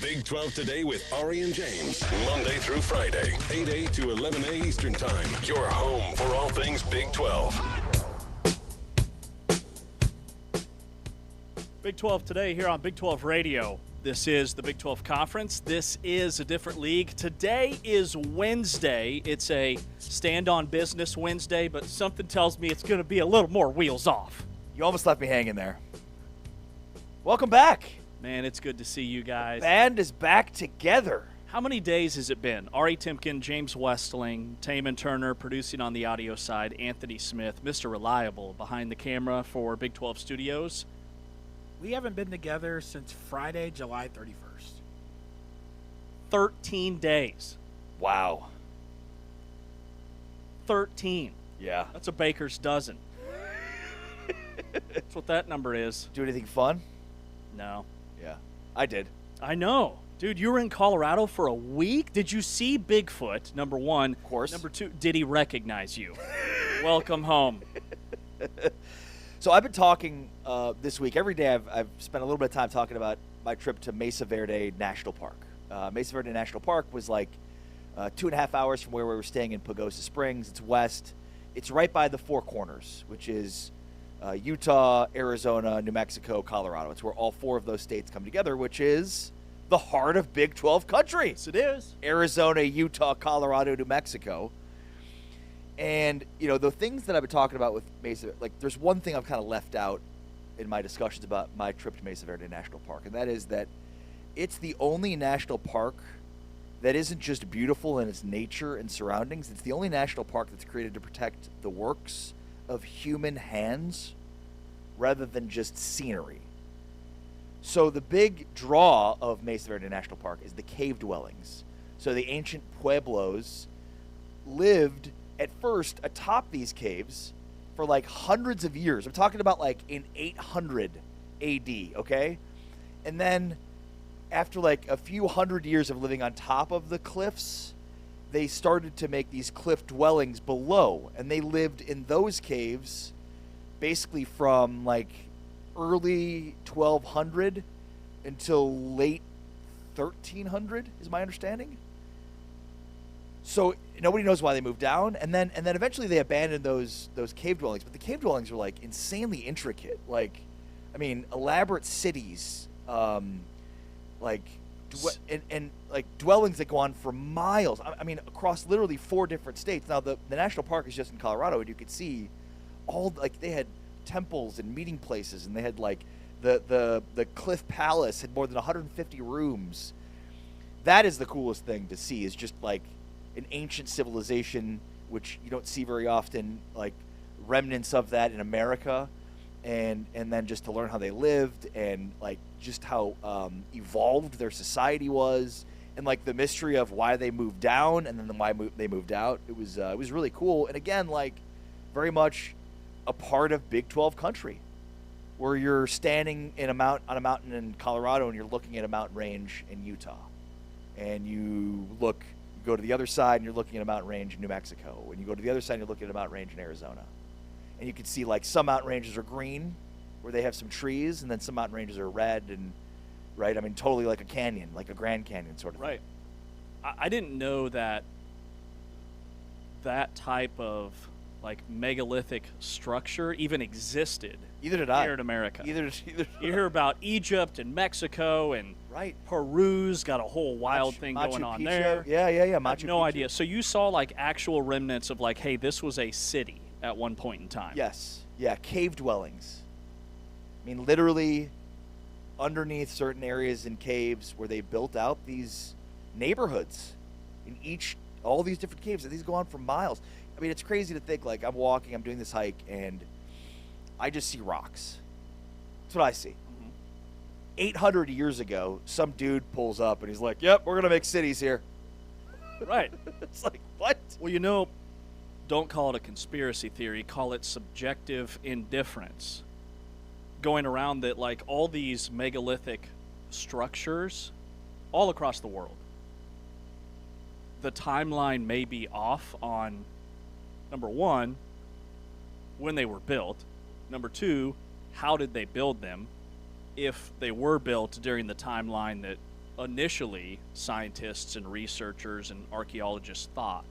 Big 12 Today with Ari and James. Monday through Friday, 8 a to 11 a Eastern Time. Your home for all things Big 12. Big 12 Today here on Big 12 Radio. This is the Big 12 Conference. This is a different league. Today is Wednesday. It's a stand on business Wednesday, but something tells me it's going to be a little more wheels off. You almost left me hanging there. Welcome back. Man, it's good to see you guys. Band is back together. How many days has it been? Ari Timken, James Westling, Taman Turner producing on the audio side, Anthony Smith, Mr. Reliable behind the camera for Big 12 Studios. We haven't been together since Friday, July 31st. 13 days. Wow. 13. Yeah. That's a baker's dozen. That's what that number is. Do anything fun? No. Yeah. I did. I know. Dude, you were in Colorado for a week? Did you see Bigfoot, number one? Of course. Number two, did he recognize you? Welcome home. So I've been talking this week. Every day I've spent a little bit of time talking about my trip to Mesa Verde National Park. Mesa Verde National Park was like 2.5 hours from where we were staying in Pagosa Springs. It's west. It's right by the Four Corners, which is Utah, Arizona, New Mexico, Colorado. It's where all four of those states come together, which is the heart of Big 12 country. Yes, it is. Arizona, Utah, Colorado, New Mexico. And, you know, the things that I've been talking about with Mesa, like there's one thing I've kind of left out in my discussions about my trip to Mesa Verde National Park, and that is that it's the only national park that isn't just beautiful in its nature and surroundings. It's the only national park that's created to protect the works of human hands rather than just scenery. So the big draw of Mesa Verde National Park is the cave dwellings. So the ancient pueblos lived at first atop these caves for like hundreds of years. I'm talking about like in 800 AD, okay? And then after like a few hundred years of living on top of the cliffs, they started to make these cliff dwellings below, and they lived in those caves basically from like early 1200 until late 1300 is my understanding. So nobody knows why they moved down, and then eventually they abandoned those cave dwellings. But the cave dwellings were like insanely intricate, like, I mean, elaborate cities, like dwellings that go on for miles. I mean, across literally 4 different states. Now the national park is just in Colorado, and you could see all, like, they had temples and meeting places, and they had like the Cliff Palace had more than 150 rooms. That is the coolest thing to see, is just like an ancient civilization, which you don't see very often, like remnants of that in America, and then just to learn how they lived and like just how evolved their society was, and like the mystery of why they moved down and then why they moved out. It was really cool, and again, like very much a part of Big 12 country, where you're standing on a mountain in Colorado and you're looking at a mountain range in Utah, and you go to the other side and you're looking at a mountain range in New Mexico, and you go to the other side and you're looking at a mountain range in Arizona. And you can see like some mountain ranges are green where they have some trees, and then some mountain ranges are red, and right, I mean, totally like a canyon, like a Grand Canyon sort of right thing. I didn't know that type of like megalithic structure even existed. Either did I. Here in America. Either you hear about Egypt and Mexico, and right. Peru's got a whole wild thing going on Picchu. there. Yeah. I have Machu no Picchu. idea. So you saw like actual remnants of like, hey, this was a city at one point in time. Yes. Yeah, cave dwellings. I mean, literally underneath certain areas in caves where they built out these neighborhoods in all these different caves. And these go on for miles. I mean, it's crazy to think, like, I'm doing this hike, and I just see rocks. That's what I see. Mm-hmm. 800 years ago, some dude pulls up, and he's like, yep, we're going to make cities here. Right. It's like, what? Well, you know, don't call it a conspiracy theory. Call it subjective indifference. Going around that, like, all these megalithic structures all across the world, the timeline may be off on, number one, when they were built. Number two, how did they build them? If they were built during the timeline that initially scientists and researchers and archaeologists thought.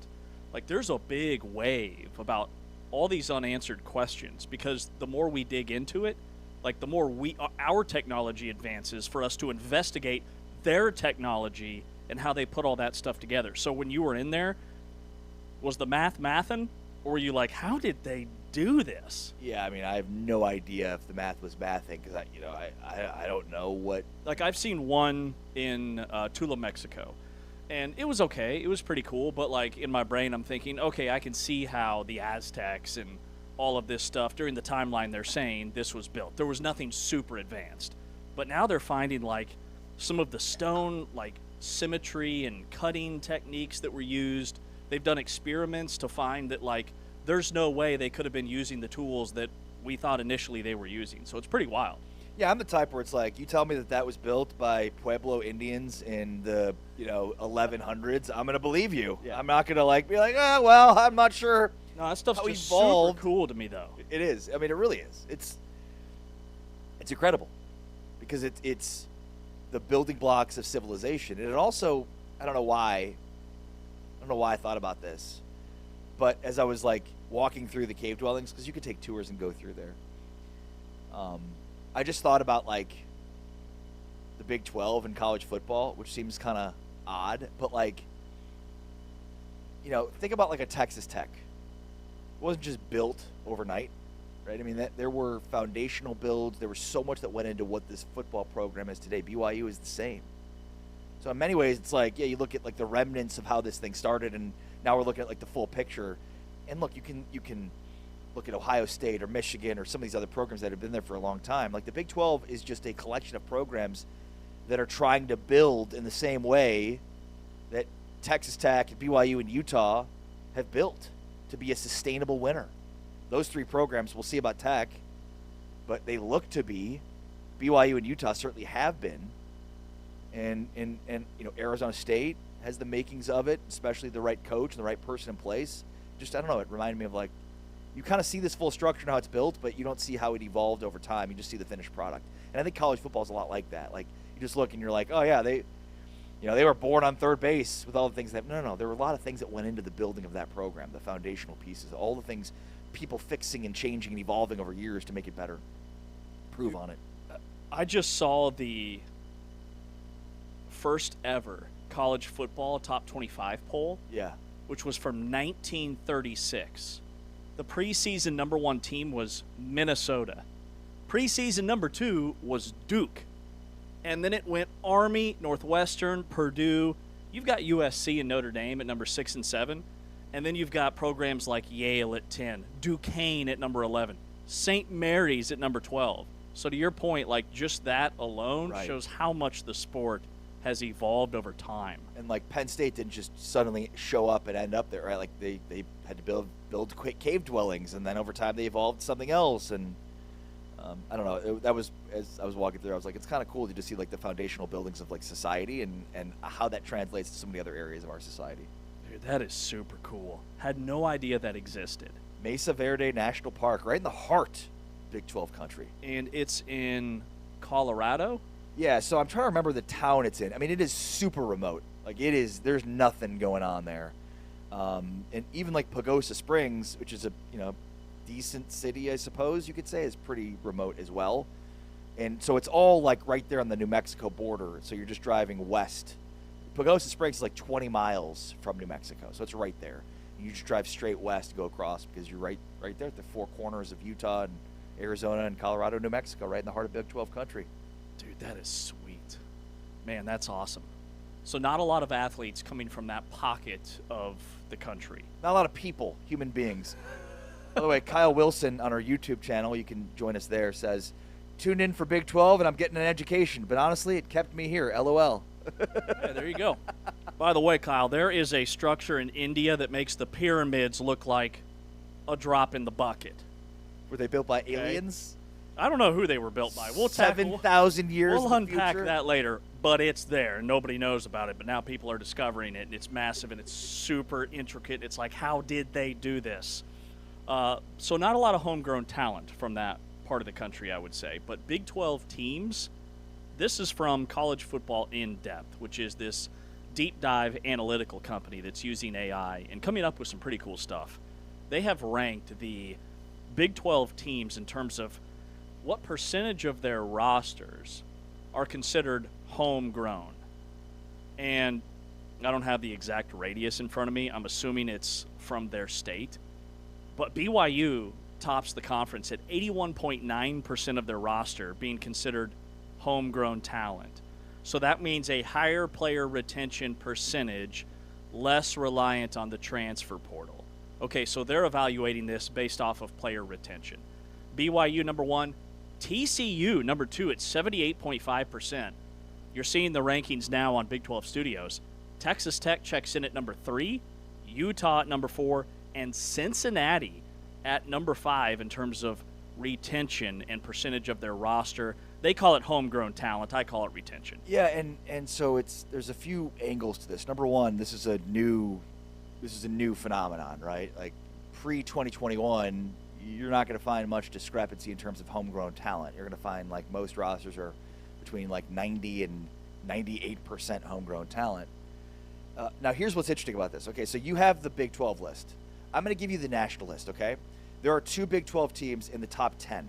Like, there's a big wave about all these unanswered questions, because the more we dig into it, like, the more our technology advances for us to investigate their technology and how they put all that stuff together. So when you were in there, was the mathin', or were you like, how did they do this? Yeah, I mean, I have no idea if the math was mathing, because I don't know what. Like, I've seen one in Tula, Mexico, and it was okay. It was pretty cool, but like, in my brain, I'm thinking, okay, I can see how the Aztecs and all of this stuff during the timeline they're saying this was built. There was nothing super advanced, but now they're finding like some of the stone, like, symmetry and cutting techniques that were used. They've done experiments to find that, like, there's no way they could have been using the tools that we thought initially they were using. So it's pretty wild. Yeah, I'm the type where it's like, you tell me that was built by Pueblo Indians in the 1100s, I'm gonna believe you. Yeah. I'm not gonna be like, oh, well, I'm not sure. No, that stuff's just evolved. Super cool to me, though. It is. I mean, it really is. It's incredible, because it's the building blocks of civilization. And it also, I don't know why I thought about this, but as I was like walking through the cave dwellings, because you could take tours and go through there, I just thought about like the Big 12 in college football, which seems kind of odd, but like, think about like a Texas Tech. It wasn't just built overnight, right? I mean, there were foundational builds. There was so much that went into what this football program is today. BYU is the same. So in many ways, it's like, yeah, you look at like the remnants of how this thing started, and now we're looking at like the full picture. And look, you can look at Ohio State or Michigan or some of these other programs that have been there for a long time. Like, the Big 12 is just a collection of programs that are trying to build in the same way that Texas Tech, BYU, and Utah have built to be a sustainable winner. Those three programs, we'll see about Tech, but they look to be. BYU and Utah certainly have been. And Arizona State has the makings of it, especially the right coach and the right person in place. Just, I don't know, it reminded me of like, you kind of see this full structure and how it's built, but you don't see how it evolved over time. You just see the finished product. And I think college football is a lot like that. Like, you just look and you're like, oh yeah, they were born on third base with all the things that, no, there were a lot of things that went into the building of that program, the foundational pieces, all the things, people fixing and changing and evolving over years to make it better. Prove on it. I just saw the first ever college football top 25 poll. Yeah. Which was from 1936. The preseason number 1 team was Minnesota. Preseason number 2 was Duke. And then it went Army, Northwestern, Purdue. You've got USC and Notre Dame at number 6 and 7. And then you've got programs like Yale at 10, Duquesne at number 11, St. Mary's at number 12. So to your point, like, just that alone shows how much the sport has evolved over time. And like, Penn State didn't just suddenly show up and end up there, right? Like, they had to build cave dwellings, and then over time they evolved something else. And I don't know. That was, as I was walking through, I was like, it's kind of cool to just see like the foundational buildings of like society and how that translates to so many other areas of our society. Dude, that is super cool. Had no idea that existed. Mesa Verde National Park, right in the heart of Big 12 country. And it's in Colorado? Yeah, so I'm trying to remember the town it's in. I mean, it is super remote. Like, it is, there's nothing going on there. And even like Pagosa Springs, which is a, decent city, I suppose you could say, is pretty remote as well. And so it's all like right there on the New Mexico border. So you're just driving west. Pagosa Springs is like 20 miles from New Mexico. So it's right there. You just drive straight west to go across, because you're right there at the four corners of Utah and Arizona and Colorado, New Mexico, right in the heart of Big 12 country. Dude, that is sweet. Man, that's awesome. So not a lot of athletes coming from that pocket of the country. Not a lot of people, human beings. By the way, Kyle Wilson on our YouTube channel, you can join us there, says, tuned in for Big 12 and I'm getting an education, but honestly, it kept me here, LOL. Yeah, there you go. By the way, Kyle, there is a structure in India that makes the pyramids look like a drop in the bucket. Were they built by aliens? I don't know who they were built by. We'll 7,000 years. We'll unpack that later, but it's there and nobody knows about it. But now people are discovering it, and it's massive and it's super intricate. It's like, how did they do this? So not a lot of homegrown talent from that part of the country, I would say. But Big 12 teams This is from College Football In Depth, which is this deep dive analytical company that's using AI and coming up with some pretty cool stuff. They have ranked the Big 12 teams in terms of what percentage of their rosters are considered homegrown. And I don't have the exact radius in front of me. I'm assuming it's from their state. But BYU tops the conference at 81.9% of their roster being considered homegrown talent. So that means a higher player retention percentage, less reliant on the transfer portal. Okay, so they're evaluating this based off of player retention. BYU number 1, TCU number 2 at 78.5%. You're seeing the rankings now on Big 12 Studios. Texas Tech checks in at number 3, Utah at number 4, and Cincinnati at number 5 in terms of retention and percentage of their roster. They call it homegrown talent. I call it retention. Yeah, and so there's a few angles to this. Number one, this is a new phenomenon, right? Like pre-2021, you're not going to find much discrepancy in terms of homegrown talent. You're going to find like most rosters are between like 90 and 98% homegrown talent. Now, here's what's interesting about this. Okay, so you have the Big 12 list. I'm going to give you the national list, okay? There are 2 Big 12 teams in the top 10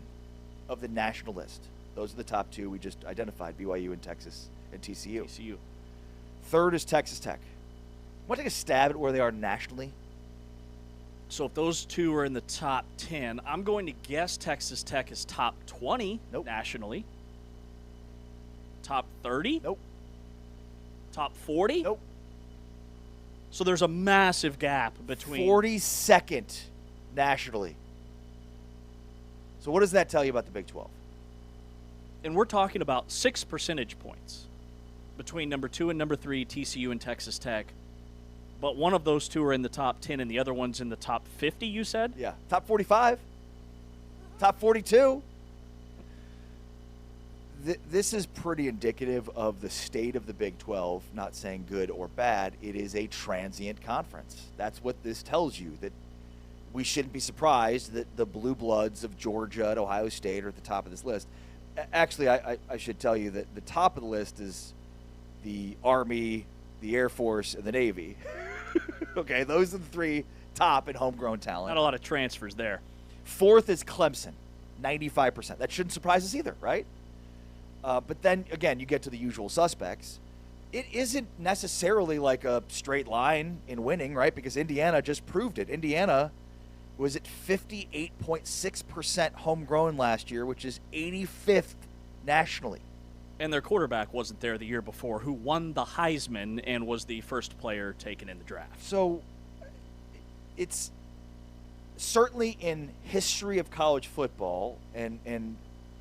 of the national list. Those are the top 2 we just identified, BYU and Texas and TCU. Third is Texas Tech. Want to take a stab at where they are nationally? So if those 2 are in the top 10, I'm going to guess Texas Tech is top 20 nationally. Top 30? Nope. Top 40? Nope. So there's a massive gap between 42nd nationally. So what does that tell you about the Big 12? And we're talking about 6 percentage points between number 2 and number 3, TCU and Texas Tech. But one of those 2 are in the top 10 and the other one's in the top 50, you said? Yeah. Top 45. Top 42. This is pretty indicative of the state of the Big 12, not saying good or bad. It is a transient conference. That's what this tells you, that we shouldn't be surprised that the blue bloods of Georgia and Ohio State are at the top of this list. Actually, I should tell you that the top of the list is the Army, the Air Force, and the Navy. Okay, those are the 3 top in homegrown talent. Not a lot of transfers there. 4th is Clemson, 95%. That shouldn't surprise us either, right? But then, again, you get to the usual suspects. It isn't necessarily like a straight line in winning, right? Because Indiana just proved it. Indiana was at 58.6% homegrown last year, which is 85th nationally. And their quarterback wasn't there the year before, who won the Heisman and was the first player taken in the draft. So it's certainly in history of college football, and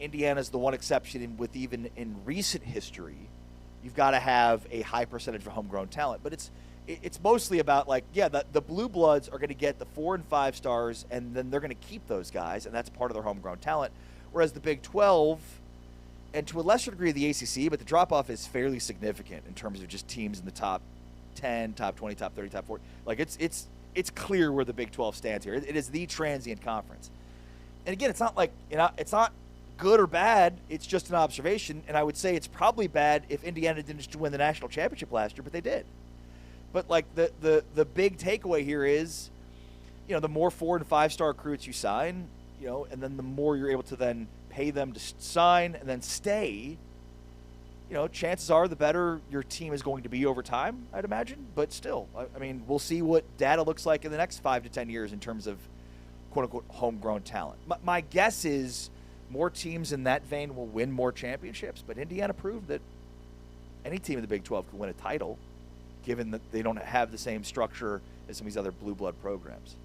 Indiana's the one exception with even in recent history, you've got to have a high percentage of homegrown talent. But it's mostly about like, yeah, the blue bloods are going to get the 4 and 5 stars, and then they're going to keep those guys, and that's part of their homegrown talent. Whereas the Big 12, and to a lesser degree the ACC, but the drop-off is fairly significant in terms of just teams in the top 10, top 20, top 30, top 40. Like it's clear where the Big 12 stands here. It is the transient conference. And again, it's not like, it's not good or bad. It's just an observation, and I would say it's probably bad if Indiana didn't just win the national championship last year, but they did. But like the big takeaway here is, the more 4 and 5 star recruits you sign, and then the more you're able to then pay them to sign and then stay, chances are the better your team is going to be over time, I'd imagine. But still, I mean, we'll see what data looks like in the next 5 to 10 years in terms of quote-unquote homegrown talent. My guess is more teams in that vein will win more championships, but Indiana proved that any team in the Big 12 can win a title, given that they don't have the same structure as some of these other blue blood programs.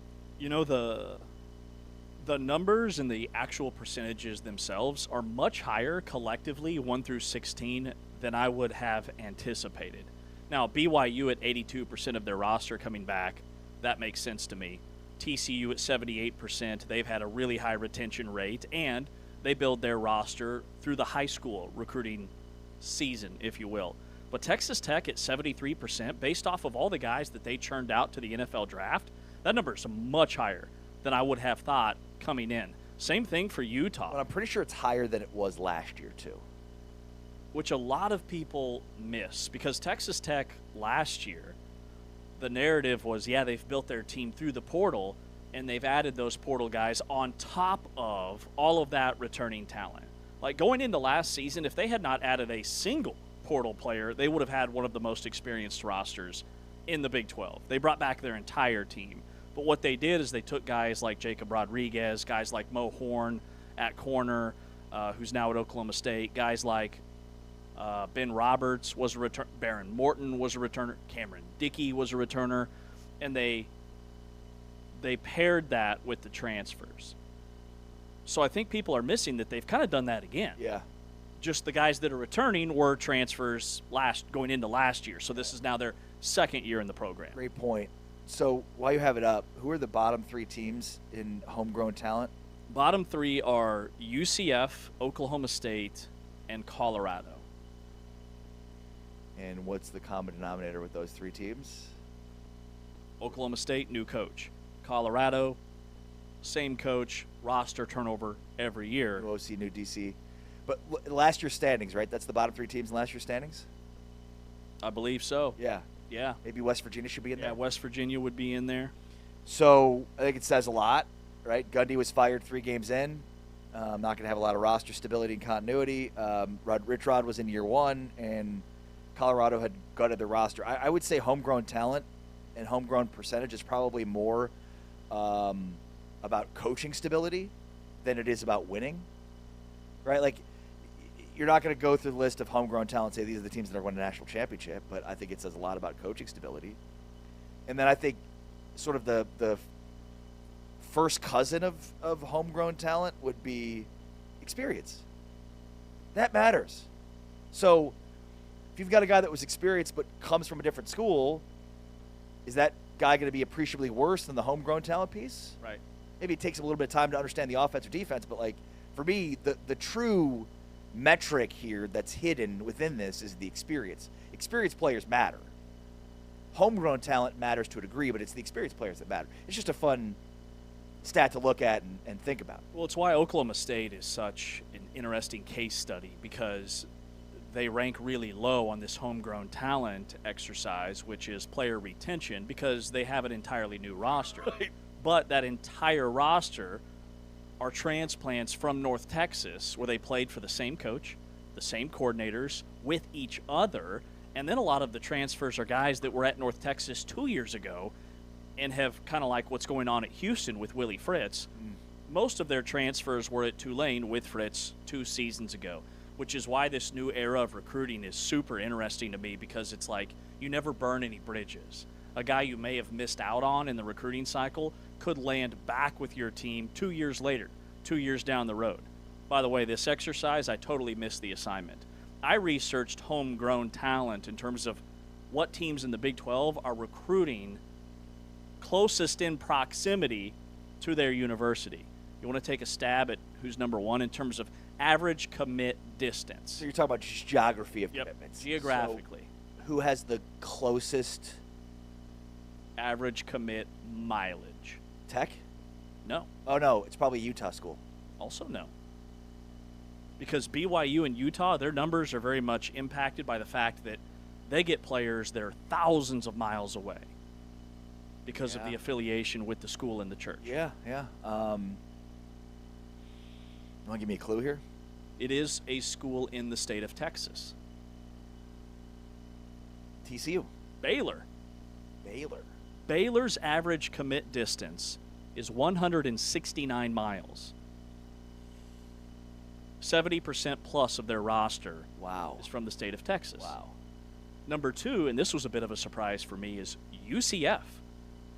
The numbers and the actual percentages themselves are much higher collectively 1 through 16 than I would have anticipated. Now, BYU at 82% of their roster coming back, that makes sense to me. TCU at 78%, they've had a really high retention rate, and they build their roster through the high school recruiting season, if you will. But Texas Tech at 73%, based off of all the guys that they churned out to the NFL draft, that number is much higher than I would have thought coming in. Same thing for Utah. But I'm pretty sure it's higher than it was last year, too. which a lot of people miss, because Texas Tech last year, the narrative was, yeah, they've built their team through the portal, and they've added those portal guys on top of all of that returning talent. Like, going into last season, if they had not added a single portal player, they would have had one of the most experienced rosters in the Big 12. They brought back their entire team. But what they did is they took guys like Jacob Rodriguez, guys like Mo Horn at corner, who's now at Oklahoma State, guys like Ben Roberts was a returner, Baron Morton was a returner, Cameron Dickey was a returner, and they paired that with the transfers. So I think people are missing that they've kind of done that again. Yeah. Just the guys that are returning were transfers going into last year. So this is now their second year in the program. Great point. So while you have it up, who are the bottom 3 teams in homegrown talent? Bottom 3 are UCF, Oklahoma State, and Colorado. And what's the common denominator with those 3 teams? Oklahoma State, new coach. Colorado, same coach, roster turnover every year. New OC, new DC. But last year's standings, right? That's the bottom 3 teams in last year's standings? I believe so. Yeah. Yeah. Maybe West Virginia should be in there? Yeah, West Virginia would be in there. So I think it says a lot, right? Gundy was fired 3 games in. Not going to have a lot of roster stability and continuity. Rich Rod was in year 1, and Colorado had gutted the roster. I would say homegrown talent and homegrown percentage is probably more about coaching stability than it is about winning, right? Like, you're not going to go through the list of homegrown talent and say these are the teams that are winning a national championship, but I think it says a lot about coaching stability. And then I think sort of the first cousin of homegrown talent would be experience. That matters. So if you've got a guy that was experienced but comes from a different school, is that guy going to be appreciably worse than the homegrown talent piece? Right. Maybe it takes a little bit of time to understand the offense or defense, but like for me, the true metric here that's hidden within this is the experience. Experienced players matter. Homegrown talent matters to a degree, but it's the experienced players that matter. It's just a fun stat to look at and think about. Well, it's why Oklahoma State is such an interesting case study, because they rank really low on this homegrown talent exercise, which is player retention, because they have an entirely new roster. Right. But that entire roster are transplants from North Texas, where they played for the same coach, the same coordinators, with each other. And then a lot of the transfers are guys that were at North Texas 2 years ago and have kind of like what's going on at Houston with Willie Fritz. Most of their transfers were at Tulane with Fritz 2 seasons ago, which is why this new era of recruiting is super interesting to me, because it's like you never burn any bridges. A guy you may have missed out on in the recruiting cycle could land back with your team 2 years later, 2 years down the road. By the way, this exercise, I totally missed the assignment. I researched homegrown talent in terms of what teams in the Big 12 are recruiting closest in proximity to their university. You want to take a stab at who's number 1 in terms of average commit distance? So you're talking about just geography of commitments. Geographically. So who has the closest average commit mileage? Tech? No. Oh, no. It's probably Utah school. Also no. Because BYU and Utah, their numbers are very much impacted by the fact that they get players that are thousands of miles away because of the affiliation with the school and the church. Yeah, yeah. You want to give me a clue here? It is a school in the state of Texas. TCU. Baylor. Baylor's average commit distance is 169 miles. 70% plus of their roster is from the state of Texas. Wow. Number 2, and this was a bit of a surprise for me, is UCF.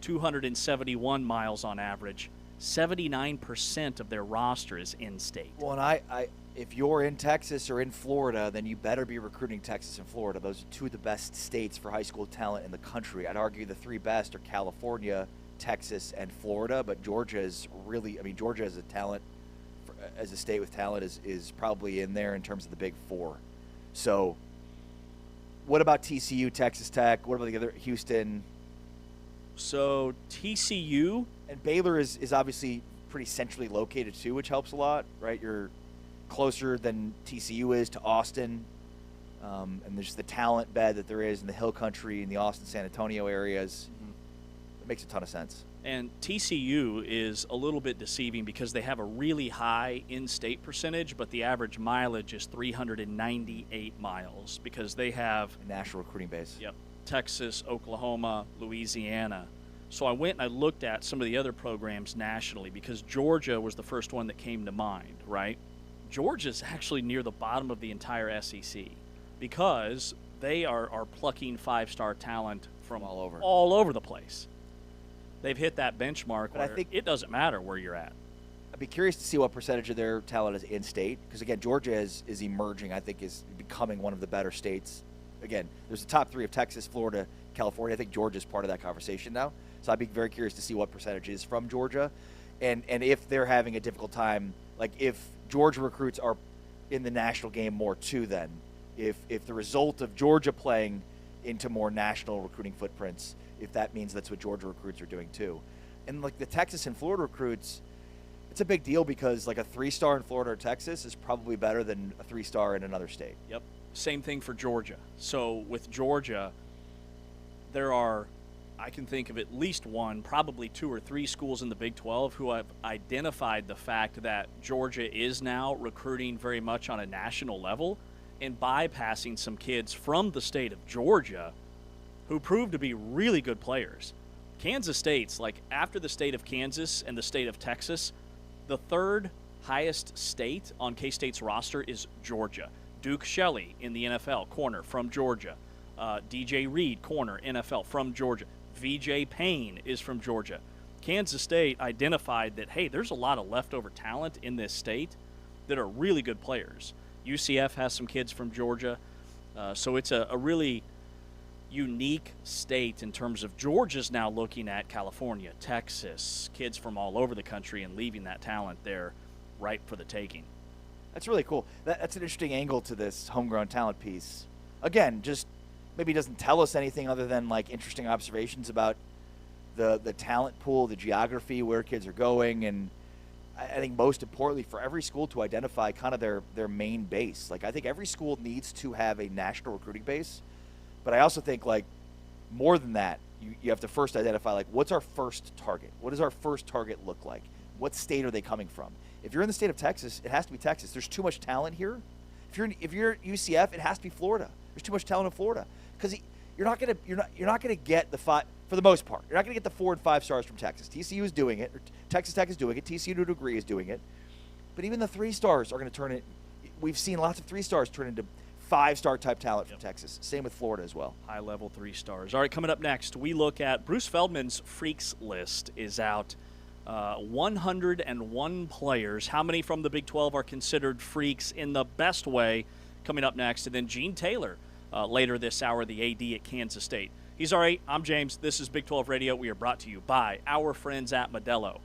271 miles on average. 79% of their roster is in-state. Well, and I if you're in Texas or in Florida, then you better be recruiting Texas and Florida. Those are 2 of the best states for high school talent in the country. I'd argue the 3 best are California, Texas, and Florida, but Georgia is really, Georgia as a talent, as a state with talent, is probably in there in terms of the Big 4. So what about TCU, Texas Tech? What about the other, Houston? So TCU. And Baylor is obviously pretty centrally located too, which helps a lot, right? You're closer than TCU is to Austin. and there's the talent bed that there is in the Hill Country and the Austin, San Antonio areas. It makes a ton of sense. And TCU is a little bit deceiving because they have a really high in-state percentage, but the average mileage is 398 miles because they have A national recruiting base. Yep. Texas, Oklahoma, Louisiana. So I went and I looked at some of the other programs nationally because Georgia was the first one that came to mind, right? Georgia's actually near the bottom of the entire SEC because they are plucking 5-star talent from all over the place. They've hit that benchmark where I think it doesn't matter where you're at. I'd be curious to see what percentage of their talent is in-state because, again, Georgia is emerging, I think, is becoming one of the better states. Again, there's the top 3 of Texas, Florida, California. I think Georgia's part of that conversation now. So I'd be very curious to see what percentage is from Georgia and if they're having a difficult time, like if Georgia recruits are in the national game more too then, if the result of Georgia playing into more national recruiting footprints, if that means that's what Georgia recruits are doing too. And like the Texas and Florida recruits, it's a big deal because like a 3-star in Florida or Texas is probably better than a 3-star in another state. Yep. Same thing for Georgia. So with Georgia, there are, I can think of at least one, probably 2 or 3 schools in the Big 12 who have identified the fact that Georgia is now recruiting very much on a national level and bypassing some kids from the state of Georgia who proved to be really good players. Kansas State's, like after the state of Kansas and the state of Texas, the 3rd highest state on K-State's roster is Georgia. Duke Shelley in the NFL, corner from Georgia. DJ Reed, corner, NFL, from Georgia. VJ Payne is from Georgia. Kansas State identified that, hey, there's a lot of leftover talent in this state that are really good players. UCF has some kids from Georgia. So it's a really unique state in terms of Georgia's now looking at California, Texas, kids from all over the country and leaving that talent there ripe for the taking. That's really cool. That's an interesting angle to this homegrown talent piece. Again, just maybe doesn't tell us anything other than like interesting observations about the talent pool, the geography, where kids are going, and I think most importantly for every school to identify kind of their main base. Like I think every school needs to have a national recruiting base, but I also think like more than that, you have to first identify like what's our first target? What does our first target look like? What state are they coming from? If you're in the state of Texas, it has to be Texas. There's too much talent here. If you're UCF, it has to be Florida. There's too much talent in Florida because you're not gonna get the 5 for the most part. You're not gonna get the 4 and 5 stars from Texas. TCU is doing it. Or Texas Tech is doing it. TCU to a degree is doing it. But even the 3 stars are going to turn it. We've seen lots of 3 stars turn into 5-star type talent from Texas. Same with Florida as well. High level 3 stars. All right, coming up next, we look at Bruce Feldman's Freaks list is out. 101 players. How many from the Big 12 are considered freaks in the best way? Coming up next, and then Gene Taylor later this hour, the AD at Kansas State. He's all right. I'm James. This is Big 12 Radio. We are brought to you by our friends at Modelo.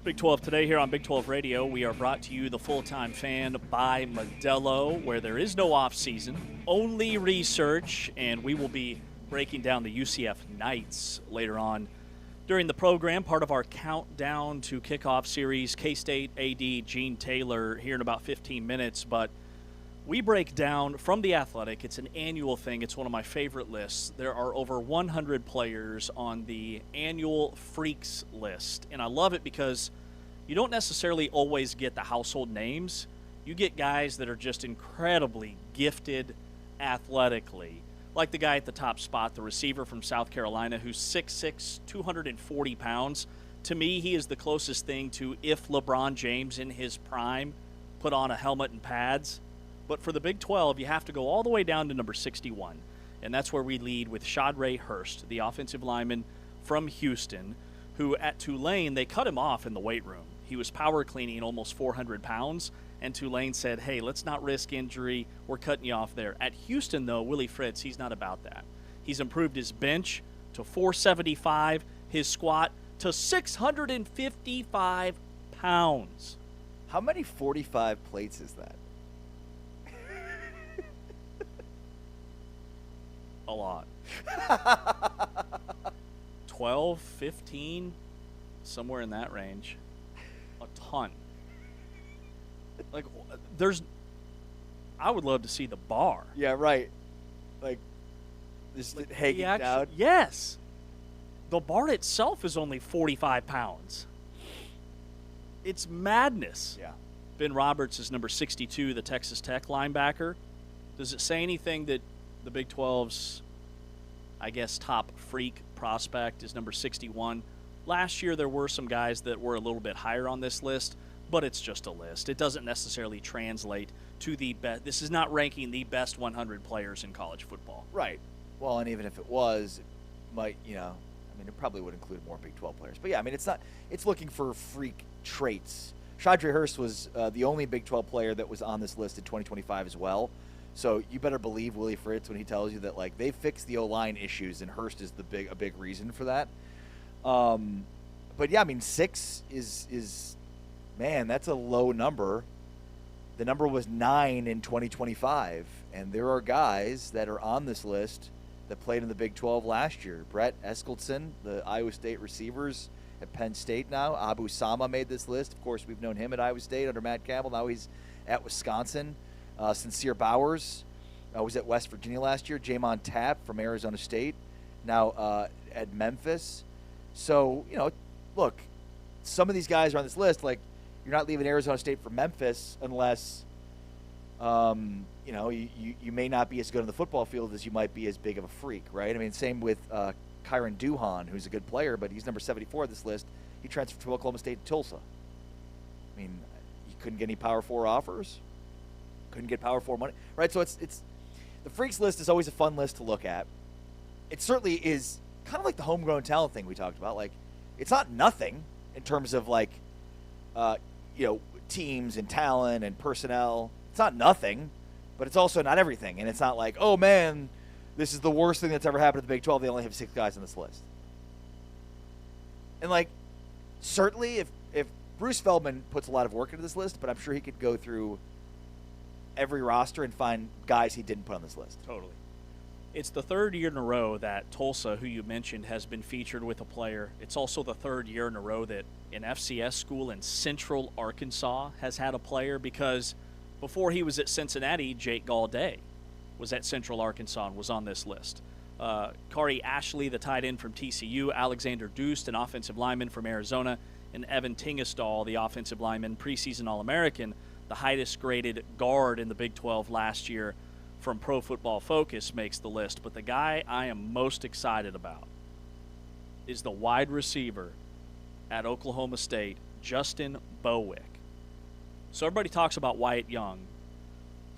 Big 12 today here on Big 12 Radio. We are brought to you, the Full-Time Fan, by Modelo, where there is no off-season, only research, and we will be breaking down the UCF Knights later on during the program, part of our countdown to kickoff series. K-State AD Gene Taylor here in about 15 minutes, but we break down from The Athletic. It's an annual thing. It's one of my favorite lists. There are over 100 players on the annual Freaks list, and I love it because you don't necessarily always get the household names. You get guys that are just incredibly gifted athletically, like the guy at the top spot, the receiver from South Carolina, who's 6'6", 240 pounds. To me, he is the closest thing to if LeBron James in his prime put on a helmet and pads. But for the Big 12, you have to go all the way down to number 61, and that's where we lead with Shadray Hurst, the offensive lineman from Houston, who at Tulane, they cut him off in the weight room. He was power cleaning almost 400 pounds, and Tulane said, hey, let's not risk injury. We're cutting you off there. At Houston, though, Willie Fritz, he's not about that. He's improved his bench to 475, his squat to 655 pounds. How many 45 plates is that? A lot. 12, 15, somewhere in that range. A ton. Like, I would love to see the bar. Yeah, right. Like, just Like, hanging he actually- down. Yes. The bar itself is only 45 pounds. It's madness. Yeah. Ben Roberts is number 62, the Texas Tech linebacker. Does it say anything that the Big 12's, I guess, top freak prospect is number 61? Last year there were some guys that were a little bit higher on this list, but it's just a list. It doesn't necessarily translate to the best. This is not ranking the best 100 players in college football. Right. Well, and even if it was, it might, it probably would include more Big 12 players. But yeah, it's not. It's looking for freak traits. Shadray Hurst was the only Big 12 player that was on this list in 2025 as well. So you better believe Willie Fritz when he tells you that, like, they fixed the O-line issues, and Hurst is a big reason for that. But yeah, 6 is man, that's a low number. The number was 9 in 2025, and there are guys that are on this list that played in the Big 12 last year. Brett Eskildson, the Iowa State receivers at Penn State now. Abu Sama made this list. Of course, we've known him at Iowa State under Matt Campbell. Now he's at Wisconsin. Sincere Bowers was at West Virginia last year. Jamon Tapp from Arizona State, now at Memphis. So, look, some of these guys are on this list. Like, you're not leaving Arizona State for Memphis unless, you may not be as good on the football field as you might be as big of a freak, right? Same with Kyron Duhan, who's a good player, but he's number 74 on this list. He transferred from Oklahoma State to Tulsa. You couldn't get any Power 4 offers. Couldn't get Power 4 money, right? So it's the freaks list is always a fun list to look at. It certainly is kind of like the homegrown talent thing we talked about. Like, it's not nothing in terms of teams and talent and personnel. It's not nothing, but it's also not everything. And it's not like, oh man, this is the worst thing that's ever happened to the Big 12. They only have 6 guys on this list. And certainly if Bruce Feldman puts a lot of work into this list, but I'm sure he could go through every roster and find guys he didn't put on this list. Totally. It's the third year in a row that Tulsa, who you mentioned, has been featured with a player. It's also the third year in a row that an FCS school in Central Arkansas has had a player, because before he was at Cincinnati, Jake Gaudet was at Central Arkansas and was on this list. Kari Ashley, the tight end from TCU, Alexander Deuce, an offensive lineman from Arizona, and Evan Tingestal, the offensive lineman, preseason All-American, the highest graded guard in the Big 12 last year from Pro Football Focus, makes the list. But the guy I am most excited about is the wide receiver at Oklahoma State, Justin Bowick. So everybody talks about Wyatt Young.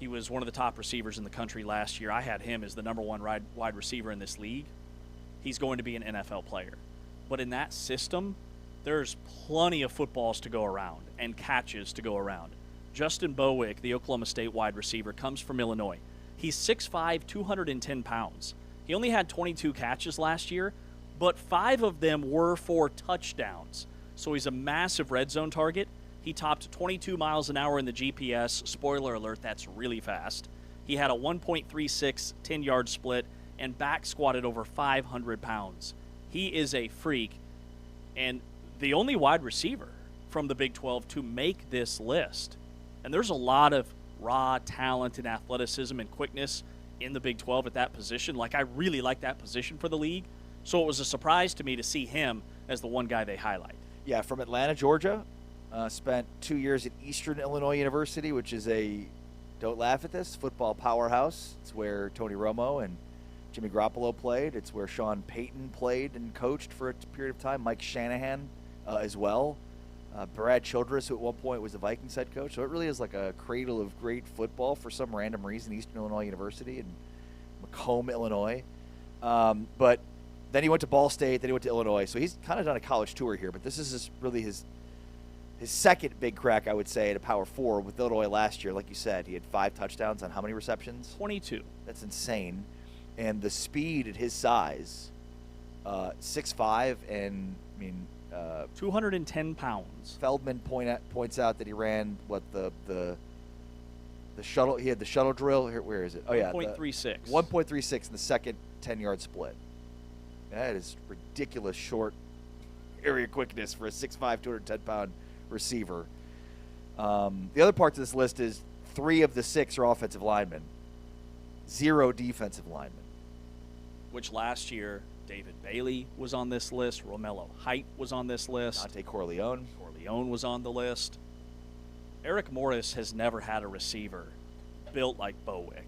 He was one of the top receivers in the country last year. I had him as the number 1 wide receiver in this league. He's going to be an NFL player. But in that system, there's plenty of footballs to go around and catches to go around. Justin Bowick, the Oklahoma State wide receiver, comes from Illinois. He's 6'5", 210 pounds. He only had 22 catches last year, but 5 of them were for touchdowns. so he's a massive red zone target. He topped 22 miles an hour in the GPS. Spoiler alert, that's really fast. He had a 1.36 10-yard split and back squatted over 500 pounds. He is a freak and the only wide receiver from the Big 12 to make this list. And there's a lot of raw talent and athleticism and quickness in the Big 12 at that position. Like, I really like that position for the league. So it was a surprise to me to see him as the one guy they highlight. Yeah, from Atlanta, Georgia. Spent 2 years at Eastern Illinois University, which is don't laugh at this, football powerhouse. It's where Tony Romo and Jimmy Garoppolo played. It's where Sean Payton played and coached for a period of time. Mike Shanahan as well. Brad Childress, who at one point was the Vikings head coach. So it really is like a cradle of great football for some random reason, Eastern Illinois University in Macomb, Illinois. But then he went to Ball State, then he went to Illinois. So he's kind of done a college tour here, but this is really his second big crack, I would say, at a Power 4 with Illinois last year. Like you said, he had 5 touchdowns on how many receptions? 22. That's insane. And the speed at his size, 6'5", and, 210 pounds. Feldman points out that he ran, the shuttle, he had the shuttle drill. Here, where is it? Oh, yeah. 1.36. 1.36 in the second 10-yard split. That is ridiculous short area quickness for a 6'5", 210-pound receiver. The other part to this list is 3 of the 6 are offensive linemen, 0 defensive linemen. Which last year, David Bailey was on this list. Romello Height was on this list. Dante Corleone. Corleone was on the list. Eric Morris has never had a receiver built like Bowick.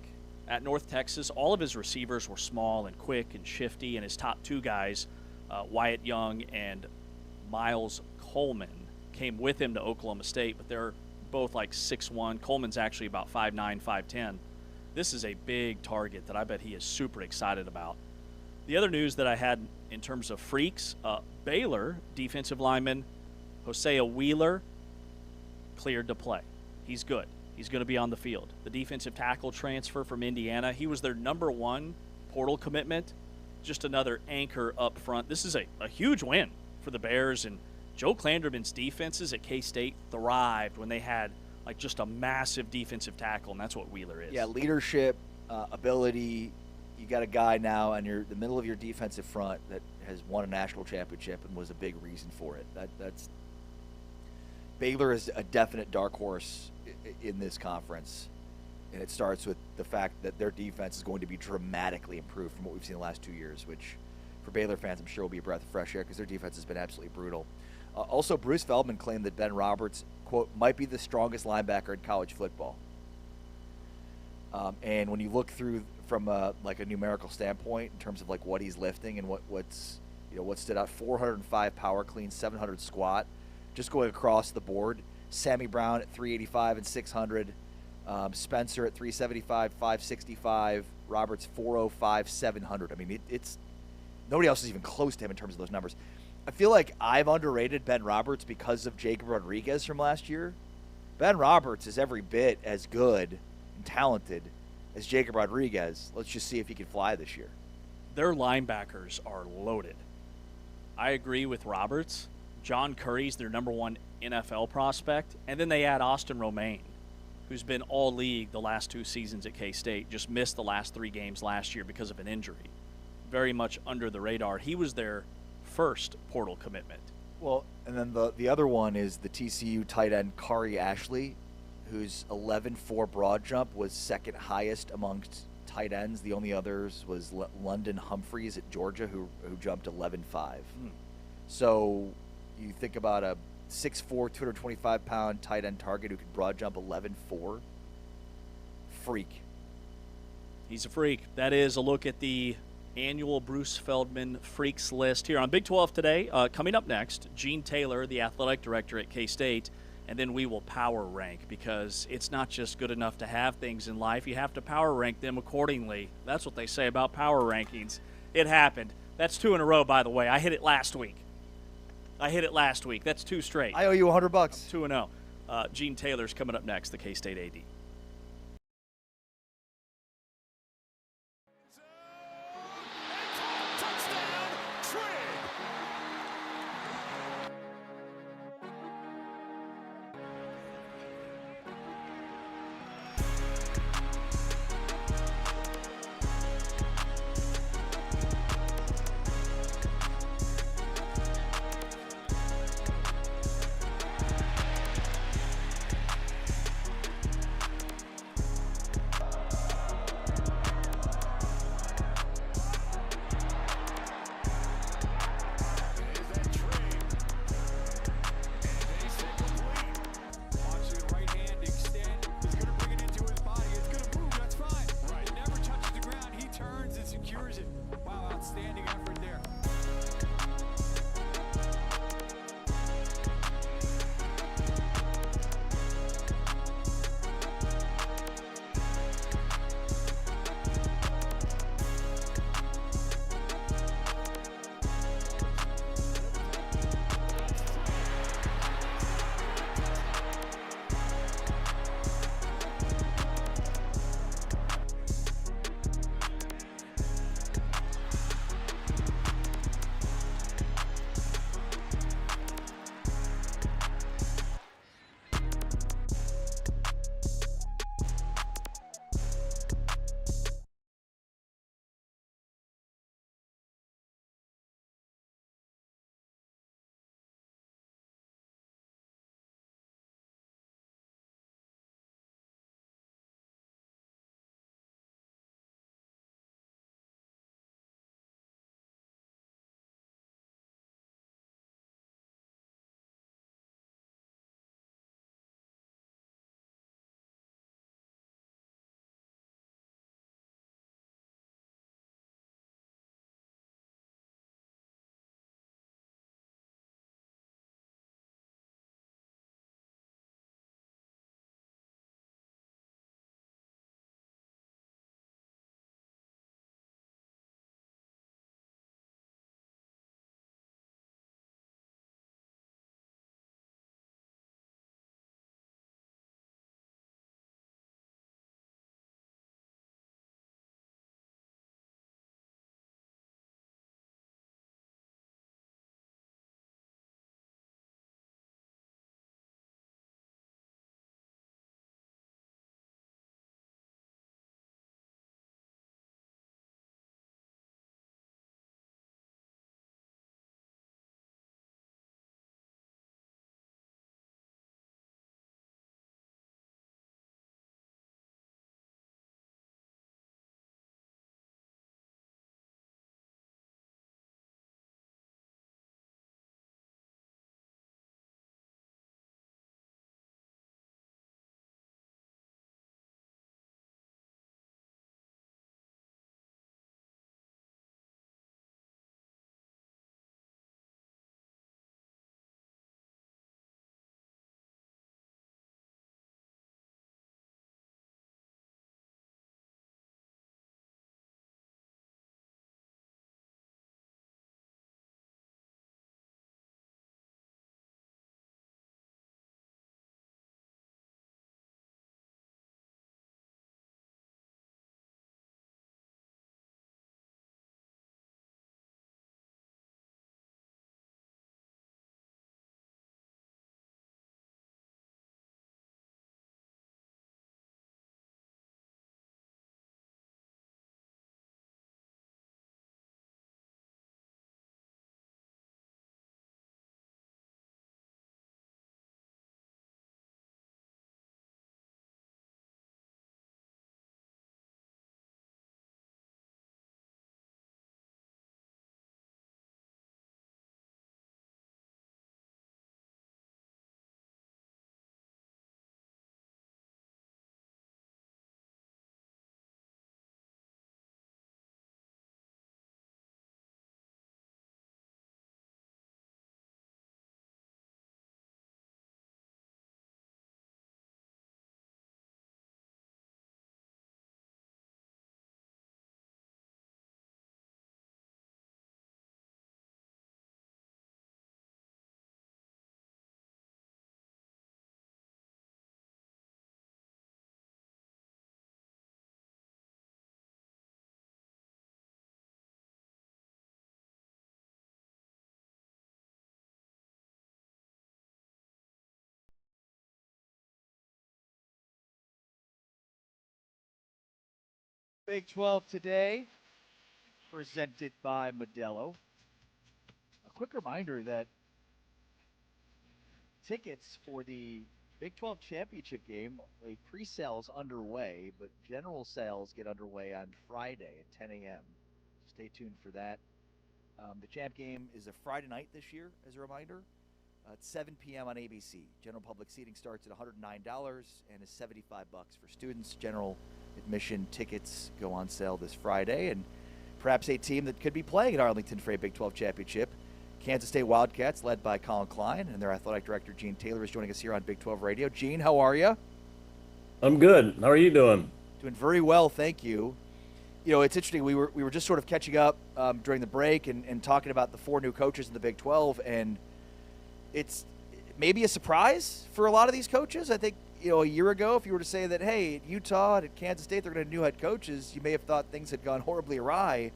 At North Texas, all of his receivers were small and quick and shifty, and his top 2 guys, Wyatt Young and Miles Coleman, came with him to Oklahoma State, but they're both like 6'1". Coleman's actually about 5'9", 5'10". This is a big target that I bet he is super excited about. The other news that I had in terms of freaks, Baylor defensive lineman Hosea Wheeler cleared to play. He's good. He's going to be on the field. The defensive tackle transfer from Indiana, he was their number 1 portal commitment. Just another anchor up front. This is a huge win for the Bears, and Joe Klanderman's defenses at K-State thrived when they had like just a massive defensive tackle, and that's what Wheeler is. Yeah, leadership, ability. You got a guy now in the middle of your defensive front that has won a national championship and was a big reason for it. That's Baylor is a definite dark horse in this conference, and it starts with the fact that their defense is going to be dramatically improved from what we've seen the last 2 years, which for Baylor fans I'm sure will be a breath of fresh air because their defense has been absolutely brutal. Also, Bruce Feldman claimed that Ben Roberts, quote, might be the strongest linebacker in college football. And when you look through from a numerical standpoint in terms of like what he's lifting and what stood out, 405 power clean, 700 squat, just going across the board. Sammy Brown at 385 and 600, Spencer at 375, 565, Roberts 405, 700. I mean, it's nobody else is even close to him in terms of those numbers. I feel like I've underrated Ben Roberts because of Jacob Rodriguez from last year. Ben Roberts is every bit as good and talented as Jacob Rodriguez. Let's just see if he can fly this year. Their linebackers are loaded. I agree with Roberts. John Curry's their number 1 NFL prospect. And then they add Austin Romaine, who's been all league the last 2 seasons at K-State, just missed the last 3 games last year because of an injury. Very much under the radar. He was their first portal commitment. Well, and then the other one is the TCU tight end Kari Ashley, whose 11.4 broad jump was second highest amongst tight ends. The only others was London Humphreys at Georgia, who jumped 11.5. So you think about a 6'4", 225-pound tight end target who could broad jump 11.4. Freak. He's a freak. That is a look at the annual Bruce Feldman Freaks list here on Big 12 today. Coming up next, Gene Taylor, the athletic director at K-State, and then we will power rank because it's not just good enough to have things in life. You have to power rank them accordingly. That's what they say about power rankings. It happened. That's 2 in a row, by the way. I hit it last week. That's 2 straight. I owe you $100. 2-0. Gene Taylor's coming up next, the K-State AD. Big 12 today, presented by Modelo. A quick reminder that tickets for the Big 12 championship game, a pre-sale is underway, but general sales get underway on Friday at 10 a.m. Stay tuned for that. The champ game is a Friday night this year, as a reminder. At 7 p.m. on ABC. General public seating starts at $109 and is $75 for students. General admission tickets go on sale this Friday, and perhaps a team that could be playing at Arlington for a Big 12 championship. Kansas State Wildcats, led by Colin Klein, and their athletic director, Gene Taylor, is joining us here on Big 12 Radio. Gene, how are you? I'm good. How are you doing? Doing very well, thank you. You know, it's interesting. We were just sort of catching up during the break and talking about the 4 new coaches in the Big 12, and it's maybe a surprise for a lot of these coaches. I think, you know, a year ago, if you were to say that, hey, at Utah and at Kansas State, they're going to have new head coaches, you may have thought things had gone horribly awry.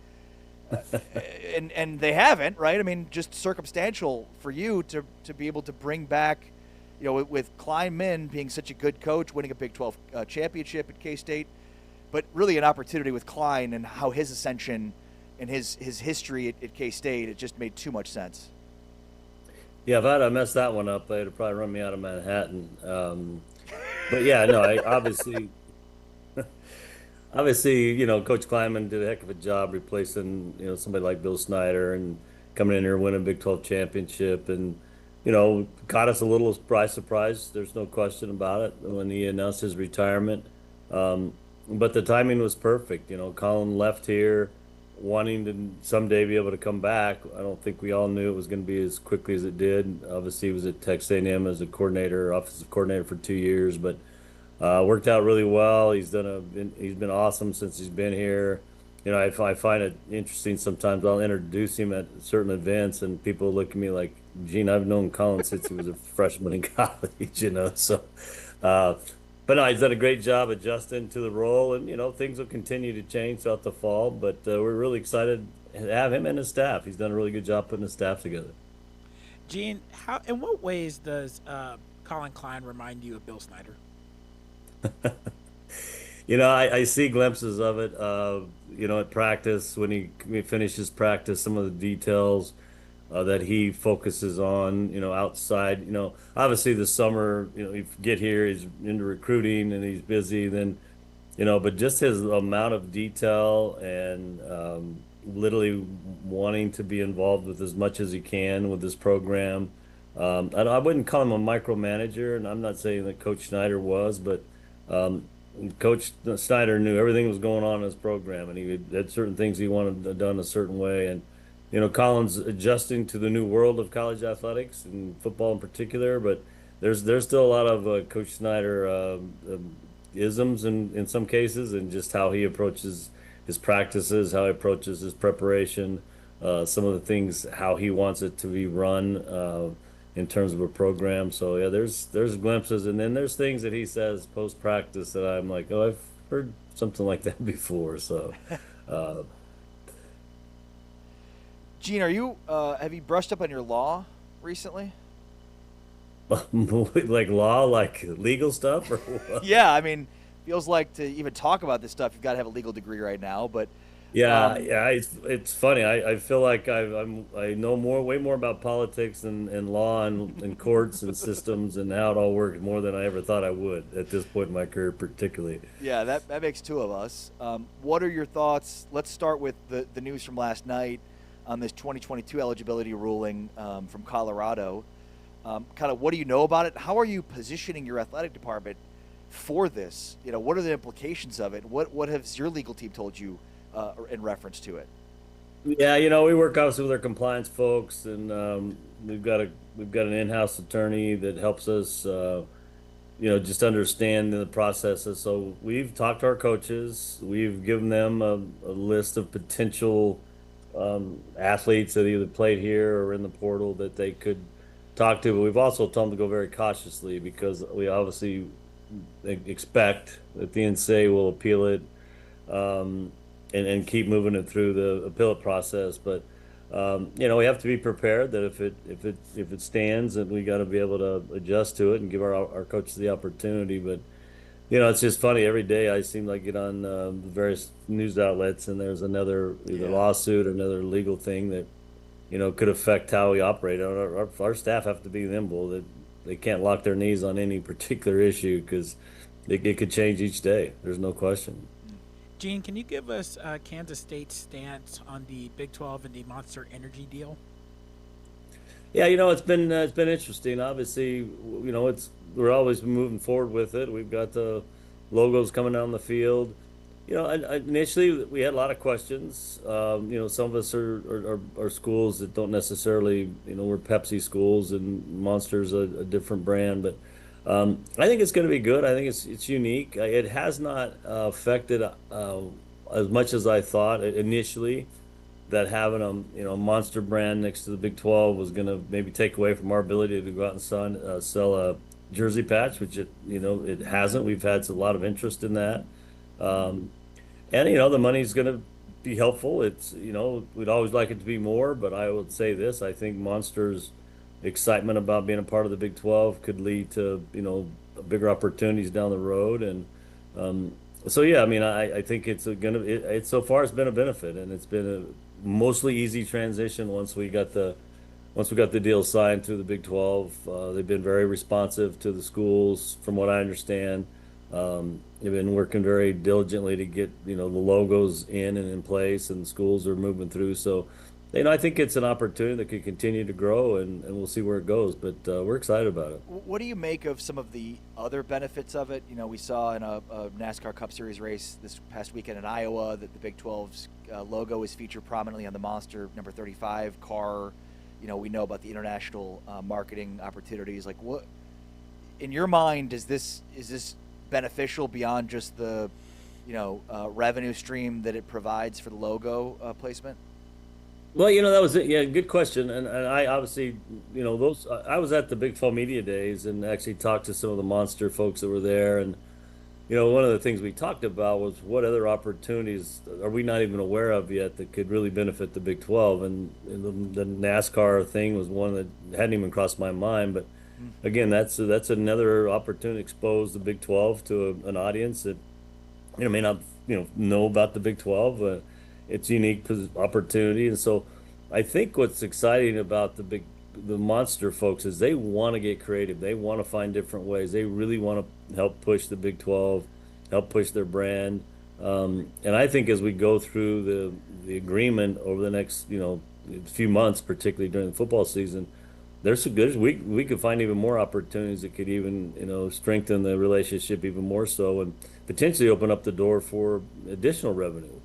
And they haven't, right? I mean, just circumstantial for you to be able to bring back, you know, with Klein Min being such a good coach, winning a Big 12 championship at K-State, but really an opportunity with Klein and how his ascension and his history at K-State, it just made too much sense. Yeah, if I'd have messed that one up, they'd have probably run me out of Manhattan. But yeah, no, obviously, you know, Coach Kleinman did a heck of a job replacing, you know, somebody like Bill Snyder and coming in here and winning a Big 12 championship, and, you know, caught us a little surprise. There's no question about it when he announced his retirement. But the timing was perfect. You know, Colin left here wanting to someday be able to come back. I don't think we all knew it was going to be as quickly as it did. Obviously, he was at Texas A&M as a coordinator, offensive coordinator for 2 years, but worked out really well. He's been awesome since he's been here. You know, I find it interesting sometimes. I'll introduce him at certain events, and people look at me like, Gene, I've known Colin since he was a freshman in college. You know, so. But no, he's done a great job adjusting to the role, and, you know, things will continue to change throughout the fall, but we're really excited to have him and his staff. He's done a really good job putting his staff together. Gene, in what ways does Colin Klein remind you of Bill Snyder? You know, I see glimpses of it, you know, at practice, when he finishes practice, some of the details that he focuses on, you know, outside. You know, obviously the summer, you know, you get here, he's into recruiting and he's busy then, you know, but just his amount of detail and literally wanting to be involved with as much as he can with this program. I wouldn't call him a micromanager, and I'm not saying that Coach Snyder was, but Coach Snyder knew everything was going on in his program, and he had certain things he wanted done a certain way. And, you know, Colin's adjusting to the new world of college athletics and football in particular, but there's still a lot of Coach Snyder isms in some cases, and just how he approaches his practices, how he approaches his preparation, some of the things, how he wants it to be run in terms of a program. So yeah, there's glimpses, and then there's things that he says post practice that I'm like, oh, I've heard something like that before. So. Gene, are you have you brushed up on your law recently? Like law, like legal stuff, or what? Yeah, I mean, feels like to even talk about this stuff, you've got to have a legal degree right now. But yeah, it's funny. I feel like I know way more about politics and law and courts and systems and how it all works more than I ever thought I would at this point in my career, particularly. Yeah, that makes two of us. What are your thoughts? Let's start with the news from last night on this 2022 eligibility ruling from Colorado. Kind of, what do you know about it? How are you positioning your athletic department for this? You know, what are the implications of it? What has your legal team told you in reference to it? Yeah, you know, we work obviously with our compliance folks, and we've got an in-house attorney that helps us, you know, just understand the processes. So we've talked to our coaches. We've given them a list of potential athletes that either played here or in the portal that they could talk to, but we've also told them to go very cautiously, because we obviously expect that the NCAA will appeal it and keep moving it through the appellate process. But you know, we have to be prepared that if it stands, that we got to be able to adjust to it and give our coaches the opportunity. But It's just funny. Every day I seem like get on the various news outlets, and there's another either Yeah. lawsuit or another legal thing that could affect how we operate. Our staff have to be nimble. That they can't lock their knees on any particular issue because it could change each day. There's no question. Gene, can you give us Kansas State's stance on the Big 12 and the Monster Energy deal? Yeah, it's been interesting. Obviously, it's we're always moving forward with it. We've got the logos coming down the field. Initially we had a lot of questions. Some of us are schools that don't necessarily, we're Pepsi schools and Monster's a different brand, but I think it's going to be good. I think it's unique. It has not affected as much as I thought initially that having a Monster brand next to the Big 12 was going to maybe take away from our ability to go out and sell a jersey patch, which it hasn't. We've had a lot of interest in that. Um, and the money's going to be helpful. It's we'd always like it to be more, but I would say this: I think Monster's excitement about being a part of the Big 12 could lead to bigger opportunities down the road. And so yeah, I mean, I think it's so far it's been a benefit, and it's been a mostly easy transition once we got the deal signed through the Big 12. They've been very responsive to the schools, from what I understand. They've been working very diligently to get, the logos in and in place, and the schools are moving through. So, I think it's an opportunity that could continue to grow, and we'll see where it goes. But we're excited about it. What do you make of some of the other benefits of it? We saw in a NASCAR Cup Series race this past weekend in Iowa that the Big 12's logo is featured prominently on the Monster number 35 car. We know about the international marketing opportunities. Like, what, in your mind, is this beneficial beyond just the, revenue stream that it provides for the logo placement? Well, that was it. Yeah, good question. And I obviously, I was at the Big 12 Media Days and actually talked to some of the Monster folks that were there. And, one of the things we talked about was what other opportunities are we not even aware of yet that could really benefit the Big 12? And the NASCAR thing was one that hadn't even crossed my mind. But again, that's another opportunity to expose the Big 12 to an audience that, may not, know about the Big 12. It's a unique opportunity. And so I think what's exciting about the Monster folks is they want to get creative. They want to find different ways. They really want to help push the Big 12, help push their brand. And I think as we go through the agreement over the next, few months, particularly during the football season, there's some good. We could find even more opportunities that could even, strengthen the relationship even more so, and potentially open up the door for additional revenue.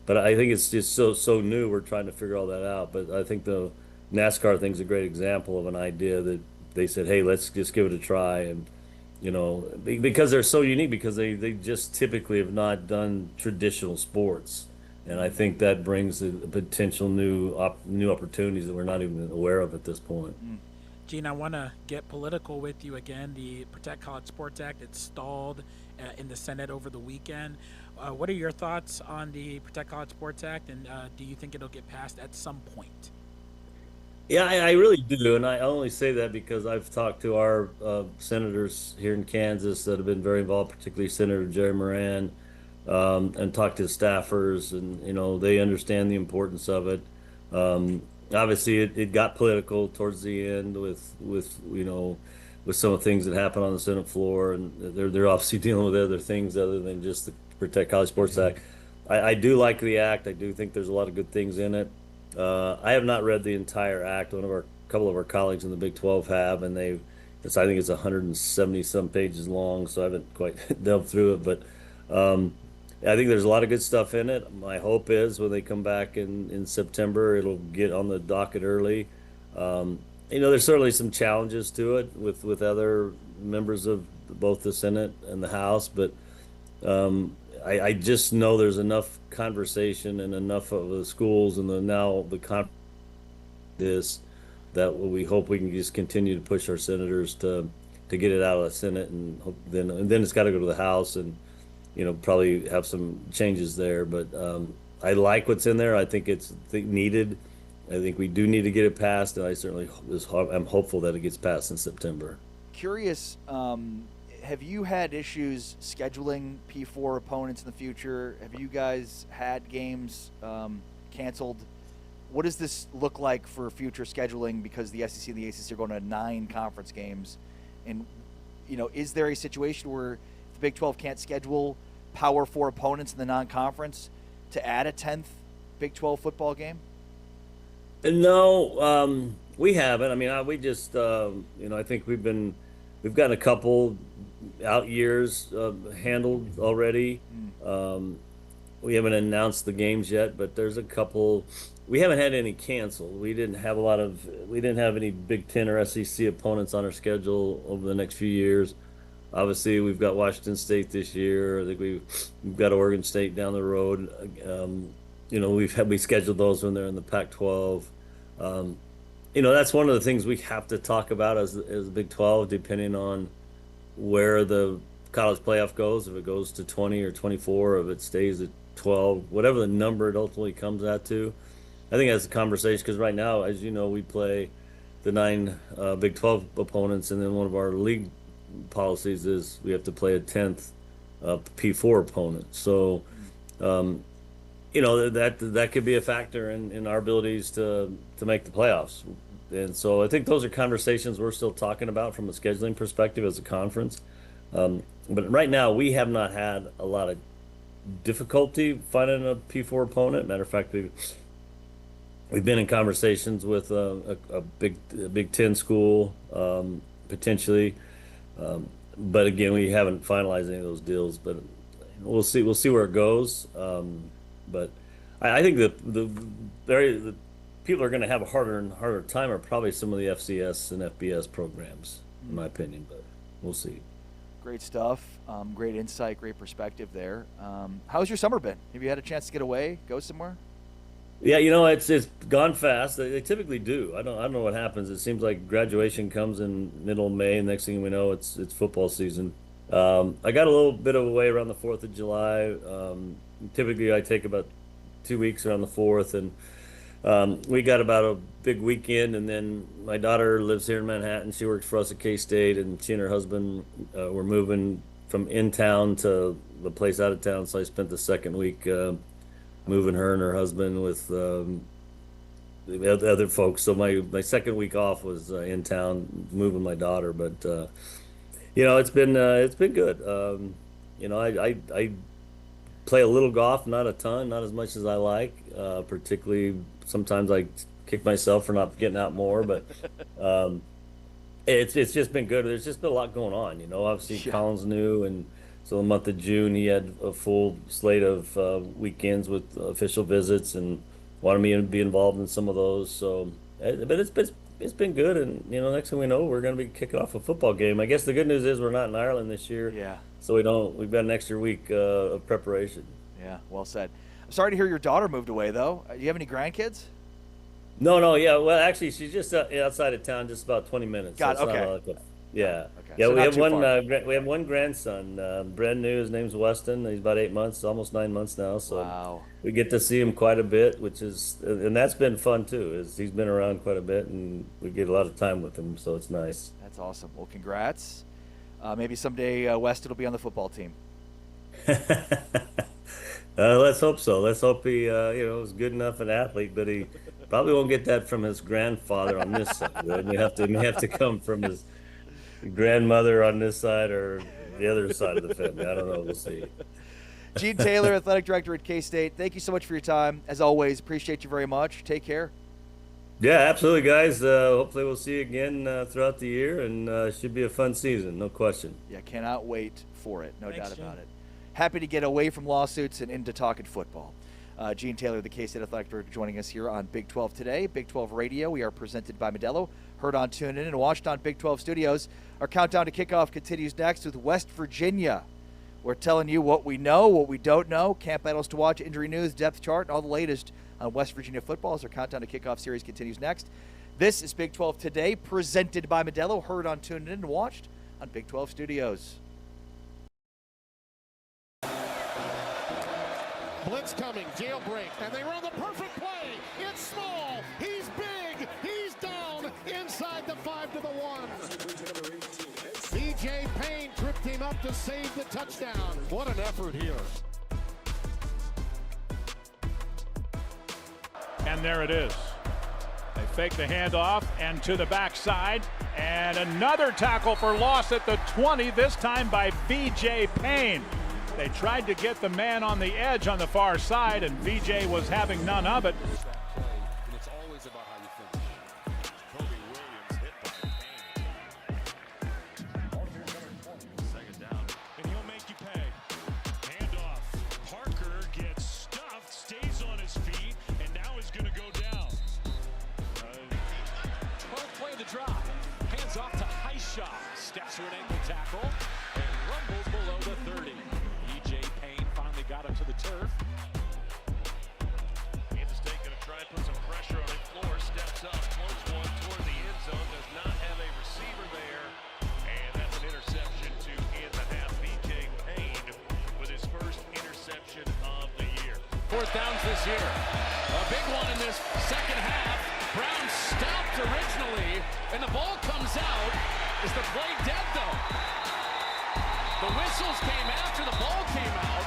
But I think it's just so new. We're trying to figure all that out. But I think the NASCAR thing's a great example of an idea that they said, "Hey, let's just give it a try." And because they're so unique, because they just typically have not done traditional sports, and I think that brings a potential new opportunities that we're not even aware of at this point. Gene, I want to get political with you again. The Protect College Sports Act, it stalled in the Senate over the weekend. What are your thoughts on the Protect College Sports Act, and do you think it'll get passed at some point? Yeah, I really do, and I only say that because I've talked to our senators here in Kansas that have been very involved, particularly Senator Jerry Moran, and talked to staffers, and they understand the importance of it. Obviously, it got political towards the end with some of the things that happened on the Senate floor, and they're obviously dealing with other things other than just the Protect College Sports Act. I do like the act. I do think there's a lot of good things in it. I have not read the entire act. Couple of our colleagues in the Big 12 have, and I think it's 170 some pages long, so I haven't quite delved through it. But I think there's a lot of good stuff in it. My hope is when they come back in September, it'll get on the docket early. There's certainly some challenges to it with other members of both the Senate and the House, but I just know there's enough conversation and enough of the schools and this that we hope we can just continue to push our senators to get it out of the Senate, and then it's got to go to the House and probably have some changes there. But I like what's in there. I think it's needed. I think we do need to get it passed, and I certainly I'm hopeful that it gets passed in September. Curious, have you had issues scheduling P4 opponents in the future? Have you guys had games canceled? What does this look like for future scheduling? Because the SEC and the ACC are going to 9 conference games, and is there a situation where the Big 12 can't schedule Power 4 opponents in the non-conference to add a 10th Big 12 football game? No, we haven't. I mean, we just, I think we've got a couple out years handled already. We haven't announced the games yet, but there's a couple. We haven't had any canceled. We didn't have any Big Ten or SEC opponents on our schedule over the next few years. Obviously, we've got Washington State this year. I think we've got Oregon State down the road. We scheduled those when they're in the Pac-12. That's one of the things we have to talk about as the Big 12, depending on where the college playoff goes. If it goes to 20 or 24, or if it stays at 12, whatever the number it ultimately comes out to. I think that's a conversation, because right now, as you know, we play the 9 Big 12 opponents, and then one of our league policies is we have to play a 10th P4 opponent. So, that could be a factor in our abilities to make the playoffs. And so I think those are conversations we're still talking about from a scheduling perspective as a conference. But right now, we have not had a lot of difficulty finding a P4 opponent. Matter of fact, we've been in conversations with a Big Ten school, potentially. But again, we haven't finalized any of those deals. But we'll see where it goes. But I think the people are going to have a harder and harder time are probably some of the FCS and FBS programs, in my opinion. But we'll see. Great stuff. Great insight, great perspective there. How's your summer been? Have you had a chance to get away, go somewhere? Yeah, it's gone fast. They typically do. I don't know what happens. It seems like graduation comes in middle of May, and next thing we know, it's football season. I got a little bit of away around the 4th of July. Typically, I take about 2 weeks around the 4th, and we got about a big weekend. And then my daughter lives here in Manhattan. She works for us at K-State, and she and her husband were moving from in town to the place out of town. So I spent the second week moving her and her husband with the other folks. So my second week off was in town moving my daughter. But it's been good. I play a little golf, not a ton, not as much as I like. Particularly, sometimes I kick myself for not getting out more. But it's just been good. There's just been a lot going on. Obviously, Yeah. Colin's new, and so the month of June he had a full slate of weekends with official visits, and wanted me to be involved in some of those. So, but it's been good. And next thing we know, we're going to be kicking off a football game. I guess the good news is we're not in Ireland this year. Yeah. So we've got an extra week of preparation. Yeah, well said. I'm sorry to hear your daughter moved away, though. Do you have any grandkids? No, yeah. Well, actually, she's just outside of town, just about 20 minutes. Got so it, okay. Yeah. Okay. Yeah, So we not have too one. far. We have one grandson, brand new. His name's Weston. He's about 8 months, almost 9 months now. So Wow. we get to see him quite a bit, and that's been fun too. He's been around quite a bit, and we get a lot of time with him. So it's nice. That's awesome. Well, congrats. Maybe someday Weston will be on the football team. Let's hope so. Let's hope he, is good enough an athlete, but he probably won't get that from his grandfather on this side. It may have to come from his grandmother on this side or the other side of the family. I don't know. We'll see. Gene Taylor, athletic director at K-State. Thank you so much for your time. As always, appreciate you very much. Take care. Yeah, absolutely, guys. Hopefully we'll see you again throughout the year, and should be a fun season, no question. Yeah, cannot wait for it. No Thanks, doubt about Gene. it. Happy to get away from lawsuits and into talking football. Gene Taylor, the K-State athletic director, joining us here on Big 12 Today. Big 12 Radio. We are presented by Modelo. Heard on TuneIn and watched on Big 12 Studios. Our countdown to kickoff continues next with West Virginia. We're telling you what we know, what we don't know, camp battles to watch, injury news, depth chart, and all the latest on West Virginia football as our countdown to kickoff series continues next. This is Big 12 Today, presented by Modelo. Heard on TuneIn and watched on Big 12 Studios. Blitz coming, jailbreak, and they run the perfect play. It's small, he's big, he's down inside the 5 to the 1. BJ Payne tripped in. came up to save the touchdown. What an effort here. And there it is. They fake the handoff and to the backside. And another tackle for loss at the 20, this time by VJ Payne. They tried to get the man on the edge on the far side, and VJ was having none of it. It's always about how you finish. Kobe Williams hit by Payne. Second down. And he'll make you pay. Handoff. Parker gets stuffed, stays on his feet, and now is going to go down. 12 play the drop. Hands off to Hishaw. Steps through an ankle tackle and rumbles below the 30. EJ Payne finally got him to the turf. Kansas State going to try and put some pressure on his floor. Steps up, floats one toward the end zone. Does not have a receiver there. And that's an interception to end the half. BJ Payne with his first interception of the year. Fourth downs this year. A big one in this second half. Brown stopped originally, and the ball comes out. Is the play dead, though? The whistles came after the ball came out.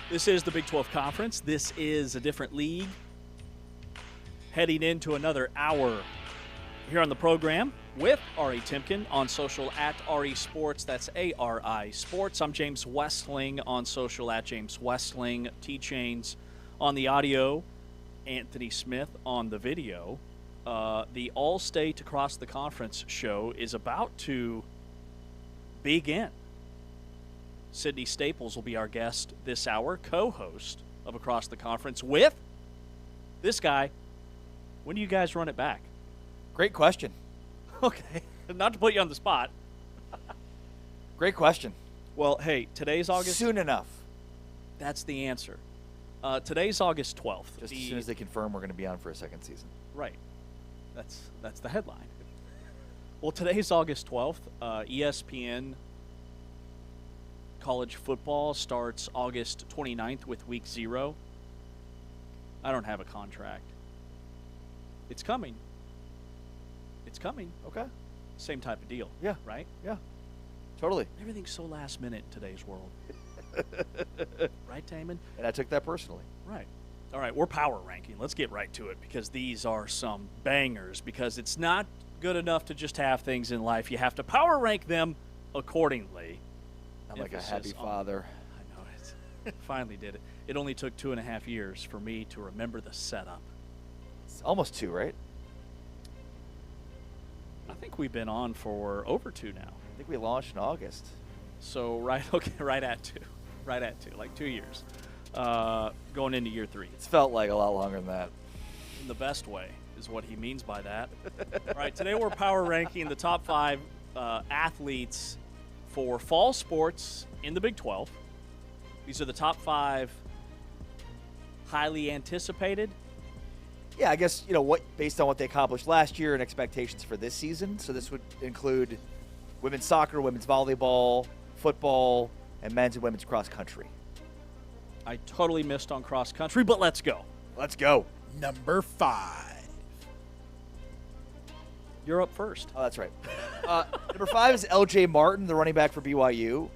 This is the Big 12 Conference. This is a different league. Heading into another hour here on the program with Ari Timken on social at Ari Sports. That's ARI Sports. I'm James Westling on social at James Westling. T-Chains on the audio. Anthony Smith on the video. The All-State Across the Conference show is about to begin. Sydney Staples will be our guest this hour, co-host of Across the Conference with this guy. When do you guys run it back? Great question. Okay. Not to put you on the spot. Great question. Well, hey, today's August. Soon enough. That's the answer. Today's August 12th. Just as soon as they confirm we're going to be on for a second season. Right. That's the headline. Well, today's August 12th. ESPN college football starts August 29th with week 0. I don't have a contract. It's coming. It's coming. Okay. Same type of deal. Yeah. Right? Yeah. Totally. Everything's so last minute in today's world. Right, Taman? And I took that personally. Right. All right, we're power ranking. Let's get right to it because these are some bangers because it's not good enough to just have things in life. You have to power rank them accordingly. I'm like a happy father. I know it. Finally did it. It only took 2.5 years for me to remember the setup. It's almost 2, right? I think we've been on for over 2 now. I think we launched in August. So, right at 2. Right at 2, like 2 years. Going into year 3. It's felt like a lot longer than that. In the best way is what he means by that. All right, today we're power ranking the top 5 athletes for fall sports in the Big 12. These are the top 5 highly anticipated. Yeah, I guess, what based on what they accomplished last year and expectations for this season. So this would include women's soccer, women's volleyball, football, and men's and women's cross country. I totally missed on cross country, but let's go. Let's go. Number 5. You're up first. Oh, that's right. Number 5 is L.J. Martin, the running back for BYU,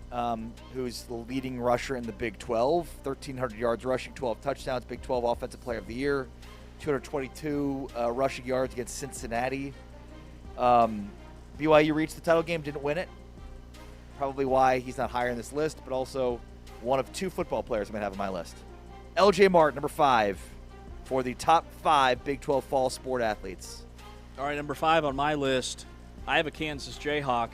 who's the leading rusher in the Big 12. 1,300 yards rushing, 12 touchdowns, Big 12 Offensive Player of the Year, 222 rushing yards against Cincinnati. BYU reached the title game, didn't win it. Probably why he's not higher in this list, but also one of 2 football players I'm going to have on my list. L.J. Martin, number 5, for the top 5 Big 12 fall sport athletes. All right, number 5 on my list, I have a Kansas Jayhawk.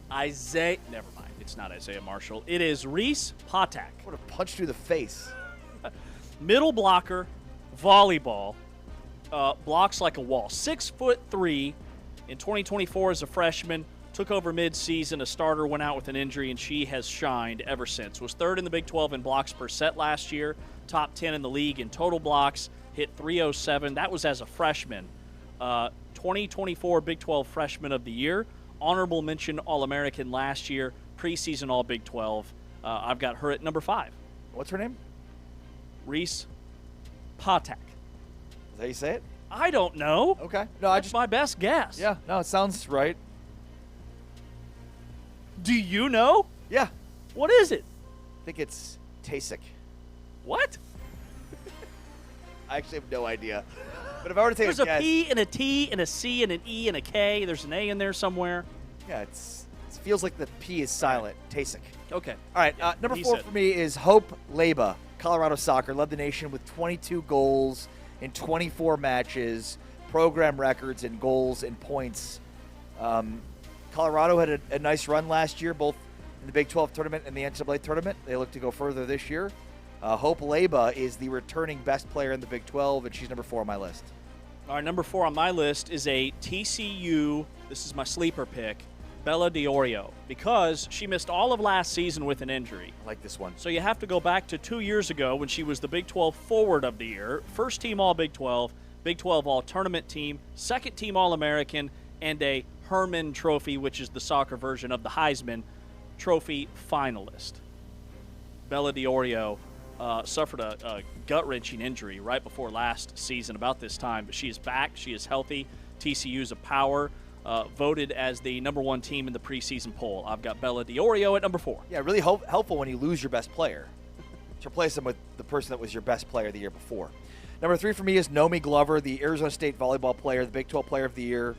Never mind, it's not Isaiah Marshall. It is Reese Patak. What a punch through the face. Middle blocker, volleyball, blocks like a wall. 6'3", in 2024 as a freshman. Took over mid-season. A starter went out with an injury, and she has shined ever since. Was 3rd in the Big 12 in blocks per set last year. Top 10 in the league in total blocks. Hit 307. That was as a freshman. 2024 Big 12 Freshman of the Year. Honorable mention All-American last year. Preseason All-Big 12. I've got her at number 5. What's her name? Reese Patak. Is that how you say it? I don't know. Okay. No, That's my best guess. Yeah, no, it sounds right. Do you know? Yeah. What is it? I think it's Tasic. What? I actually have no idea. But if I were to take There's a guess, a P and a T and a C and an E and a K. There's an A in there somewhere. yeah, it feels like the P is silent. Tasic. Okay. All right, number he 4 said for me is Hope Leba, Colorado soccer. Led the nation with 22 goals in 24 matches, program records in goals and points. Colorado had a nice run last year, both in the Big 12 tournament and the NCAA tournament. They look to go further this year. Hope Leba is the returning best player in the Big 12, and she's number 4 on my list. All right, number 4 on my list is a TCU, this is my sleeper pick, Bella Diorio, because she missed all of last season with an injury. I like this one. So you have to go back to 2 years ago when she was the Big 12 Forward of the Year, first team All-Big 12, Big 12 All-Tournament team, second team All-American, and a Herman Trophy, which is the soccer version of the Heisman Trophy finalist. Bella Diorio suffered a gut-wrenching injury right before last season about this time, but she is back. She is healthy. TCU's a power. Voted as the number 1 team in the preseason poll. I've got Bella Diorio at number 4. Yeah, really helpful when you lose your best player to replace them with the person that was your best player the year before. Number 3 for me is Nomi Glover, the Arizona State volleyball player, the Big 12 Player of the Year.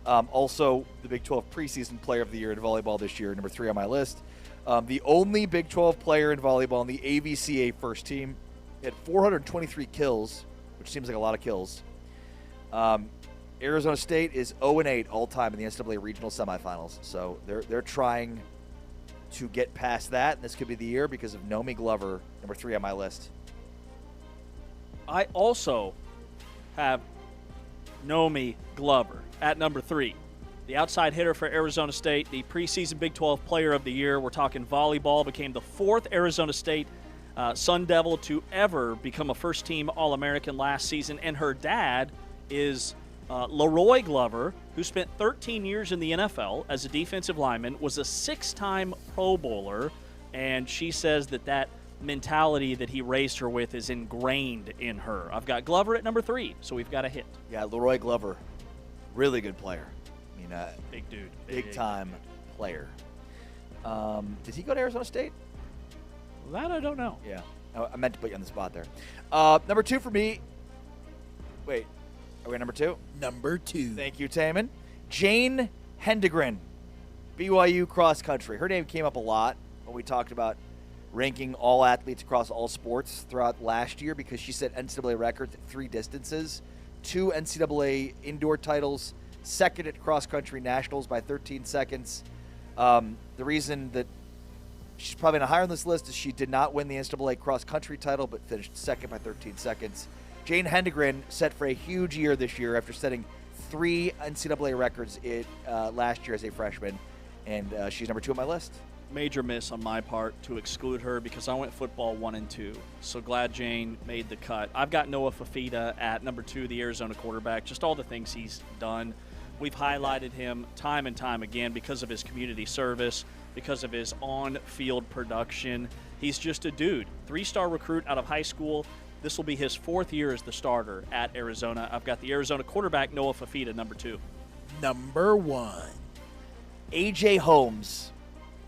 Also, the Big 12 preseason Player of the Year in volleyball this year, number 3 on my list. The only Big 12 player in volleyball on the AVCA first team. He had 423 kills, which seems like a lot of kills. Arizona State is 0-8 all-time in the NCAA regional semifinals. So they're trying to get past that, and this could be the year because of Nomi Glover, number 3 on my list. I also have Nomi Glover at number 3. the outside hitter for Arizona State, the preseason Big 12 Player of the Year. We're talking volleyball, became the 4th Arizona State Sun Devil to ever become a first-team All-American last season. And her dad is Leroy Glover, who spent 13 years in the NFL as a defensive lineman, was a 6-time Pro Bowler, and she says that mentality that he raised her with is ingrained in her. I've got Glover at number 3, so we've got a hit. Yeah, Leroy Glover, really good player. I mean, big dude. Big-time player. Did he go to Arizona State? That I don't know. Yeah. I meant to put you on the spot there. Number 2 for me. Wait. Are we at number 2? Number 2. Thank you, Taman. Jane Hendegren, BYU cross country. Her name came up a lot when we talked about ranking all athletes across all sports throughout last year because she set NCAA records at 3 distances, 2 NCAA indoor titles, 2nd at cross country nationals by 13 seconds. The reason that she's probably not higher on this list is she did not win the NCAA cross country title but finished 2nd by 13 seconds. Jane Hendegren set for a huge year this year after setting 3 NCAA records last year as a freshman, and she's number 2 on my list. Major miss on my part to exclude her because I went football 1 and 2. So glad Jane made the cut. I've got Noah Fafita at number 2, the Arizona quarterback. Just all the things he's done. We've highlighted him time and time again because of his community service, because of his on-field production. He's just a dude. 3-star recruit out of high school. This will be his 4th year as the starter at Arizona. I've got the Arizona quarterback, Noah Fafita, number 2. Number 1. A.J. Holmes,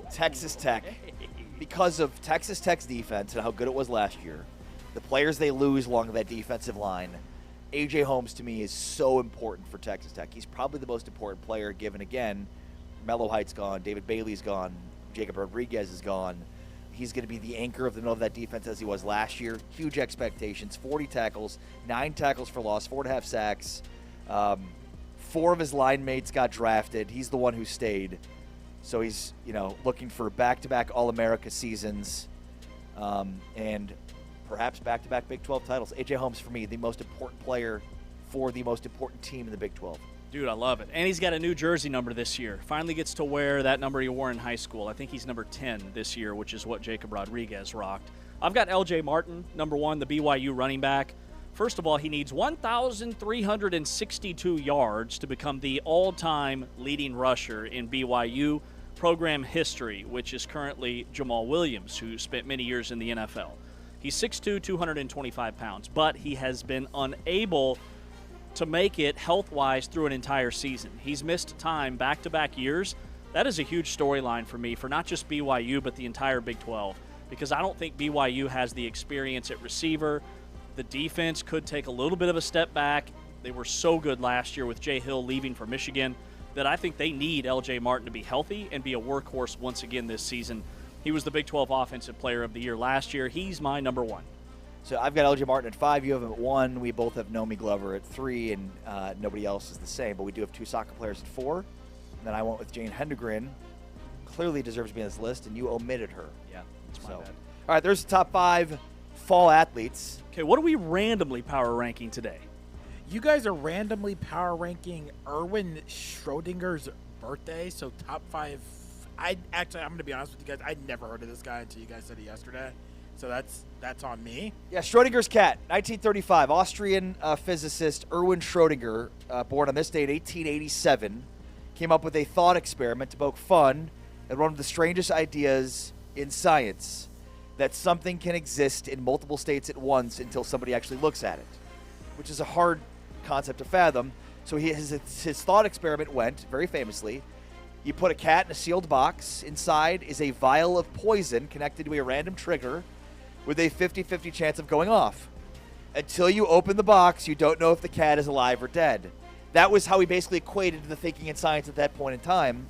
Texas Tech. Because of Texas Tech's defense and how good it was last year, the players they lose along that defensive line, A.J. Holmes to me is so important for Texas Tech. He's probably the most important player given, again, Melo Height's gone, David Bailey's gone, Jacob Rodriguez is gone. He's going to be the anchor of the middle of that defense as he was last year. Huge expectations, 40 tackles, 9 tackles for loss, 4.5 sacks. 4 of his line mates got drafted. He's the one who stayed. So he's, looking for back-to-back All-America seasons and perhaps back-to-back Big 12 titles. A.J. Holmes, for me, the most important player for the most important team in the Big 12. Dude, I love it. And he's got a new jersey number this year. Finally gets to wear that number he wore in high school. I think he's number 10 this year, which is what Jacob Rodriguez rocked. I've got L.J. Martin, number 1, the BYU running back. First of all, he needs 1,362 yards to become the all-time leading rusher in BYU program history, which is currently Jamal Williams, who spent many years in the NFL. He's 6'2", 225 pounds, but he has been unable to make it health-wise through an entire season. He's missed time back-to-back years. That is a huge storyline for me for not just BYU but the entire Big 12 because I don't think BYU has the experience at receiver. The defense could take a little bit of a step back. They were so good last year with Jay Hill leaving for Michigan that I think they need L.J. Martin to be healthy and be a workhorse once again this season. He was the Big 12 Offensive Player of the Year last year. He's my number 1. So I've got L.J. Martin at 5. You have him at 1. We both have Nomi Glover at 3, and nobody else is the same. But we do have 2 soccer players at 4. And then I went with Jane Hendegren. Clearly deserves to be on this list, and you omitted her. Yeah, that's my bad. All right, there's the top 5 fall athletes. Okay, what are we randomly power ranking today? You guys are randomly power ranking Erwin Schrodinger's birthday, so top 5. I'm going to be honest with you guys. I'd never heard of this guy until you guys said it yesterday. So that's on me. Yeah, Schrodinger's cat, 1935. Austrian physicist Erwin Schrödinger, born on this date, 1887, came up with a thought experiment to poke fun at one of the strangest ideas in science, that something can exist in multiple states at once until somebody actually looks at it, which is a hard concept to fathom. So his thought experiment went, very famously, you put a cat in a sealed box. Inside is a vial of poison connected to a random trigger with a 50-50 chance of going off. Until you open the box, you don't know if the cat is alive or dead. That was how he basically equated the thinking in science at that point in time.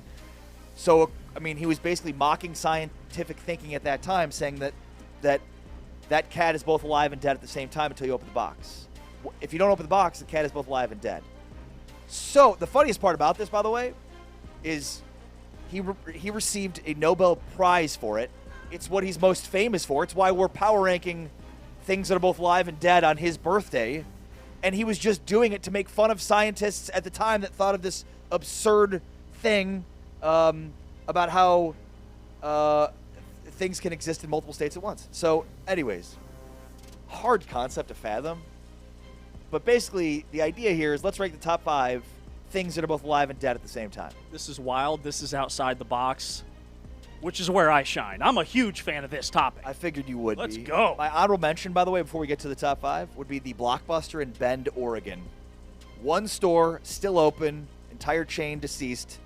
So, I mean, he was basically mocking scientific thinking at that time, saying that cat is both alive and dead at the same time until you open the box. If you don't open the box, the cat is both alive and dead. So, the funniest part about this, by the way, is he received a Nobel Prize for it. It's what he's most famous for. It's why we're power ranking things that are both alive and dead on his birthday. And he was just doing it to make fun of scientists at the time that thought of this absurd thing about how things can exist in multiple states at once. So, anyways, hard concept to fathom. But basically, the idea here is let's rank the top 5 things that are both alive and dead at the same time. This is wild. This is outside the box, which is where I shine. I'm a huge fan of this topic. I figured you would Let's be. go. My honorable mention, by the way, before we get to the top 5, would be the Blockbuster in Bend, Oregon. One store, still open, entire chain deceased.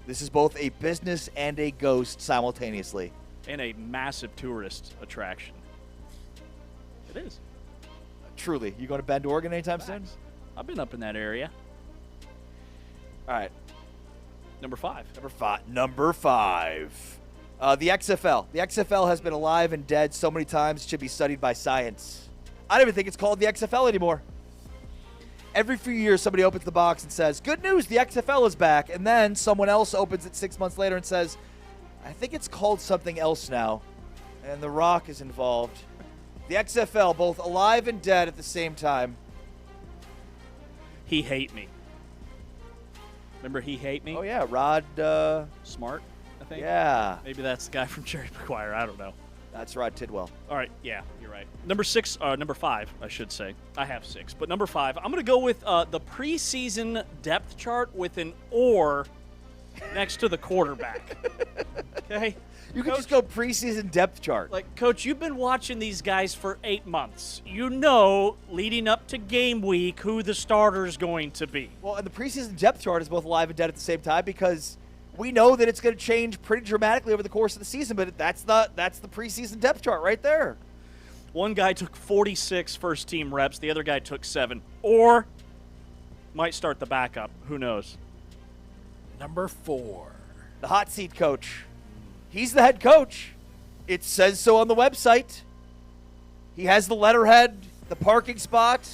This is both a business and a ghost simultaneously. And a massive tourist attraction. It is. Truly. You going to Bend, Oregon anytime soon? Facts. I've been up in that area. All right. Number 5. Number five. The XFL. The XFL has been alive and dead so many times it should be studied by science. I don't even think it's called the XFL anymore. Every few years, somebody opens the box and says, good news, the XFL is back. And then someone else opens it 6 months later and says, I think it's called something else now. And The Rock is involved. The XFL, both alive and dead at the same time. He Hate Me. Remember He Hate Me? Oh, yeah, Rod. Smart, I think. Yeah, Maybe that's the guy from Jerry Maguire. I don't know. that's Rod Tidwell. All right, yeah, you're right. Number 5, I should say. I have 6, but number 5, I'm going to go with the preseason depth chart with an or next to the quarterback. Okay? You could Coach, just go preseason depth chart. like, Coach, you've been watching these guys for 8 months. You know, leading up to game week, who the starter's going to be. Well, and the preseason depth chart is both alive and dead at the same time because we know that it's going to change pretty dramatically over the course of the season, but that's the preseason depth chart right there. One guy took 46 first-team reps. The other guy took 7. Or might start the backup. Who knows? Number 4. The hot seat coach. He's the head coach. It says so on the website. He has the letterhead, the parking spot.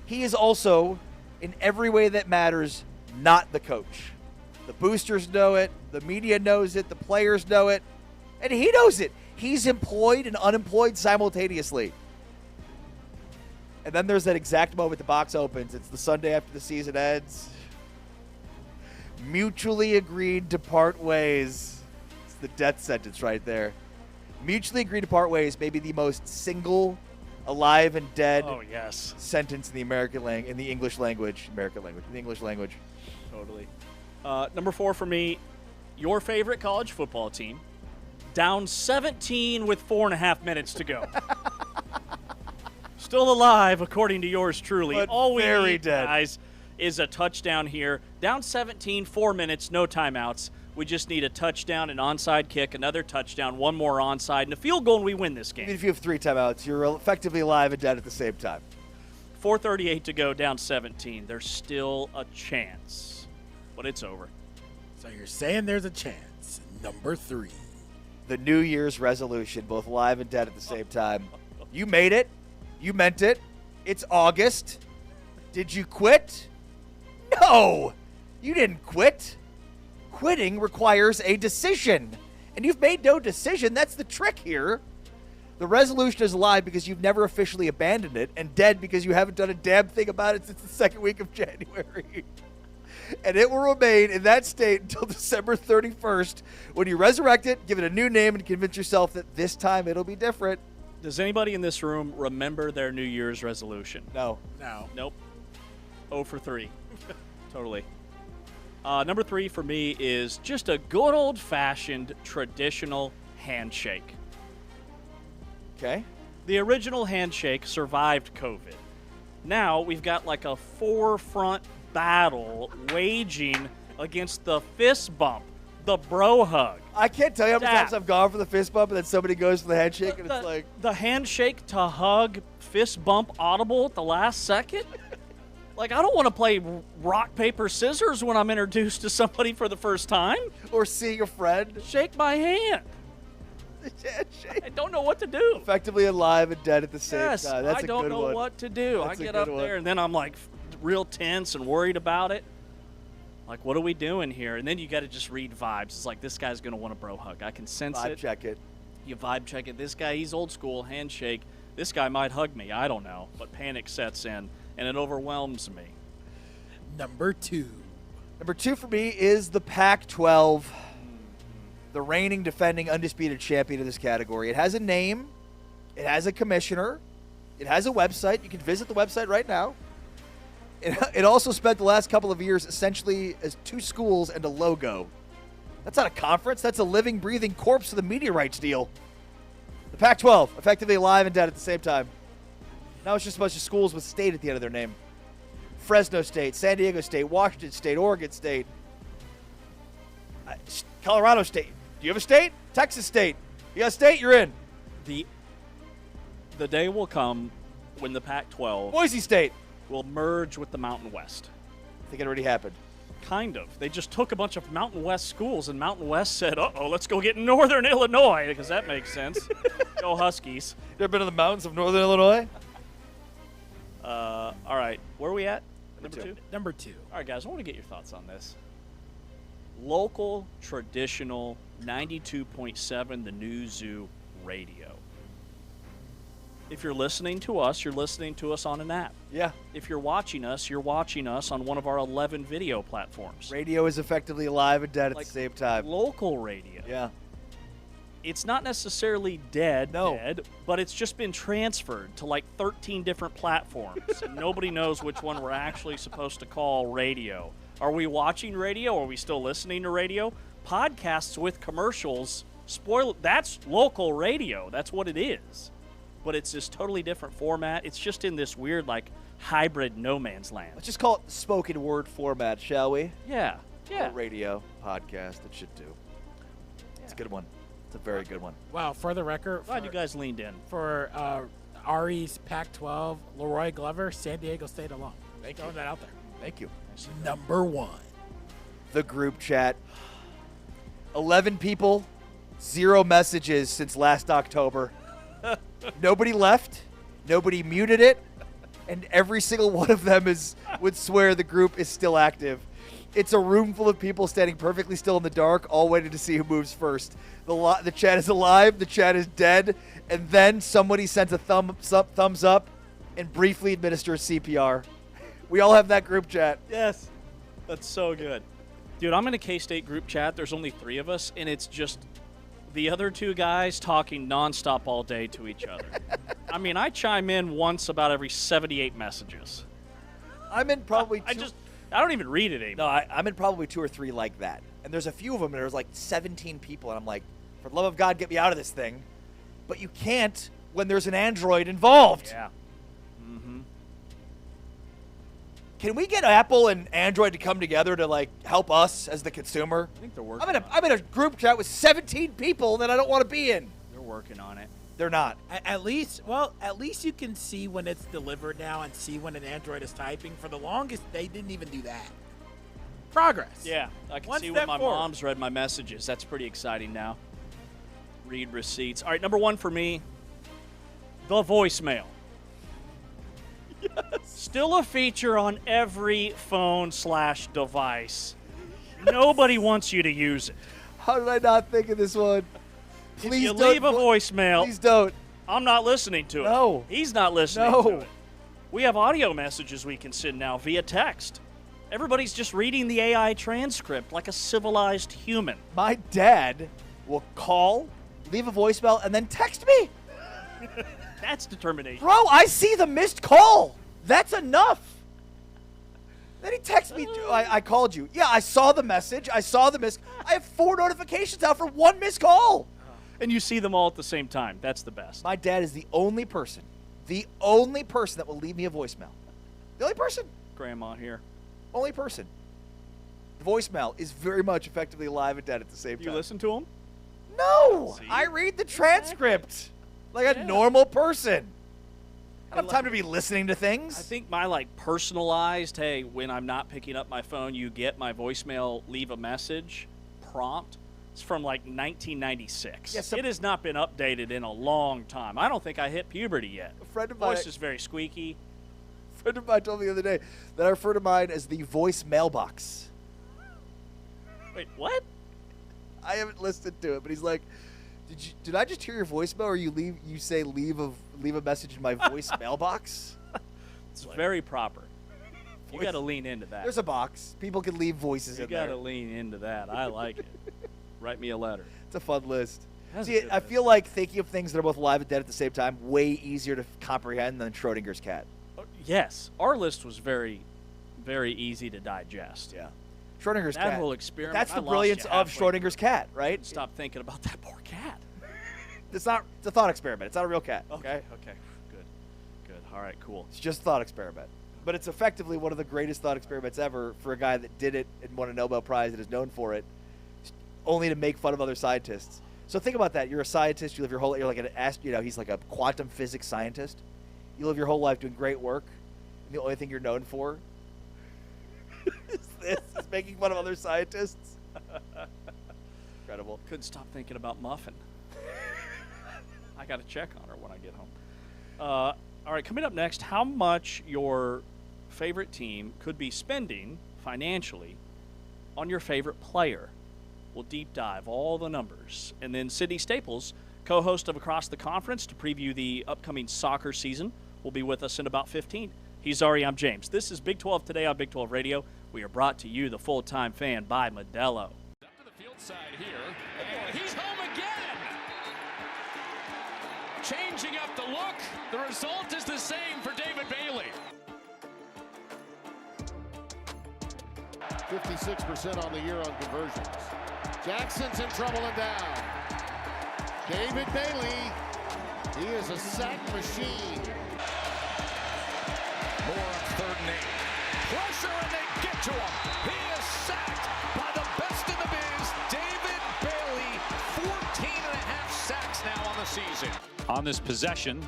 He is also, in every way that matters, not the coach. The boosters know it. The media knows it. The players know it. And he knows it. He's employed and unemployed simultaneously. And then there's that exact moment the box opens. It's the Sunday after the season ends. Mutually agreed to part ways. It's the death sentence right there. Mutually agreed to part ways, maybe the most single, alive and dead Oh, yes. sentence in the English language. Totally. Number 4 for me, your favorite college football team, down 17 with 4.5 minutes to go. Still alive, according to yours truly. But All we very need, dead. guys, is a touchdown here. Down 17, 4 minutes, no timeouts. We just need a touchdown, an onside kick, another touchdown, one more onside, and a field goal, and we win this game. Even if you have 3 timeouts, you're effectively alive and dead at the same time. 4:38 to go, down 17. There's still a chance, but it's over. So you're saying there's a chance. Number 3. The New Year's resolution, both alive and dead at the same time. You made it. You meant it. It's August. Did you quit? No! You didn't quit. Quitting requires a decision. And you've made no decision. That's the trick here. The resolution is alive because you've never officially abandoned it, and dead because you haven't done a damn thing about it since the second week of January. And it will remain in that state until December 31st when you resurrect it, give it a new name, and convince yourself that this time it'll be different. Does anybody in this room remember their New Year's resolution? No. No. Nope. 0 for 3. Totally. Number 3 for me is just a good old-fashioned traditional handshake. Okay. The original handshake survived COVID. Now we've got like a forefront battle waging against the fist bump, the bro hug. I can't tell you how many Dap. times I've gone for the fist bump and then somebody goes for the handshake and it's like, The handshake to hug, fist bump audible at the last second? Like, I don't want to play rock, paper, scissors when I'm introduced to somebody for the first time. or seeing a friend. Shake my hand. Handshake. I don't know what to do. Effectively alive and dead at the same Yes, time. That's I a don't good know one. what to do. That's a I get good up one. there and then I'm like real tense and worried about it. Like, what are we doing here? And then you got to just read vibes. It's like, this guy's going to want a bro hug. I can sense Vibe it. check it. You vibe check it. This guy, he's old school, handshake. This guy might hug me. I don't know. But panic sets in and it overwhelms me. Number 2. Number 2 for me is the Pac-12, the reigning, defending, undisputed champion of this category. It has a name. It has a commissioner. It has a website. You can visit the website right now. It also spent the last couple of years essentially as 2 schools and a logo. That's not a conference. That's a living, breathing corpse of the media rights deal. The Pac-12, effectively alive and dead at the same time. Now it's just a bunch of schools with state at the end of their name. Fresno State, San Diego State, Washington State, Oregon State, Colorado State. Do you have a state? Texas State. You got a state? You're in. The day will come when the Pac-12 Boise State. will merge with the Mountain West. I think it already happened. Kind of. They just took a bunch of Mountain West schools, and Mountain West said, uh-oh, let's go get Northern Illinois, because that makes sense. Go Huskies. You ever been in the mountains of Northern Illinois? All right. Where are we at? Number 2? Number 2. All right, guys, I want to get your thoughts on this. Local, traditional, 92.7 The New Zoo radio. If you're listening to us, you're listening to us on an app. Yeah. If you're watching us on one of our 11 video platforms. Radio is effectively alive and dead at the same time. Local radio. Yeah. It's not necessarily dead, No. but it's just been transferred to like 13 different platforms. And nobody knows which one we're actually supposed to call radio. Are we watching radio? Are we still listening to radio? Podcasts with commercials, that's local radio. That's what it is. But it's this totally different format. It's just in this weird, like, hybrid no man's land. Let's just call it spoken word format, shall we? Yeah. Yeah. Radio, podcast, it should do. It's a good one. It's a very good one. Wow, for the record, Glad you guys leaned in. for Ari's Pac-12, Leroy Glover, San Diego State alone. Throwing that out there. Thank you. Number 1. The group chat. 11 people, 0 messages since last October. Nobody left. Nobody muted it. And every single one of them would swear the group is still active. It's a room full of people standing perfectly still in the dark, all waiting to see who moves first. The chat is alive. The chat is dead. And then somebody sends a thumbs up and briefly administers CPR. We all have that group chat. Yes. That's so good. Dude, I'm in a K-State group chat. There's only 3 of us, and it's just the other 2 guys talking nonstop all day to each other. I mean, I chime in once about every 78 messages. I'm in probably I don't even read it anymore. No, I'm in probably 2 or 3 like that. And there's a few of them, and there's like 17 people, and I'm like, for the love of God, get me out of this thing. But you can't when there's an Android involved. Yeah. Mm-hmm. Can we get Apple and Android to come together to like help us as the consumer? I think they're working I'm in a group chat with 17 people that I don't want to be in. They're working on it. They're not. At least you can see when it's delivered now and see when an Android is typing. For the longest, they didn't even do that. Progress. Yeah, I can One see when step my forward. mom's read my messages. That's pretty exciting now. Read receipts. All right, number 1 for me, the voicemail. Yes. Still a feature on every phone/device. Nobody wants you to use it. How did I not think of this one? Please If you don't leave a voicemail, Please don't. I'm not listening to it. No. He's not listening No. to it. We have audio messages we can send now via text. Everybody's just reading the AI transcript like a civilized human. My dad will call, leave a voicemail, and then text me. That's determination. Bro, I see the missed call. That's enough. Then he texts me, I called you. Yeah, I saw the message. I saw the miss. I have 4 notifications out for 1 missed call. And you see them all at the same time. That's the best. My dad is the only person that will leave me a voicemail. The only person. Grandma here. Only person. The voicemail is very much effectively alive and dead at the same Do time. you listen to them? No. See? I read the transcript like a normal person. I don't have time to be listening to things. I think my personalized, hey, when I'm not picking up my phone, you get my voicemail, leave a message prompt. It's from 1996. Yes, it has not been updated in a long time. I don't think I hit puberty yet. A friend of mine, Voice is very squeaky. a friend of mine told me the other day that I refer to mine as the voice mailbox. Wait, what? I haven't listened to it, but he's like, did I just hear your voicemail, or you say leave a message in my voice mailbox? It's very proper. You got to lean into that. There's a box. People can leave voices You in got there. to lean into that. I like it. Write me a letter. It's a fun list. That's a See, good I list. feel like thinking of things that are both alive and dead at the same time way easier to comprehend than Schrodinger's cat. Yes, our list was very, very easy to digest. Yeah. Schrodinger's That cat. whole experiment. That's I the lost brilliance you of halfway Schrodinger's through. cat, right? Stop thinking about that poor cat. It's a thought experiment. It's not a real cat. Okay. Okay. Good. All right. Cool. It's just a thought experiment. But it's effectively one of the greatest thought experiments ever for a guy that did it and won a Nobel Prize and is known for it, only to make fun of other scientists. So think about that. You're a scientist. You live your whole. You're like he's like a quantum physics scientist. You live your whole life doing great work, and the only thing you're known for is making fun of other scientists. Incredible. Couldn't stop thinking about Muffin. I got to check on her when I get home. All right, coming up next, how much your favorite team could be spending financially on your favorite player. We'll deep dive all the numbers. And then Sydney Staples, co-host of Across the Conference to preview the upcoming soccer season, will be with us in about 15. He's Ari, I'm James. This is Big 12 Today on Big 12 Radio. We are brought to you, the full-time fan, by Modelo. Up to the field side here, and he's home again. Changing up the look. The result is the same for David Bailey. 56% on the year on conversions. Jackson's in trouble and down. David Bailey, he is a sack machine. More on 3rd and 8. Pressure and they get to him. He is sacked by the best in the biz, David Bailey. 14 and a half sacks now on the season. On this possession.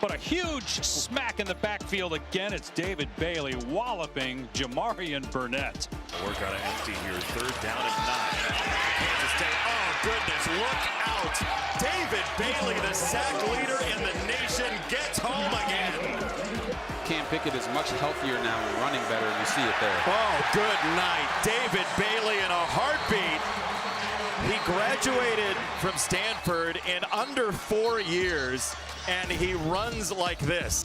What a huge smack in the backfield again. It's David Bailey walloping Jamarian Burnett. We're going to empty here. 3rd down and 9. Kansas State. Oh, goodness. Look out. David Bailey, the sack leader in the nation, gets home again. Cam Pickett is much healthier now and running better. You see it there. Oh, good night. David Bailey in a heartbeat. He graduated from Stanford in under 4 years, and he runs like this.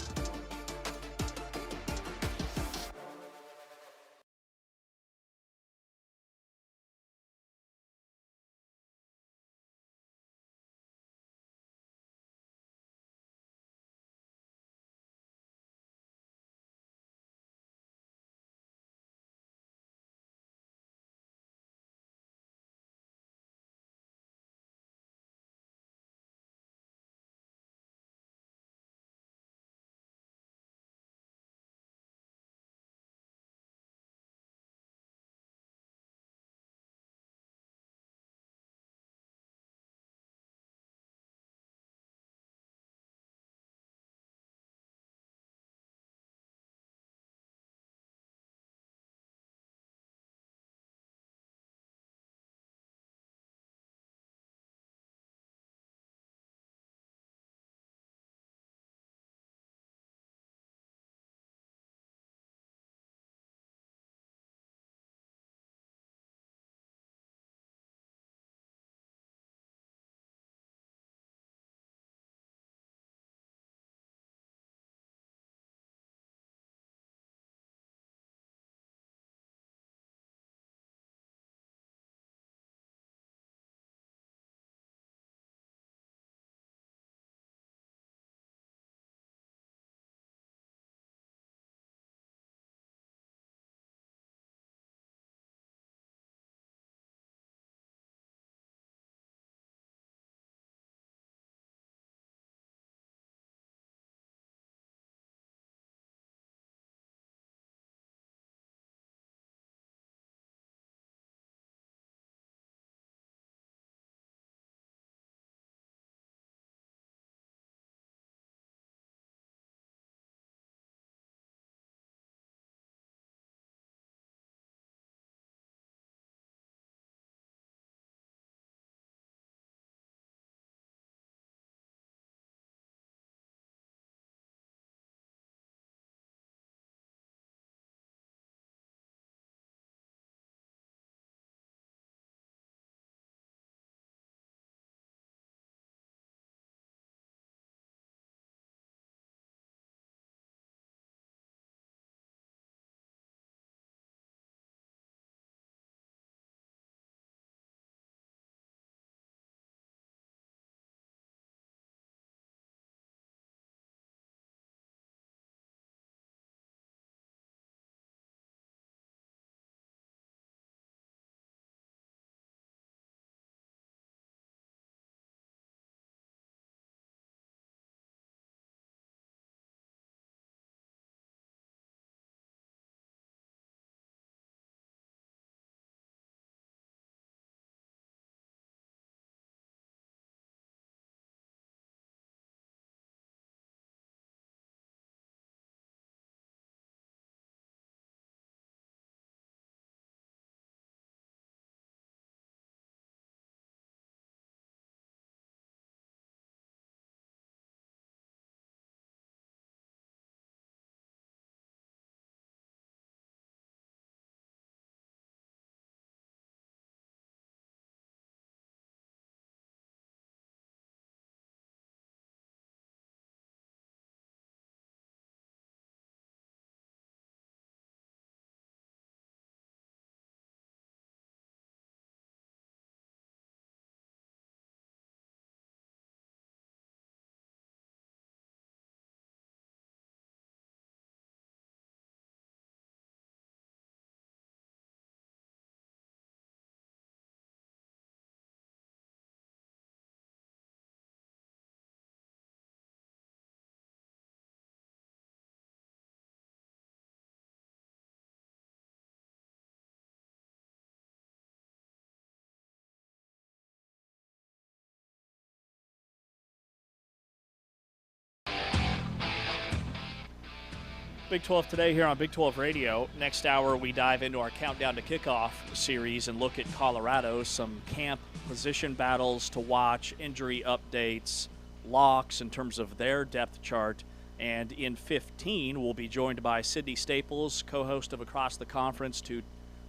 Big 12 today here on Big 12 Radio. Next hour, we dive into our Countdown to Kickoff series and look at Colorado, some camp position battles to watch, injury updates, locks in terms of their depth chart. And in 15, we'll be joined by Sydney Staples, co-host of Across the Conference, to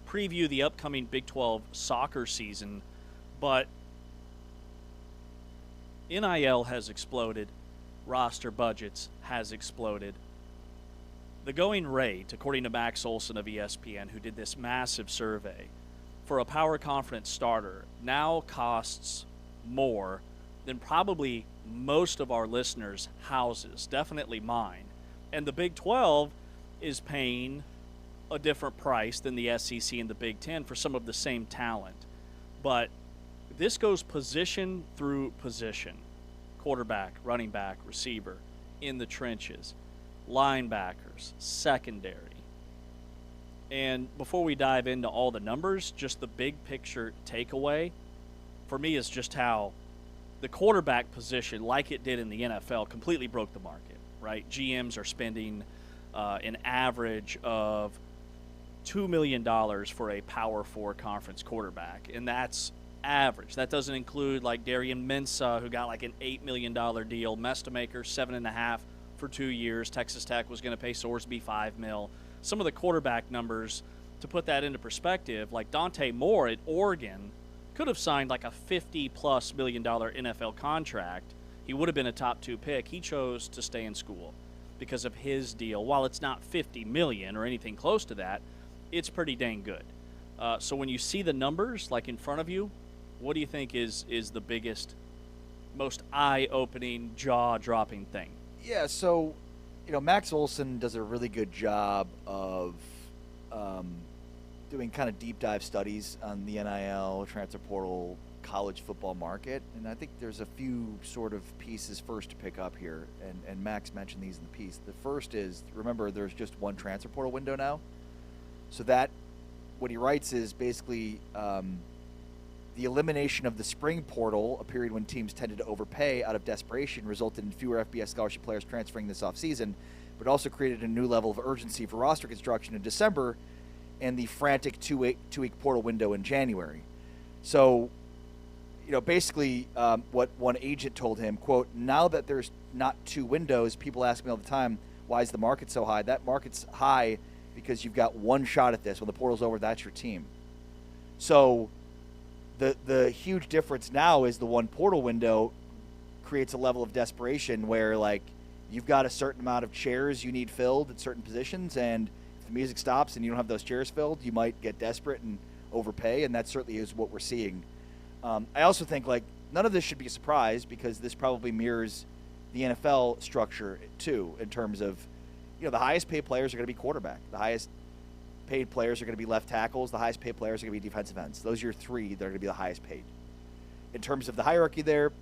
preview the upcoming Big 12 soccer season. But NIL has exploded. Roster budgets has exploded. The going rate, according to Max Olson of ESPN, who did this massive survey, for a power conference starter now costs more than probably most of our listeners' houses, definitely mine. And the Big 12 is paying a different price than the SEC and the Big 10 for some of the same talent. But this goes position through position. Quarterback, running back, receiver, in the trenches, linebackers, secondary. And before we dive into all the numbers, just the big picture takeaway for me is just how the quarterback position, like it did in the NFL, completely broke the market, right? GMs are spending an average of $2 million for a Power 4 conference quarterback, and that's average. That doesn't include like Darian Mensah, who got like an $8 million deal, Mestamaker $7.5 million for 2 years. Texas Tech was going to pay Sorsby $5 million. Some of the quarterback numbers, to put that into perspective, like Dante Moore at Oregon could have signed like a $50+ million NFL contract. He would have been a top 2 pick. He chose to stay in school because of his deal. While it's not $50 million or anything close to that, it's pretty dang good. So when you see the numbers like in front of you, what do you think is the biggest, most eye-opening, jaw-dropping thing? Yeah, so, Max Olson does a really good job of doing kind of deep dive studies on the NIL, transfer portal, college football market. And I think there's a few sort of pieces first to pick up here. And Max mentioned these in the piece. The first is, remember, there's just one transfer portal window now. So that, what he writes is basically the elimination of the spring portal, a period when teams tended to overpay out of desperation, resulted in fewer FBS scholarship players transferring this offseason, but also created a new level of urgency for roster construction in December and the frantic two-week portal window in January. So, basically what one agent told him, quote, now that there's not 2 windows, people ask me all the time, why is the market so high? That market's high because you've got one shot at this. When the portal's over, that's your team. So the huge difference now is the one portal window creates a level of desperation where, like, you've got a certain amount of chairs you need filled at certain positions, and if the music stops and you don't have those chairs filled, you might get desperate and overpay, and that certainly is what we're seeing. I also think, like, none of this should be a surprise because this probably mirrors the NFL structure, too, in terms of, the highest paid players are going to be quarterback. The highest paid players are going to be left tackles. The highest paid players are going to be defensive ends. Those are your 3 that are going to be the highest paid. In terms of the hierarchy there,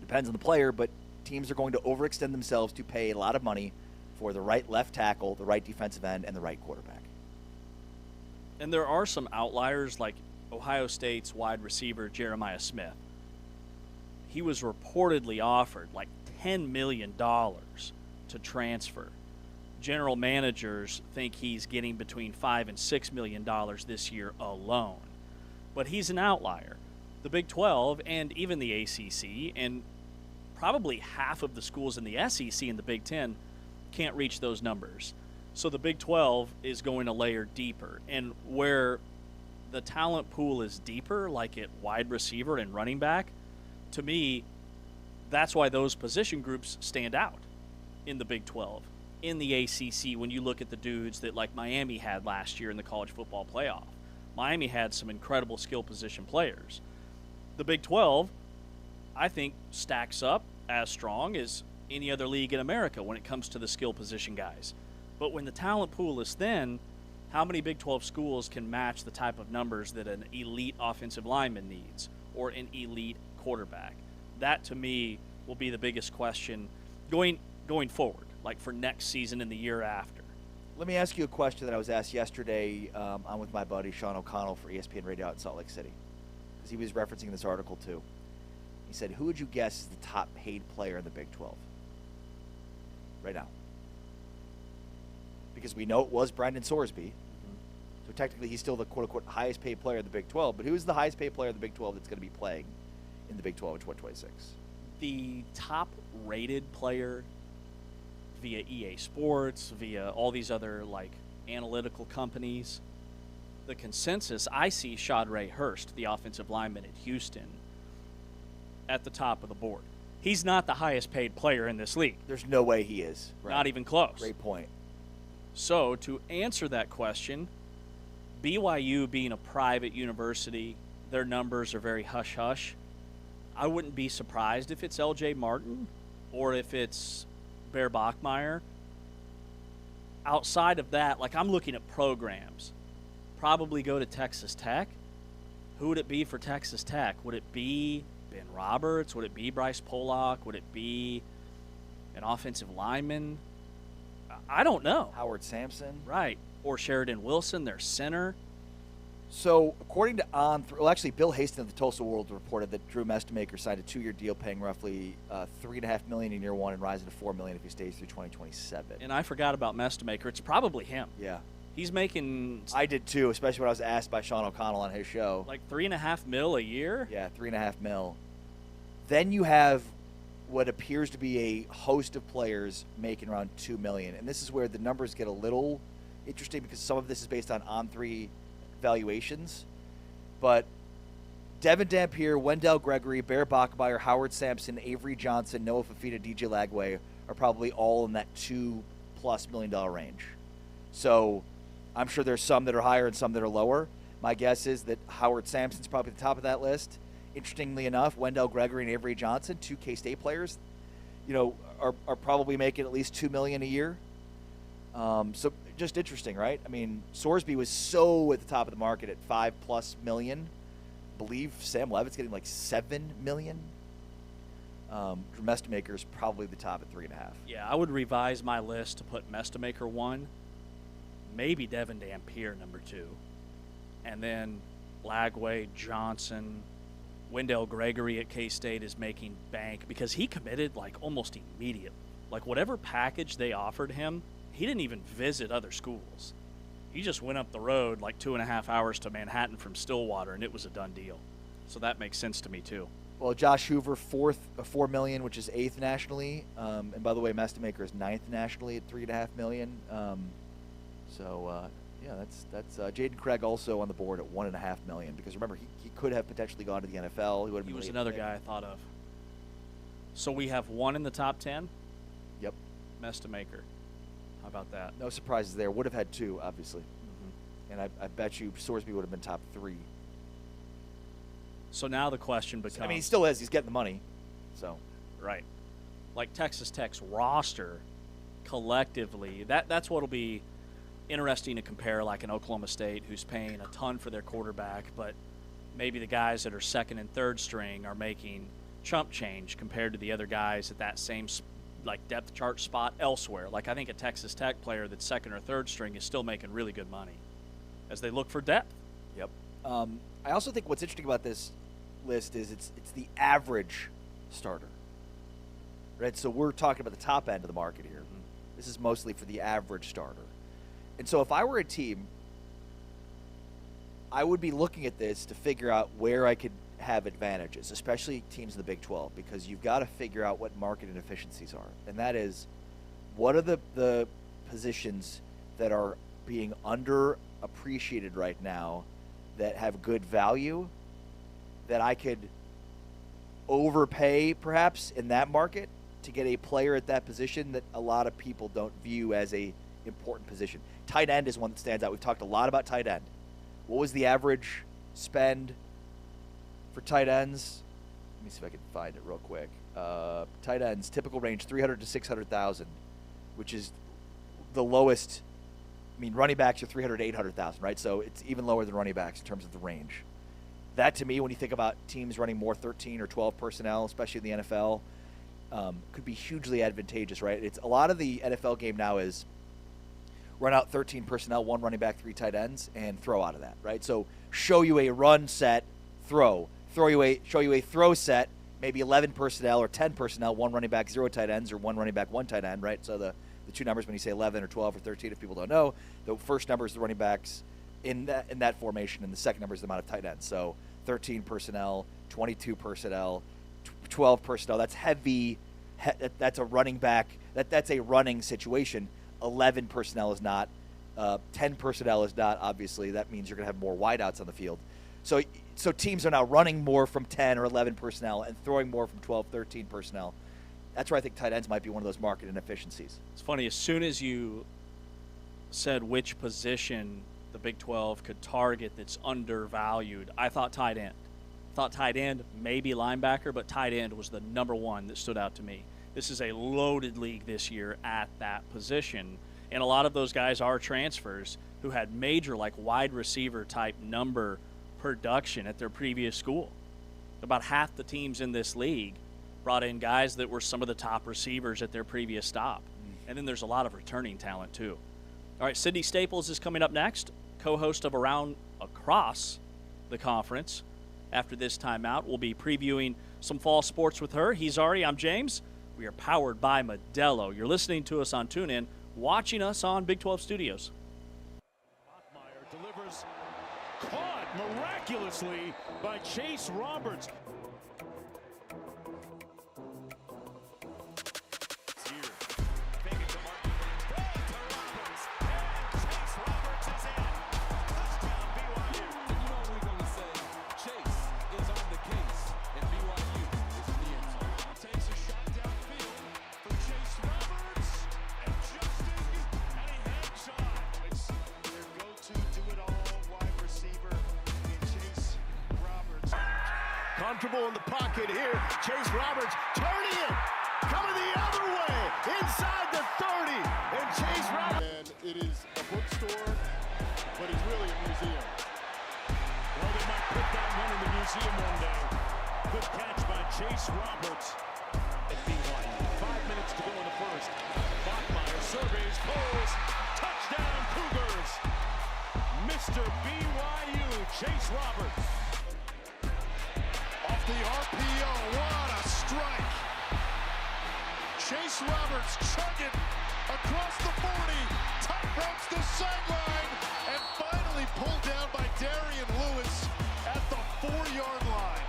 depends on the player, but teams are going to overextend themselves to pay a lot of money for the right left tackle, the right defensive end, and the right quarterback. And there are some outliers, like Ohio State's wide receiver Jeremiah Smith. He was reportedly offered like $10 million to transfer. General managers think he's getting between $5 and $6 million this year alone. But he's an outlier. The Big 12 and even the ACC and probably half of the schools in the SEC and the Big 10 can't reach those numbers. So the Big 12 is going to layer deeper. And where the talent pool is deeper, like at wide receiver and running back, to me, that's why those position groups stand out in the Big 12. In the ACC, when you look at the dudes that like Miami had last year in the college football playoff, Miami had some incredible skill position players. The Big 12, I think, stacks up as strong as any other league in America when it comes to the skill position guys. But when the talent pool is thin, how many Big 12 schools can match the type of numbers that an elite offensive lineman needs or an elite quarterback? That, to me, will be the biggest question going forward, like for next season and the year after. Let me ask you a question that I was asked yesterday. I'm with my buddy Sean O'Connell for ESPN Radio out in Salt Lake City, because he was referencing this article too. He said, who would you guess is the top paid player in the Big 12 right now? because we know it was Brendan Sorsby. So technically he's still the quote-unquote highest paid player in the Big 12. But who's the highest paid player in the Big 12 that's going to be playing in the Big 12 in 2026? The top-rated player via EA Sports, via all these other like analytical companies, the consensus, I see Shadray Hurst, the offensive lineman at Houston, at the top of the board. He's not the highest paid player in this league. There's no way he is. Right. Not even close. Great point. So to answer that question, BYU being a private university, their numbers are very hush-hush. I wouldn't be surprised if it's LJ Martin or if it's Bear Bachmeier. Outside of that, like I'm looking at programs. Probably go to Texas Tech. Who would it be for Texas Tech? Would it be Ben Roberts? Would it be Bryce Pollock? Would it be an offensive lineman? I don't know. Howard Sampson. Right. Or Sheridan Wilson, their center. So, according to actually, Bill Hastings of the Tulsa World reported that Drew Mestemaker signed a 2-year deal paying roughly $3.5 million in year one and rising to $4 million if he stays through 2027. And I forgot about Mestemaker. It's probably him. Yeah. He's making. I did too, especially when I was asked by Sean O'Connell on his show. Like $3.5 million a year? Yeah, $3.5 million. Then you have what appears to be a host of players making around $2 million. And this is where the numbers get a little interesting because some of this is based on three valuations. But Devin Dampier, Wendell Gregory, Bear Bachmeier, Howard Sampson, Avery Johnson, Noah Fafita, DJ Lagway are probably all in that $2+ million range. So I'm sure there's some that are higher and some that are lower. My guess is that Howard Sampson's probably at the top of that list. Interestingly enough, Wendell Gregory and Avery Johnson, two K-State players, are probably making at least $2 million a year. So just interesting, right? I mean, Sorsby was so at the top of the market at $5+ million. I believe Sam Levitt's getting like $7 million. Mestemaker's probably the top at 3.5. Yeah, I would revise my list to put Mestemaker 1, maybe Devin Dampier number 2, and then Lagway, Johnson, Wendell Gregory at K-State is making bank because he committed like almost immediately. Like whatever package they offered him, he didn't even visit other schools. He just went up the road like 2.5 hours to Manhattan from Stillwater, and it was a done deal. So that makes sense to me too. Well, Josh Hoover, $4 million, which is 8th nationally. And by the way, Mestemaker is 9th nationally at $3.5 million. Yeah, that's Jaden Craig also on the board at $1.5 million because remember he could have potentially gone to the NFL. He was another guy I thought of. So we have one in the top 10. Yep. Mestemaker. How about that? No surprises there. Would have had 2, obviously. Mm-hmm. And I bet you Sorsby would have been top 3. So now the question becomes. I mean, he still is. He's getting the money. So. Right. Like Texas Tech's roster collectively, that's what'll be interesting to compare, like an Oklahoma State who's paying a ton for their quarterback, but maybe the guys that are second and third string are making chump change compared to the other guys at that same like depth chart spot elsewhere. Like I think a Texas Tech player that's second or third string is still making really good money as they look for depth. Yep. I also think what's interesting about this list is it's the average starter, right? So we're talking about the top end of the market here. This is mostly for the average starter. And so if I were a team, I would be looking at this to figure out where I could have advantages, especially teams in the Big 12, because you've got to figure out what market inefficiencies are. And that is, what are the positions that are being underappreciated right now that have good value that I could overpay perhaps in that market to get a player at that position that a lot of people don't view as a important position. Tight end is one that stands out. We've talked a lot about tight end. What was the average spend for tight ends? Let me see if I can find it real quick. Tight ends, typical range, $300,000 to $600,000, which is the lowest. I mean, running backs are $300,000 to $800,000, right? So it's even lower than running backs in terms of the range. That, to me, when you think about teams running more 13 or 12 personnel, especially in the NFL, could be hugely advantageous, right? It's a lot of the NFL game now is run out 13 personnel, 1 running back, 3 tight ends, and throw out of that, right? So show you a run set, show you a throw set, maybe 11 personnel or 10 personnel, 1 running back, 0 tight ends, or 1 running back, 1 tight end, right? So the the two numbers when you say 11 or 12 or 13, if people don't know. The first number is the running backs in that formation, and the second number is the amount of tight ends. So 13 personnel, 22 personnel, 12 personnel. That's heavy. That's a running back. That's a running situation. 11 personnel is not. 10 personnel is not, obviously. That means you're going to have more wideouts on the field. So teams are now running more from 10 or 11 personnel and throwing more from 12, 13 personnel. That's where I think tight ends might be one of those market inefficiencies. It's funny, as soon as you said which position the Big 12 could target that's undervalued, I thought tight end. Thought tight end, maybe linebacker, but tight end was the number one that stood out to me. This is a loaded league this year at that position, and a lot of those guys are transfers who had major, like, wide receiver type number production at their previous school. About half the teams in this league brought in guys that were some of the top receivers at their previous stop. And then there's a lot of returning talent too. All right, Sydney Staples is coming up next, co-host of Around Across the Conference. After this timeout, we'll be previewing some fall sports with her. He's Ari, I'm James. We are powered by Modelo. You're listening to us on TuneIn, watching us on Big 12 Studios. Bachmeier delivers, caught miraculously by Chase Roberts. Comfortable in the pocket here. Chase Roberts turning it, coming the other way, inside the 30, and Chase Roberts. And it is a bookstore, but it's really a museum. Well, they might put that one in the museum one day. Good catch by Chase Roberts. At BYU. 5 minutes to go in the first. Bachmeier surveys, pulls, touchdown Cougars. Mr. BYU, Chase Roberts. Off the RPO, what a strike. Chase Roberts chugging across the 40, top ropes the sideline, and finally pulled down by Darian Lewis at the 4-yard line.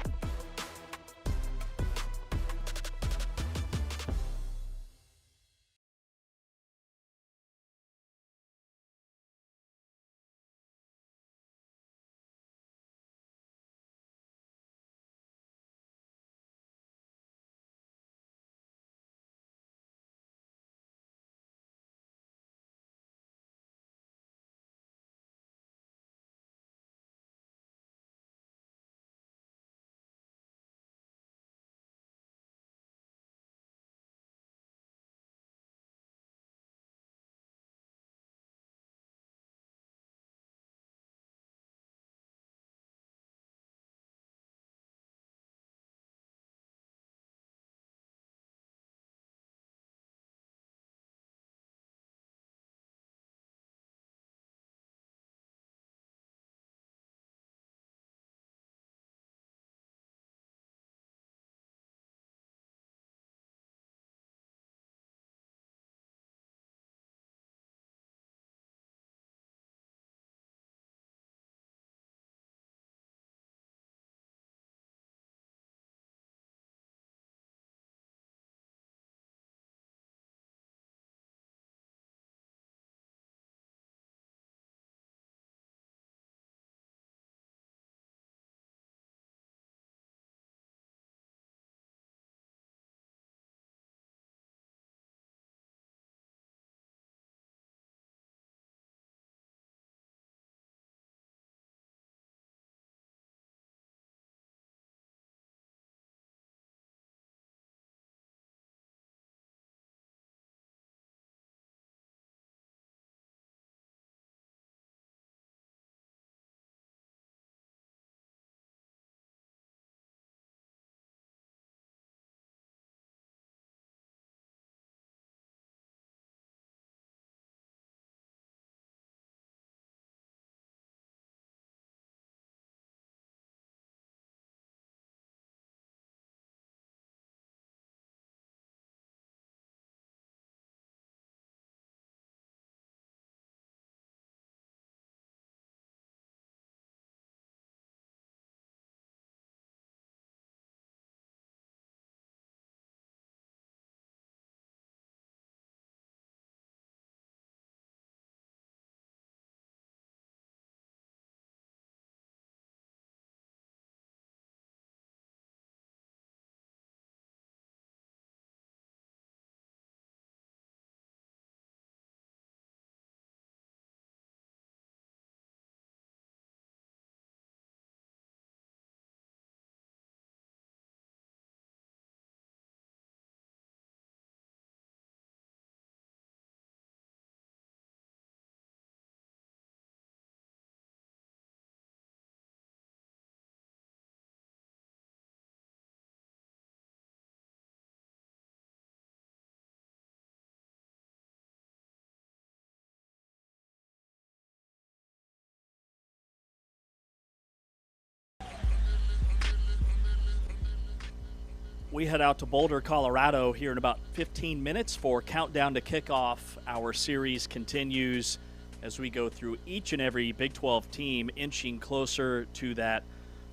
We head out to Boulder, Colorado here in about 15 minutes for Countdown to Kickoff. Our series continues as we go through each and every Big 12 team, inching closer to that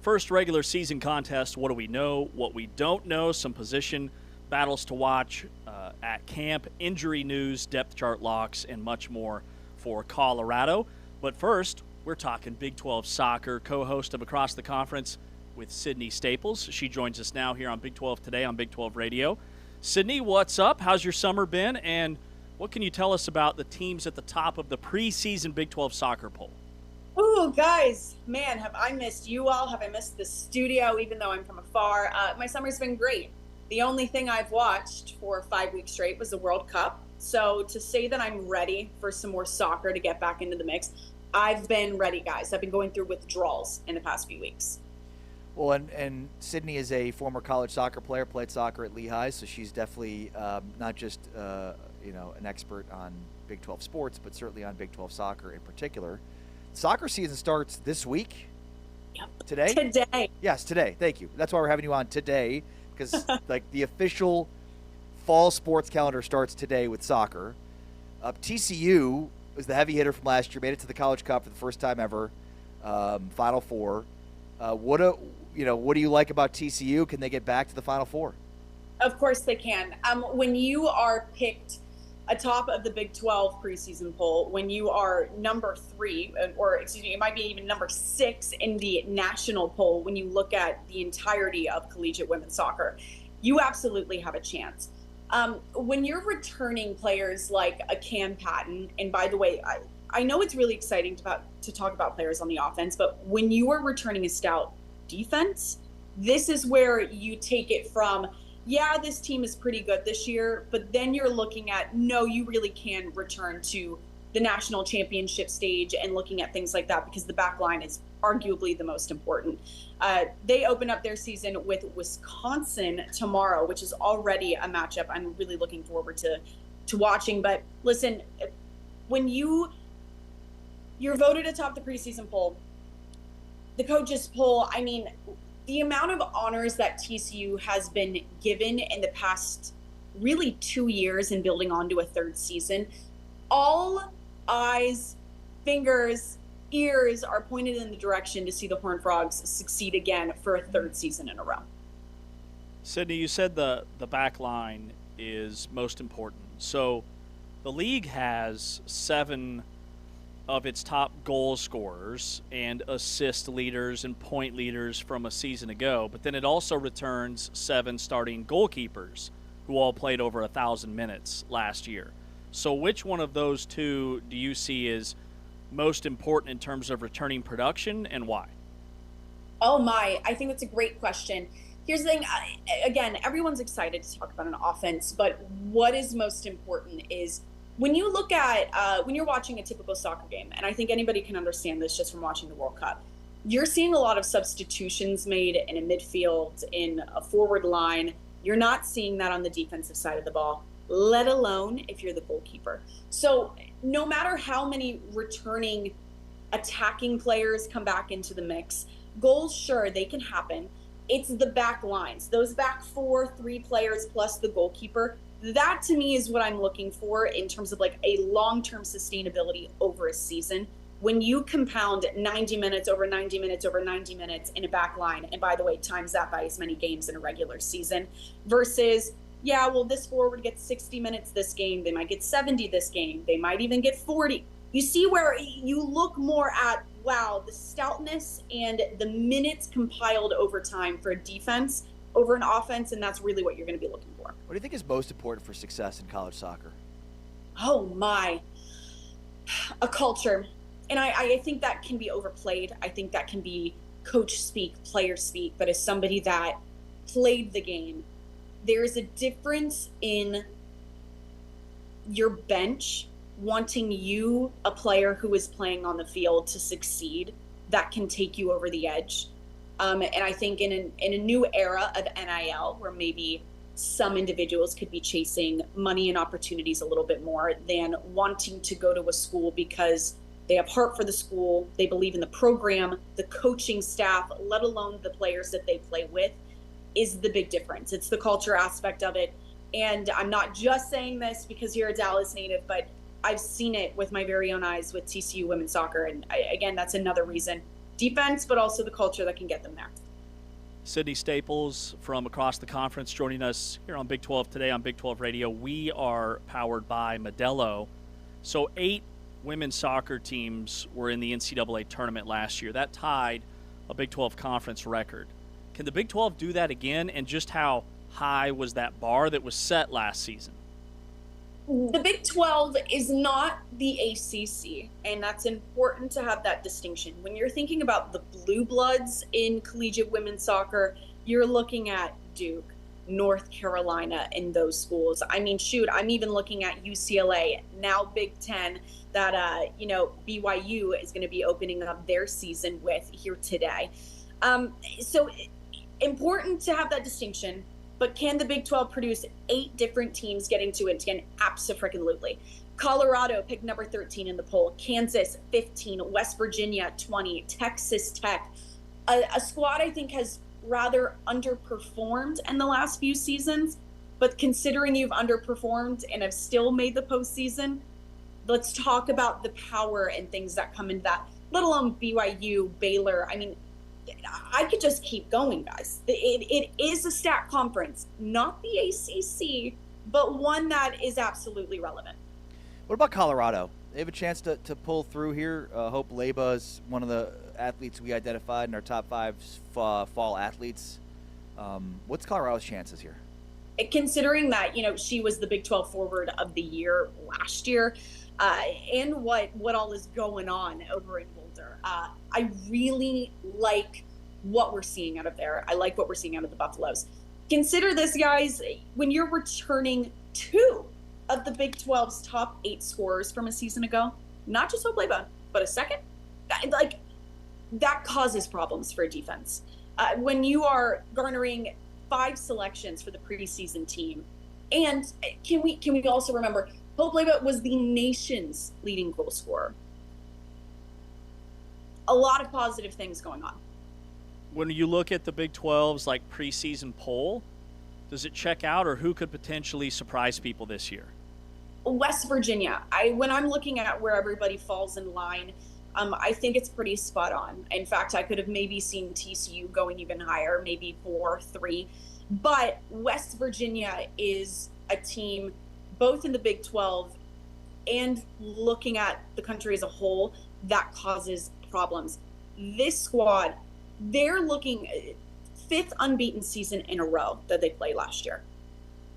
first regular season contest. What do we know? What we don't know? Some position battles to watch at camp, injury news, depth chart locks, and much more for Colorado. But first, we're talking Big 12 soccer, co-host of Across the Conference with Sydney Staples. She joins us now here on Big 12 Today on Big 12 Radio. Sydney, what's up? How's your summer been? And what can you tell us about the teams at the top of the preseason Big 12 soccer poll? Ooh, guys, man, have I missed you all? Have I missed the studio, even though I'm from afar? My summer's been great. The only thing I've watched for 5 weeks straight was the World Cup. So to say that I'm ready for some more soccer to get back into the mix, I've been ready, guys. I've been going through withdrawals in the past few weeks. Well, and Sydney is a former college soccer player, played soccer at Lehigh, so she's definitely not just an expert on Big 12 sports, but certainly on Big 12 soccer in particular. Soccer season starts this week. Yep. Today? Today. Yes, today. Thank you. That's why we're having you on today, because like the official fall sports calendar starts today with soccer. TCU was the heavy hitter from last year, made it to the College Cup for the first time ever, Final Four. What do you like about TCU? Can they get back to the Final Four? Of course they can. When you are picked atop of the Big 12 preseason poll, when you are number 3, or excuse me, it might be even number 6 in the national poll, when you look at the entirety of collegiate women's soccer, you absolutely have a chance. When you're returning players like a Cam Patton, and by the way, I know it's really exciting to talk about players on the offense, but when you are returning a stout defense, this is where you take it from, yeah, this team is pretty good this year, but then you're looking at, no, you really can return to the national championship stage and looking at things like that, because the back line is arguably the most important. They open up their season with Wisconsin tomorrow, which is already a matchup I'm really looking forward to watching. But listen, when you're voted atop the preseason poll, the coaches poll, I mean, the amount of honors that TCU has been given in the past really 2 years and building onto a third season, all eyes, fingers, ears are pointed in the direction to see the Horned Frogs succeed again for a third season in a row. Sydney, you said the back line is most important. So the league has 7 of its top goal scorers and assist leaders and point leaders from a season ago, but then it also returns 7 starting goalkeepers who all played over 1,000 minutes last year. So which one of those two do you see is most important in terms of returning production, and why? Oh my, I think that's a great question. Here's the thing, again, everyone's excited to talk about an offense, but what is most important is when you look at, when you're watching a typical soccer game, and I think anybody can understand this just from watching the World Cup, you're seeing a lot of substitutions made in a midfield, in a forward line. You're not seeing that on the defensive side of the ball, let alone if you're the goalkeeper. So no matter how many returning attacking players come back into the mix, goals, sure, they can happen. It's the back lines, those back 3 players plus the goalkeeper. That to me is what I'm looking for in terms of like a long-term sustainability over a season. When you compound 90 minutes over 90 minutes over 90 minutes in a back line, and by the way, times that by as many games in a regular season, versus, yeah, well, this forward gets 60 minutes this game, they might get 70 this game, they might even get 40. You see where you look more at, wow, the stoutness and the minutes compiled over time for a defense over an offense, and that's really what you're going to be looking for. What do you think is most important for success in college soccer? Oh my, a culture. And I think that can be overplayed. I think that can be coach speak, player speak, but as somebody that played the game, there's a difference in your bench wanting you, a player who is playing on the field, to succeed, that can take you over the edge. And I think in a new era of NIL, where maybe some individuals could be chasing money and opportunities a little bit more than wanting to go to a school because they have heart for the school, they believe in the program, the coaching staff, let alone the players that they play with. is the big difference. It's the culture aspect of it. And I'm not just saying this because you're a Dallas native, but I've seen it with my very own eyes with TCU women's soccer. And again, that's another reason. Defense, but also the culture that can get them there. Sydney Staples from across the conference joining us here on Big 12 today on Big 12 Radio. We are powered by Modelo. So 8 women's soccer teams were in the NCAA tournament last year. That tied a Big 12 conference record. Can the Big 12 do that again? And just how high was that bar that was set last season? The Big 12 is not the ACC, and that's important to have that distinction. When you're thinking about the blue bloods in collegiate women's soccer, you're looking at Duke, North Carolina, and those schools. I mean, shoot, I'm even looking at UCLA, now Big Ten, that, BYU is going to be opening up their season with here today. So important to have that distinction. But can the Big 12 produce 8 different teams getting to it again? Abso-freaking-lutely. Colorado picked number 13 in the poll. Kansas, 15. West Virginia, 20. Texas Tech. A squad I think has rather underperformed in the last few seasons. But considering you've underperformed and have still made the postseason, let's talk about the power and things that come into that, let alone BYU, Baylor. I mean, I could just keep going, guys. It is a stat conference, not the ACC, but one that is absolutely relevant. What about Colorado? They have a chance to pull through here. Hope Leba is one of the athletes we identified in our top 5 fall athletes. What's Colorado's chances here? Considering that, she was the Big 12 forward of the year last year, and what all is going on over in Boulder. I really like what we're seeing out of there. I like what we're seeing out of the Buffaloes. Consider this, guys, when you're returning 2 of the Big 12's top 8 scorers from a season ago, not just Hope Leba, but a second, that causes problems for a defense. When you are garnering 5 selections for the preseason team, and can we also remember, Hope Leba was the nation's leading goal scorer. A lot of positive things going on. When you look at the Big 12's preseason poll, does it check out, or who could potentially surprise people this year? West Virginia. When I'm looking at where everybody falls in line, I think it's pretty spot on. In fact, I could have maybe seen TCU going even higher, maybe 4-3. But West Virginia is a team, both in the Big 12 and looking at the country as a whole, that causes problems. This squad, they're looking 5th unbeaten season in a row that they played last year.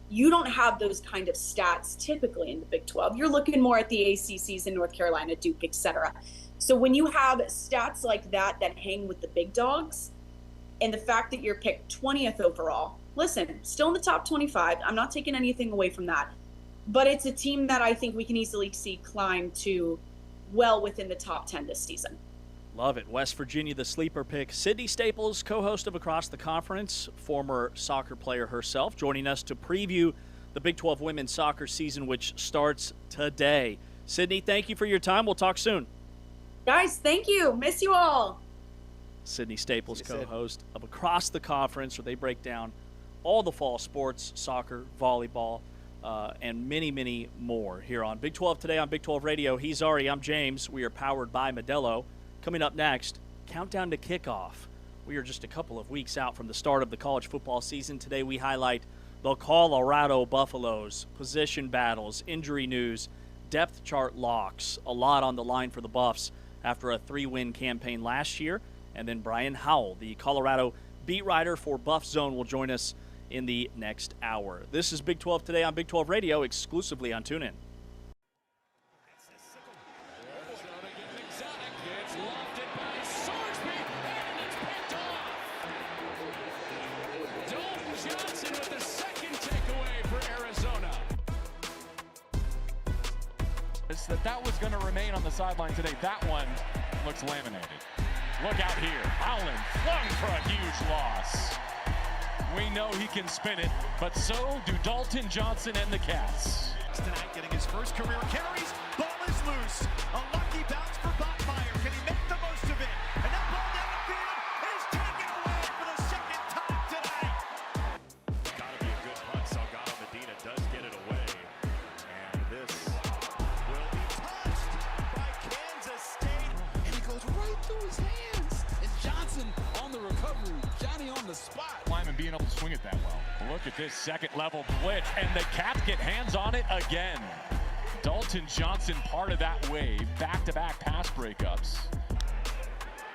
You don't have those kind of stats typically in the Big 12. You're looking more at the ACCs in North Carolina, Duke, etc. So when you have stats like that hang with the big dogs, and the fact that you're picked 20th overall, listen, still in the top 25. I'm not taking anything away from that. But it's a team that I think we can easily see climb to well within the top 10 this season. Love it. West Virginia, the sleeper pick. Sydney Staples, co-host of Across the Conference, former soccer player herself, joining us to preview the Big 12 women's soccer season, which starts today. Sydney, thank you for your time. We'll talk soon. Guys, thank you. Miss you all. Sydney Staples, co-host of Across the Conference, where they break down all the fall sports, soccer, volleyball, and many, many more here on Big 12 Today on Big 12 Radio. He's Ari. I'm James. We are powered by Modelo. Coming up next, countdown to kickoff. We are just a couple of weeks out from the start of the college football season. Today we highlight the Colorado Buffaloes, position battles, injury news, depth chart locks. A lot on the line for the Buffs after a 3-win campaign last year. And then Brian Howell, the Colorado beat writer for Buff Zone, will join us in the next hour. This is Big 12 Today on Big 12 Radio, exclusively on TuneIn. That was going to remain on the sideline today. That one looks laminated. Look out here. Howland flung for a huge loss. We know he can spin it, but so do Dalton Johnson and the Cats. Tonight getting his first career carries. Ball is loose. A lucky bounce for Bachmeier. Can he make the most of it? And that ball down the field is taken away for the second time tonight. money on the spot. Lyman being able to swing it that well. Look at this second level blitz, and the Cats get hands on it again. Dalton Johnson part of that wave, back-to-back pass breakups.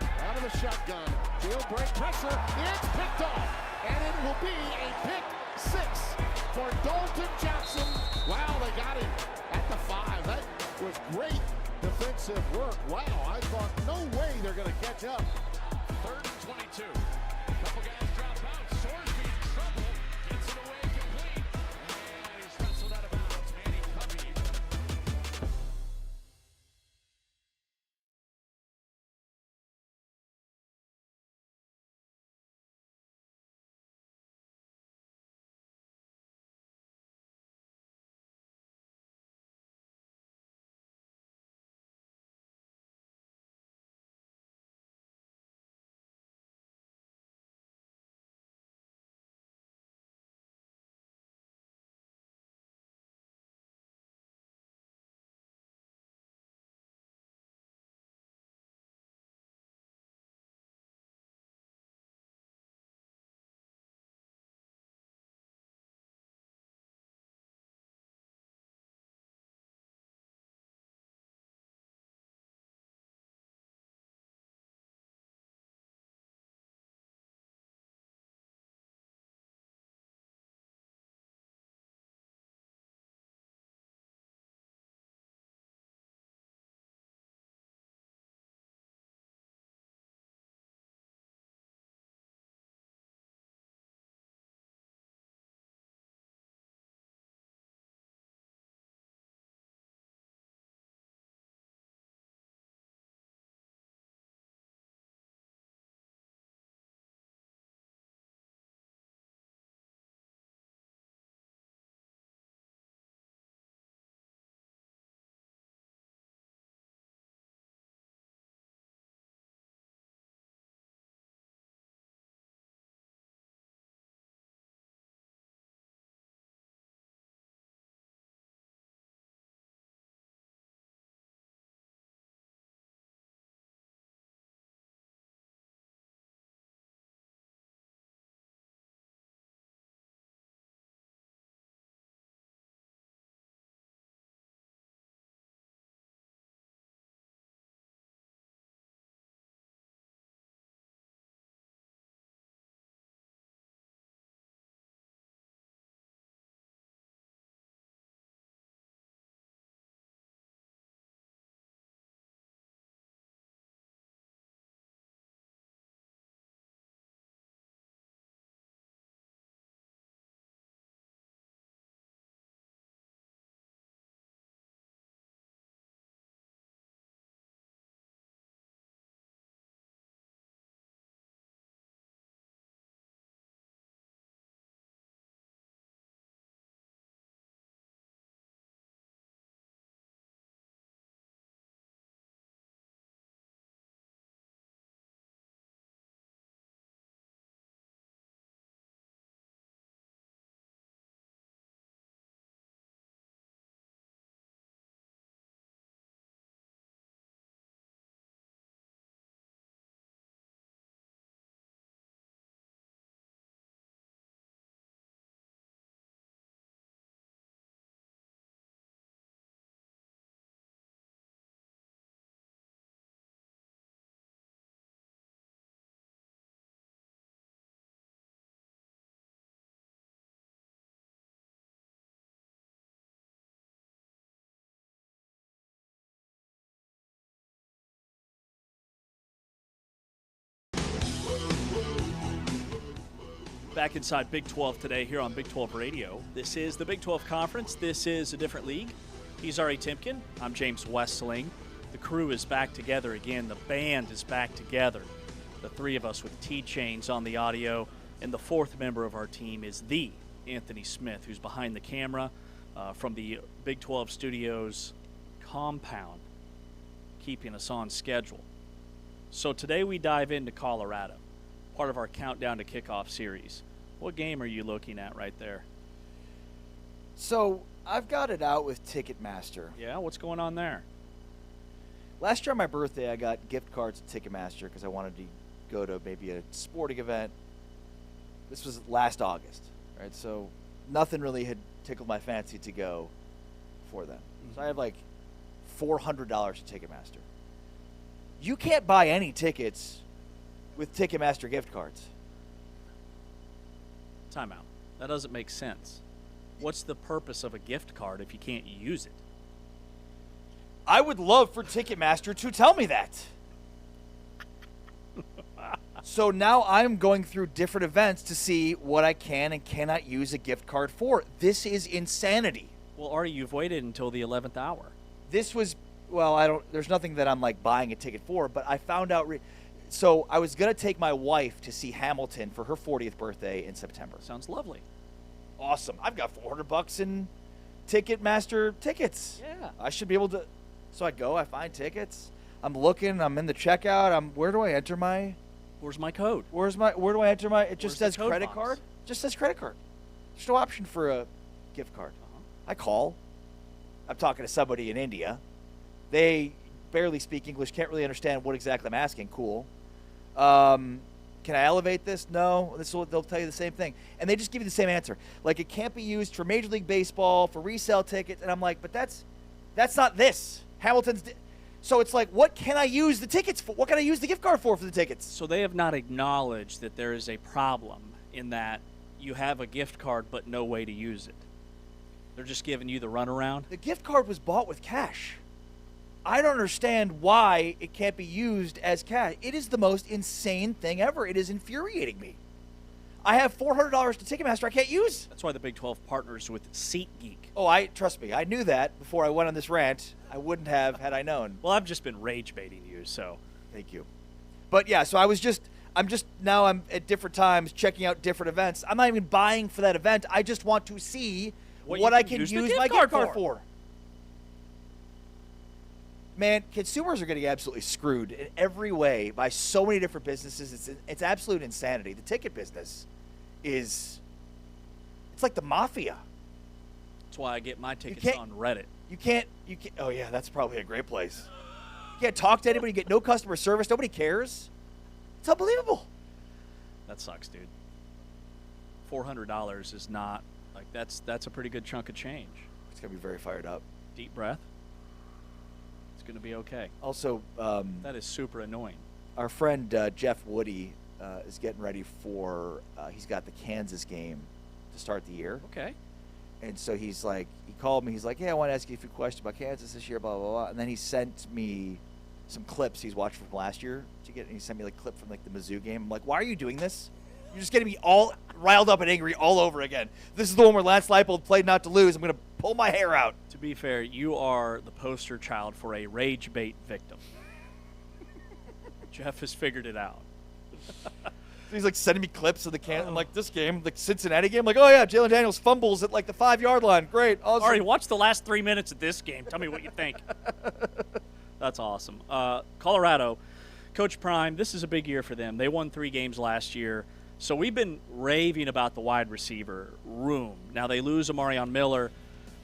Out of the shotgun, jailbreak pressure, it's picked off, and it will be a pick 6 for Dalton Johnson. Wow, they got him at the 5. That was great defensive work. Wow, I thought no way they're going to catch up. 3rd and 22. Couple guys drop out. Sorsby in trouble. Gets it away complete. And he's wrestled out of bounds. Manny Covey. Back inside Big 12 today here on Big 12 Radio. This is the Big 12 Conference. This is a different league. He's Ari Timken. I'm James Westling. The crew is back together again. The band is back together. The three of us with T-Chains on the audio. And the fourth member of our team is the Anthony Smith, who's behind the camera from the Big 12 Studios compound, keeping us on schedule. So today we dive into Colorado, part of our Countdown to Kickoff series. What game are you looking at right there? So I've got it out with Ticketmaster. Yeah, what's going on there? Last year on my birthday, I got gift cards at Ticketmaster because I wanted to go to maybe a sporting event this was last August, right? So nothing really had tickled my fancy to go before then. So I have like $400 to Ticketmaster. You can't buy any tickets with Ticketmaster gift cards. Time out. That doesn't make sense. What's the purpose of a gift card if you can't use it? I would love for Ticketmaster to tell me that. So now I'm going through different events to see what I can and cannot use a gift card for. This is insanity. Well, Ari, you've waited until the 11th hour. This was, well, there's nothing that I'm like buying a ticket for, but I found out, so I was going to take my wife to see Hamilton for her 40th birthday in September. Sounds lovely. Awesome. I've got $400 in Ticketmaster tickets. Yeah. I should be able to, so I go, I find tickets. I'm looking, I'm in the checkout. Where do I enter my? Where's my code? Where do I enter my? It just Where's says the code credit box? card. Just says credit card. There's no option for a gift card. I call. I'm talking to somebody in India. They barely speak English, can't really understand what exactly I'm asking. Cool. Can I elevate this? No. They'll tell you the same thing. And they just give you the same answer. Like, it can't be used for Major League Baseball, for resale tickets. And I'm like, but that's not this. Hamilton's. So it's like, what can I use the tickets for? What can I use the gift card for the tickets? So they have not acknowledged that there is a problem in that you have a gift card but no way to use it. They're just giving you the runaround. The gift card was bought with cash. I don't understand why it can't be used as cash. It is the most insane thing ever. It is infuriating me. I have $400 to Ticketmaster I can't use. That's why the Big 12 partners with SeatGeek. Oh, trust me. I knew that before I went on this rant. I wouldn't have had I known. Well, I've just been rage baiting you, so. Thank you. But yeah, so I'm at different times checking out different events. I'm not even buying for that event. I just want to see what I can use my gift card for. Man, consumers are getting absolutely screwed in every way by so many different businesses. It's absolute insanity. The ticket business it's like the mafia. That's why I get my tickets on Reddit. You can't, oh yeah, that's probably a great place. You can't talk to anybody, you get no customer service, nobody cares. It's unbelievable. That sucks, dude. $400 is not, like, that's a pretty good chunk of change. It's going to be very fired up. Deep breath. It's going to be okay. Also, that is super annoying. Our friend Jeff Woody is getting ready for, he's got the Kansas game to start the year. Okay. And so he called me, he's like, hey, I want to ask you a few questions about Kansas this year, blah, blah, blah. And then he sent me some clips he's watched from last year and he sent me like a clip from like the Mizzou game. I'm like, why are you doing this? You're just getting me all riled up and angry all over again. This is the one where Lance Leipold played not to lose. I'm going to pull my hair out. To be fair, you are the poster child for a rage bait victim. Jeff has figured it out. He's like sending me clips of the I'm like, this game, the Cincinnati game. I'm like, oh yeah, Jalen Daniels fumbles at like the 5-yard line. Great. Awesome. All right, watch the last 3 minutes of this game. Tell me what you think. That's awesome. Colorado, Coach Prime, this is a big year for them. They won 3 games last year. So we've been raving about the wide receiver room. Now they lose Amarion Miller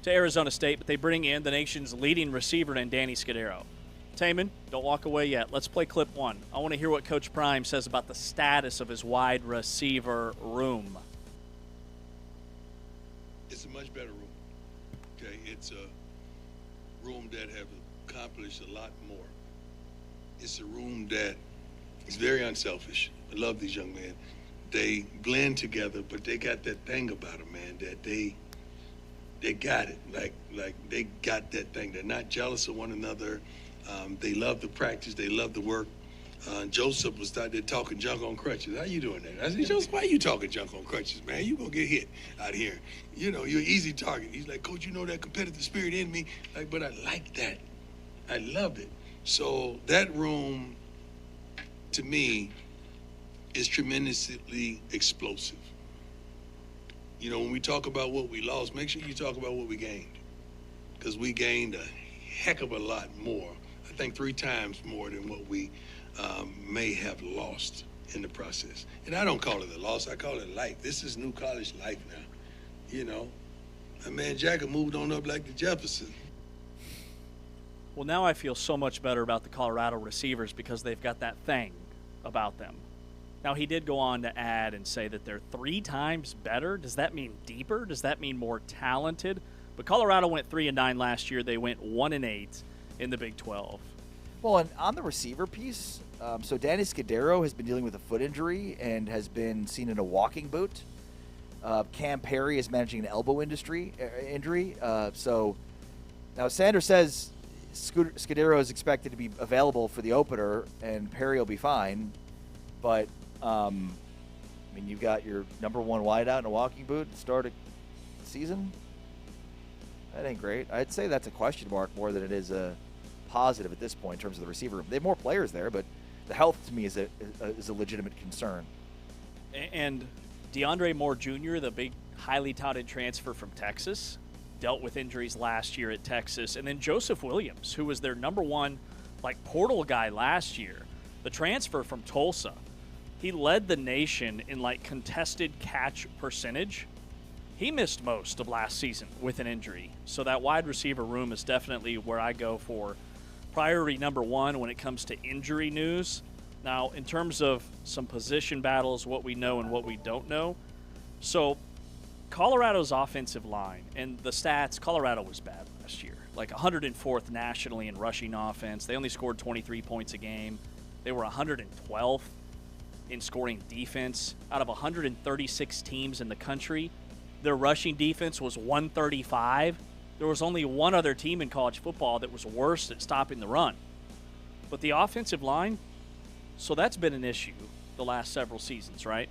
to Arizona State, but they bring in the nation's leading receiver in Danny Scudero. Taman, don't walk away yet. Let's play clip 1. I want to hear what Coach Prime says about the status of his wide receiver room. It's a much better room. Okay, it's a room that have accomplished a lot more. It's a room that is very unselfish. I love these young men. They blend together, but they got that thing about them, man, that they got it. Like they got that thing. They're not jealous of one another. They love the practice. They love the work. Joseph was out there talking junk on crutches. How you doing that? I said, Joseph, why are you talking junk on crutches, man? You gonna get hit out here. You know, you're an easy target. He's like, Coach, you know that competitive spirit in me. Like, but I like that. I love it. So that room, to me, is tremendously explosive. You know, when we talk about what we lost, make sure you talk about what we gained. Because we gained a heck of a lot more. I think 3 times more than what we may have lost in the process. And I don't call it a loss, I call it life. This is new college life now. You know, my man Jacket moved on up like the Jefferson. Well, now I feel so much better about the Colorado receivers because they've got that thing about them. Now, he did go on to add and say that they're 3 times better. Does that mean deeper? Does that mean more talented? But Colorado went 3-9 last year. They went 1-8 in the Big 12. Well, and on the receiver piece, so Danny Scudero has been dealing with a foot injury and has been seen in a walking boot. Cam Perry is managing an elbow injury. So now Sanders says Scudero is expected to be available for the opener, and Perry will be fine. But, I mean, you've got your number 1 wideout in a walking boot at the start of the season. That ain't great. I'd say that's a question mark more than it is a positive at this point in terms of the receiver room. They have more players there, but the health to me is a legitimate concern. And DeAndre Moore Jr., the big, highly touted transfer from Texas, dealt with injuries last year at Texas. And then Joseph Williams, who was their number 1 portal guy last year, the transfer from Tulsa. He led the nation in contested catch percentage. He missed most of last season with an injury. So that wide receiver room is definitely where I go for priority number 1 when it comes to injury news. Now, in terms of some position battles, what we know and what we don't know. So Colorado's offensive line, and the stats, Colorado was bad last year. 104th nationally in rushing offense. They only scored 23 points a game. They were 112th in scoring defense. Out of 136 teams in the country, their rushing defense was 135. There was only one other team in college football that was worse at stopping the run. But the offensive line, so that's been an issue the last several seasons, right?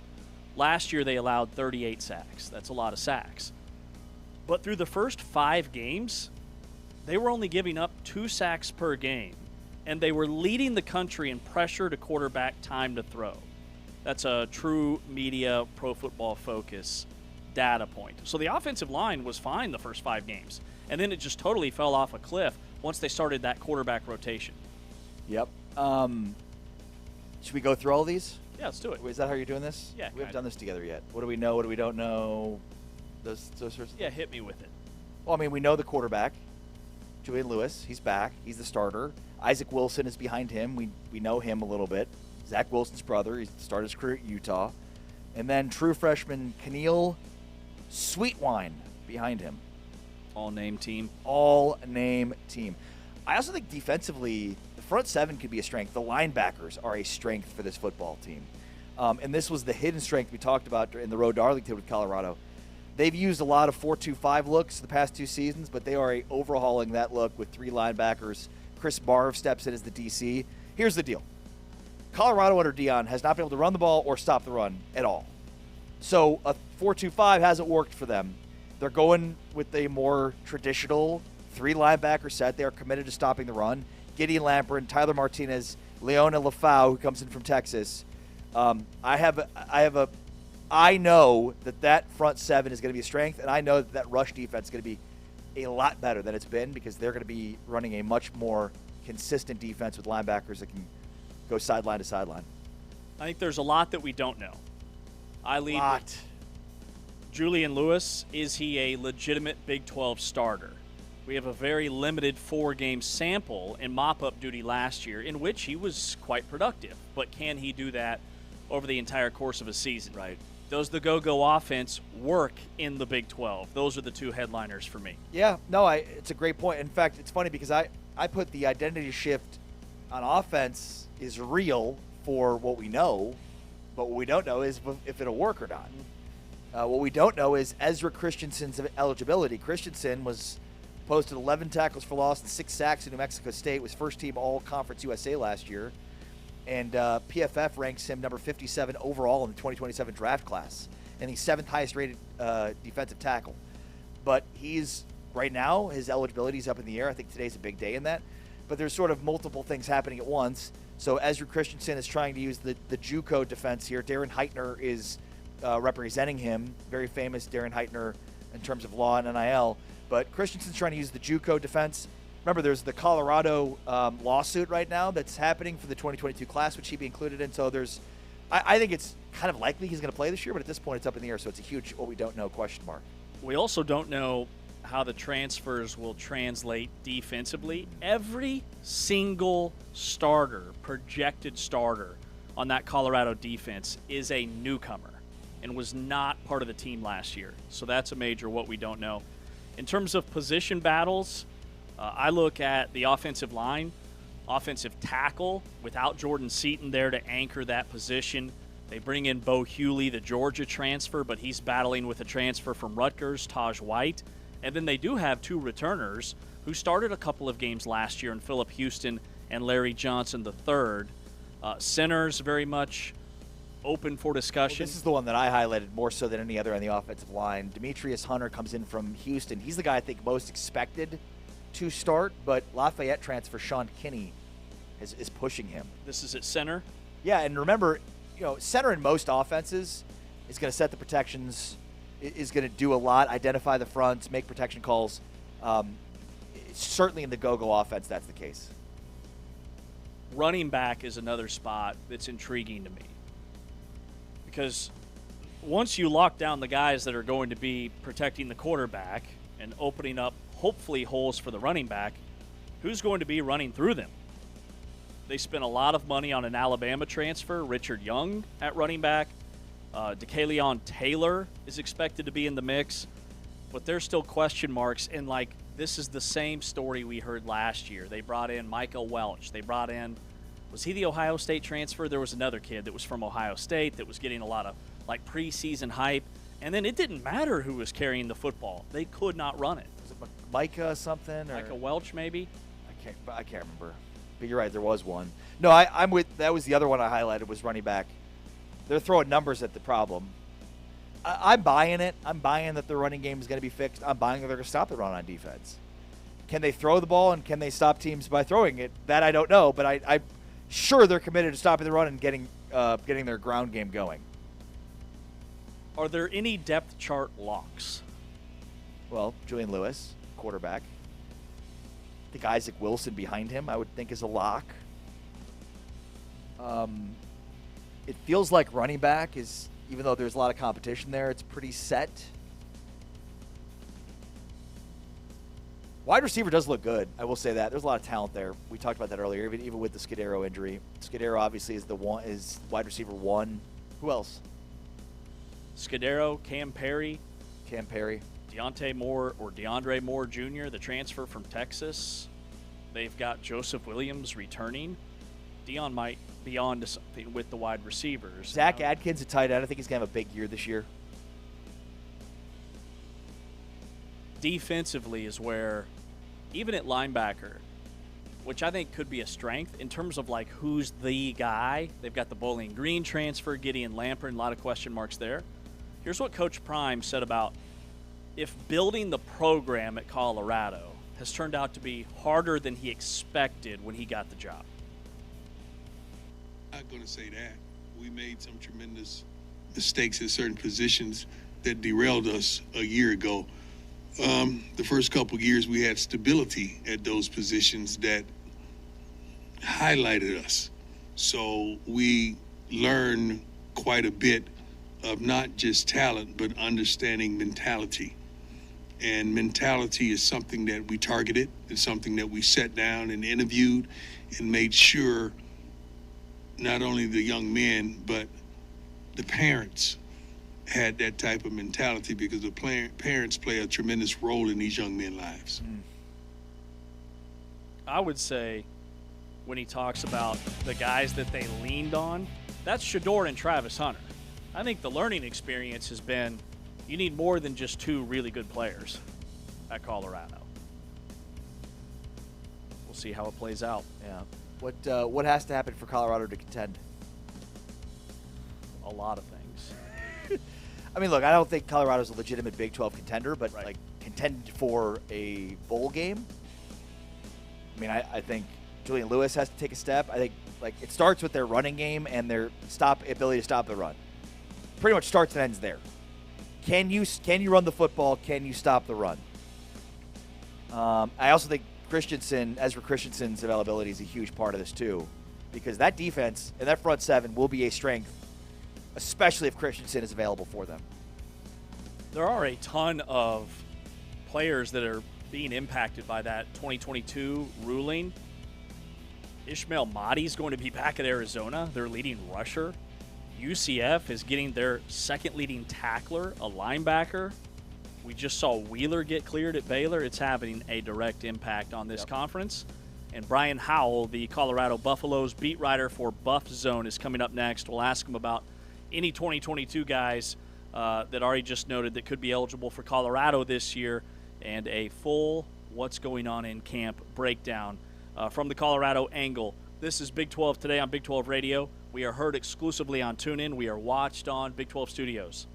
Last year they allowed 38 sacks. That's a lot of sacks. But through the first 5 games, they were only giving up 2 sacks per game. And they were leading the country in pressure to quarterback time to throw. That's a true media Pro Football Focus data point. So the offensive line was fine the first 5 games. And then it just totally fell off a cliff once they started that quarterback rotation. Yep. Should we go through all these? Yeah, let's do it. Is that how you're doing this? Yeah. We haven't done this together yet. What do we know? What do we don't know? Those sorts of Yeah, things? hit me with it. Well, I mean, we know the quarterback, Julian Lewis. He's back. He's the starter. Isaac Wilson is behind him. We know him a little bit. Zach Wilson's brother. He started his career at Utah. And then true freshman Keneal Sweetwine behind him. All-name team. All-name team. I also think defensively, the front 7 could be a strength. The linebackers are a strength for this football team. And this was the hidden strength we talked about in the road to Arlington with Colorado. They've used a lot of 4-2-5 looks the past 2 seasons, but they are overhauling that look with 3 linebackers. Chris Marv steps in as the DC. Here's the deal. Colorado under Deion has not been able to run the ball or stop the run at all. So a 4-2-5 hasn't worked for them. They're going with a more traditional 3 linebacker set. They are committed to stopping the run. Gideon Lamprin, Tyler Martinez, Leona Lafau, who comes in from Texas. I know that front 7 is going to be a strength, and I know that rush defense is going to be a lot better than it's been because they're going to be running a much more consistent defense with linebackers that can go sideline to sideline. I think there's a lot that we don't know. I lead with Julian Lewis. Is he a legitimate Big 12 starter? We have a very limited 4-game sample in mop-up duty last year in which he was quite productive. But can he do that over the entire course of a season? Right. Does the go-go offense work in the Big 12? Those are the 2 headliners for me. Yeah, no, it's a great point. In fact, it's funny because I put the identity shift on offense is real for what we know, but what we don't know is if it'll work or not. What we don't know is Ezra Christensen's eligibility. Christensen posted 11 tackles for loss and 6 sacks in New Mexico State, was first-team All-Conference USA last year. And PFF ranks him number 57 overall in the 2027 draft class, and he's 7th highest rated defensive tackle. But he's, right now, his eligibility is up in the air. I think today's a big day in that. But there's sort of multiple things happening at once. So Ezra Christensen is trying to use the JUCO defense here. Darren Heitner is representing him, very famous Darren Heitner in terms of law and NIL. But Christensen's trying to use the JUCO defense. Remember, there's the Colorado lawsuit right now that's happening for the 2022 class, which he'd be included in. So I think it's kind of likely he's going to play this year, but at this point it's up in the air, so it's a huge what we don't know question mark. We also don't know how the transfers will translate defensively. Every single projected starter on that Colorado defense is a newcomer and was not part of the team last year. So that's a major what we don't know. In terms of position battles, I look at the offensive line, offensive tackle, without Jordan Seaton there to anchor that position. They bring in Bo Hewley, the Georgia transfer, but he's battling with a transfer from Rutgers, Taj White. And then they do have 2 returners who started a couple of games last year in Phillip Houston and Larry Johnson III. Centers very much open for discussion. Well, this is the one that I highlighted more so than any other on the offensive line. Demetrius Hunter comes in from Houston. He's the guy I think most expected to start, but Lafayette transfer Sean Kinney is pushing him. This is at center? Yeah, and remember, center in most offenses is going to set the protections, is going to do a lot, identify the fronts, make protection calls. Certainly in the go-go offense, that's the case. Running back is another spot that's intriguing to me. Because once you lock down the guys that are going to be protecting the quarterback and opening up, hopefully, holes for the running back, who's going to be running through them? They spent a lot of money on an Alabama transfer, Richard Young at running back. DeKalion Taylor is expected to be in the mix, but there's still question marks. And, this is the same story we heard last year. They brought in Micah Welch. They brought in, was he the Ohio State transfer? There was another kid that was from Ohio State that was getting a lot of, preseason hype. And then it didn't matter who was carrying the football. They could not run it. Was it Micah something? Micah Welch, maybe? I can't remember. But you're right, there was one. No, I'm with, that was the other one I highlighted was running back. They're throwing numbers at the problem. I'm buying it. I'm buying that the running game is going to be fixed. I'm buying that they're going to stop the run on defense. Can they throw the ball and can they stop teams by throwing it? That I don't know, but I'm sure they're committed to stopping the run and getting their ground game going. Are there any depth chart locks? Well, Julian Lewis, quarterback. I think Isaac Wilson behind him, I would think, is a lock. It feels like running back is, even though there's a lot of competition there, it's pretty set. Wide receiver does look good. I will say that. There's a lot of talent there. We talked about that earlier, even with the Scudero injury. Scudero obviously is wide receiver 1. Who else? Scudero, Cam Perry. DeAndre Moore Jr., the transfer from Texas. They've got Joseph Williams returning. Dion might be on to something with the wide receivers. Zach Adkins, a tight end. I think he's going to have a big year this year. Defensively is where, even at linebacker, which I think could be a strength in terms of who's the guy. They've got the Bowling Green transfer, Gideon Lampert, a lot of question marks there. Here's what Coach Prime said about if building the program at Colorado has turned out to be harder than he expected when he got the job. I'm not going to say that. We made some tremendous mistakes at certain positions that derailed us a year ago. The first couple of years we had stability at those positions that highlighted us. So we learned quite a bit of not just talent, but understanding mentality. And mentality is something that we targeted. It's something that we sat down and interviewed and made sure not only the young men, but the parents had that type of mentality, because the parents play a tremendous role in these young men's lives. I would say when he talks about the guys that they leaned on, that's Shedeur and Travis Hunter. I think the learning experience has been you need more than just 2 really good players at Colorado. We'll see how it plays out. Yeah. What has to happen for Colorado to contend? A lot of things. I mean, look, I don't think Colorado's a legitimate Big 12 contender, but contend for a bowl game. I mean, I think Julian Lewis has to take a step. I think it starts with their running game and their ability to stop the run. Pretty much starts and ends there. Can you run the football? Can you stop the run? I also think Ezra Christensen's availability is a huge part of this too, because that defense and that front 7 will be a strength, especially if Christensen is available for them. There are a ton of players that are being impacted by that 2022 ruling. Ishmael Mahdi's going to be back at Arizona, their leading rusher. UCF is getting their second leading tackler, a linebacker. We just saw Wheeler get cleared at Baylor. It's having a direct impact on this conference. And Brian Howell, the Colorado Buffaloes beat writer for Buff Zone, is coming up next. We'll ask him about any 2022 guys that Ari just noted that could be eligible for Colorado this year, and a full what's going on in camp breakdown from the Colorado angle. This is Big 12 Today on Big 12 Radio. We are heard exclusively on TuneIn. We are watched on Big 12 Studios.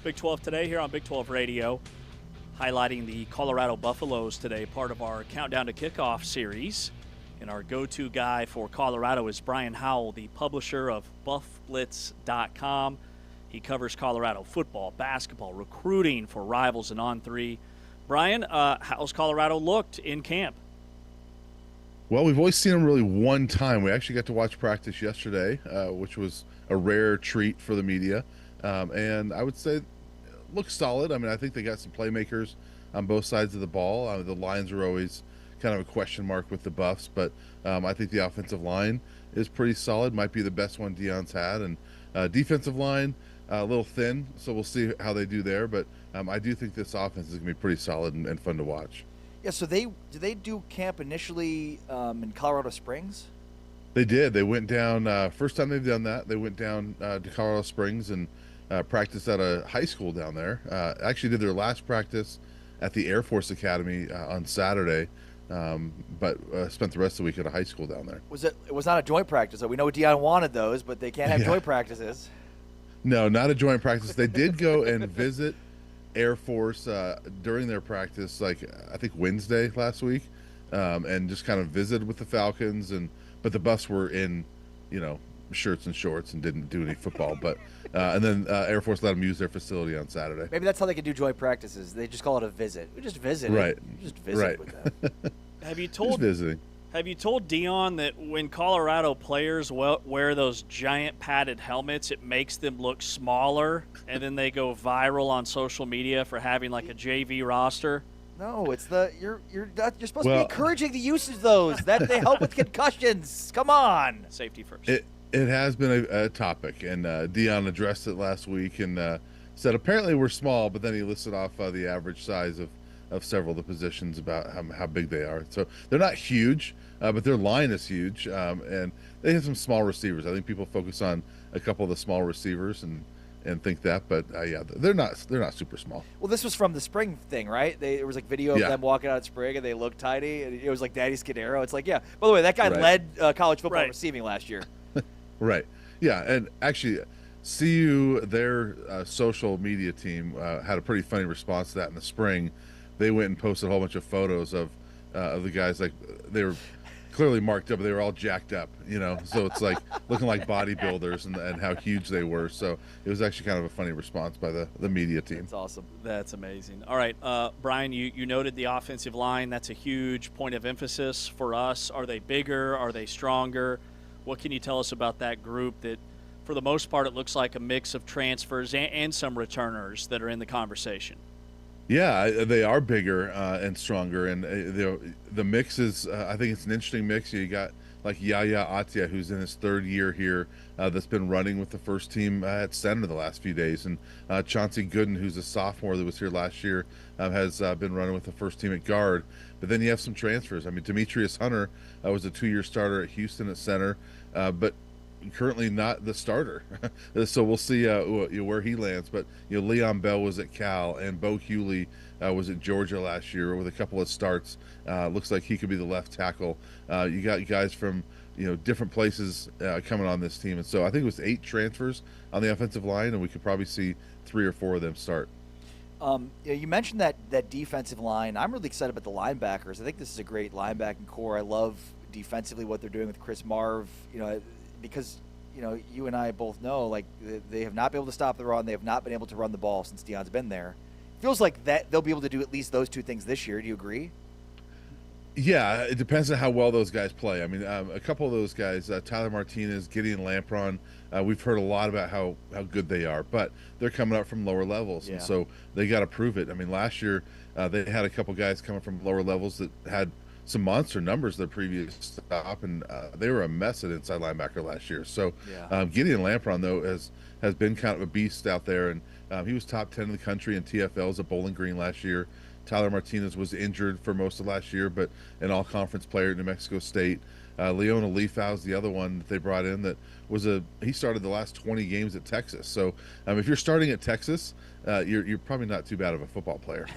Big 12 today here on Big 12 Radio, highlighting the Colorado Buffaloes today, part of our Countdown to Kickoff series. And our go-to guy for Colorado is Brian Howell, the publisher of BuffBlitz.com. He covers Colorado football, basketball, recruiting for Rivals and On3. Brian, how's Colorado looked in camp? Well, we've always seen them really one time. We actually got to watch practice yesterday, which was a rare treat for the media. And I would say looks solid. I mean, I think they got some playmakers on both sides of the ball. The lines are always kind of a question mark with the Buffs, but I think the offensive line is pretty solid. Might be the best one Deion's had. And defensive line, a little thin, so we'll see how they do there. But I do think this offense is going to be pretty solid and fun to watch. Yeah, so did they do camp initially in Colorado Springs? They did. They went down, first time they've done that, they went down to Colorado Springs and practiced at a high school down there. Actually did their last practice at the Air Force Academy on Saturday, but spent the rest of the week at a high school down there. It was not a joint practice, so we know Deion wanted those, but they can't have joint practices. No, not a joint practice. They did go and visit Air Force during their practice, like I think Wednesday last week, and just kind of visited with the Falcons, but the Buffs were in, shirts and shorts and didn't do any football. But and then Air Force let them use their facility on Saturday. Maybe that's how they can do joint practices. They just call it a visit. We just visit. Right. Just visit with them. Have you told just visiting? Have you told Deion that when Colorado players wear those giant padded helmets, it makes them look smaller, and then they go viral on social media for having like a JV roster? No, it's you're supposed to be encouraging the use of those. That they help with concussions. Come on, safety first. It has been a topic, and Deion addressed it last week and said apparently we're small, but then he listed off the average size of several of the positions about how big they are. So they're not huge, but their line is huge, and they have some small receivers. I think people focus on a couple of the small receivers and think that, but yeah, they're not super small. Well, this was from the spring thing, right? There was like video of them walking out at spring, and they looked tiny, and it was like Daddy Scudero. It's like, yeah. By the way, that guy led college football receiving last year. Right. Yeah, and actually, CU, their social media team had a pretty funny response to that in the spring. They went and posted a whole bunch of photos of the guys, like they were clearly marked up, but they were all jacked up, so it's like looking like bodybuilders and how huge they were. So it was actually kind of a funny response by the media team. That's awesome. That's amazing. All right, Brian, you noted the offensive line. That's a huge point of emphasis for us. Are they bigger? Are they stronger? What can you tell us about that group that, for the most part, it looks like a mix of transfers and some returners that are in the conversation? Yeah, they are bigger and stronger, and the mix is, I think it's an interesting mix. You got like Yaya Atia, who's in his third year here, that's been running with the first team at center the last few days, and Chauncey Gooden, who's a sophomore that was here last year, has been running with the first team at guard. But then you have some transfers. I mean, Demetrius Hunter was a 2-year starter at Houston at center, but currently not the starter. So we'll see where he lands. But Leon Bell was at Cal, and Bo Hewley was at Georgia last year with a couple of starts. Looks like he could be the left tackle. You got guys from different places coming on this team, and so I think it was 8 transfers on the offensive line, and we could probably see 3 or 4 of them start. You mentioned that defensive line. I'm really excited about the linebackers. I think this is a great linebacking core. I love defensively what they're doing with Chris Marv. Because you and I both know, like, they have not been able to stop the run. They have not been able to run the ball since Deion's been there. Feels like that they'll be able to do at least those 2 things this year. Do you agree? Yeah, it depends on how well those guys play. I mean, a couple of those guys, Tyler Martinez, Gideon Lampron, we've heard a lot about how good they are, but they're coming up from lower levels, and so they got to prove it. I mean, last year they had a couple guys coming from lower levels that had some monster numbers their previous stop, and they were a mess at inside linebacker last year. So Gideon Lampron, though, has been kind of a beast out there, and he was top 10 in the country in TFLs at Bowling Green last year. Tyler Martinez was injured for most of last year, but an all-conference player at New Mexico State. Leona Leafau's the other one that they brought in that was he started the last 20 games at Texas. So if you're starting at Texas, you're probably not too bad of a football player.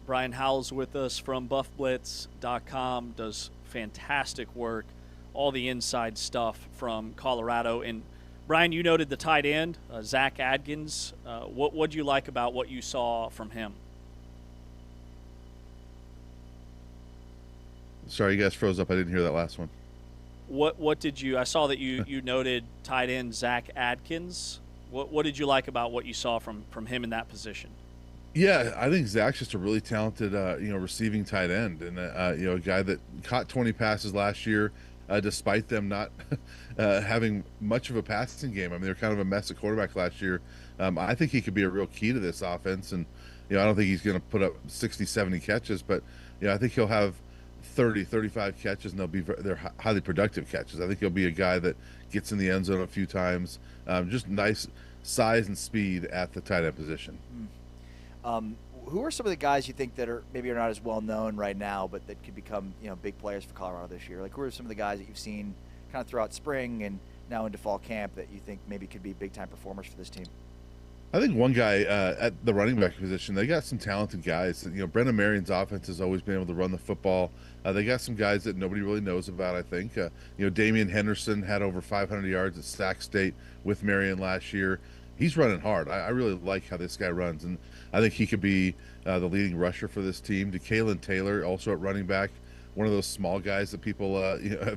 Brian Howell's with us from BuffBlitz.com, does fantastic work, all the inside stuff from Colorado. And Brian, you noted the tight end, Zach Adkins. What did you like about what you saw from him? Sorry, you guys froze up. I didn't hear that last one. What did you? I saw that you noted tight end Zach Adkins. What did you like about what you saw from him in that position? Yeah, I think Zach's just a really talented, receiving tight end, and a guy that caught 20 passes last year, despite them not having much of a passing game. I mean, they're kind of a mess at quarterback last year. I think he could be a real key to this offense, and I don't think he's going to put up 60, 70 catches, but I think he'll have 30, 35 catches, and they're highly productive catches. I think he'll be a guy that gets in the end zone a few times. Just nice size and speed at the tight end position. Who are some of the guys you think that are not as well known right now, but that could become big players for Colorado this year? Like, who are some of the guys that you've seen kind of throughout spring and now into fall camp that you think maybe could be big time performers for this team? I think one guy at the running back position, they got some talented guys. Brendan Marion's offense has always been able to run the football. They got some guys that nobody really knows about, I think. Damian Henderson had over 500 yards at Sac State with Marion last year. He's running hard. I really like how this guy runs, and I think he could be the leading rusher for this team. DeKalen Taylor, also at running back, one of those small guys that people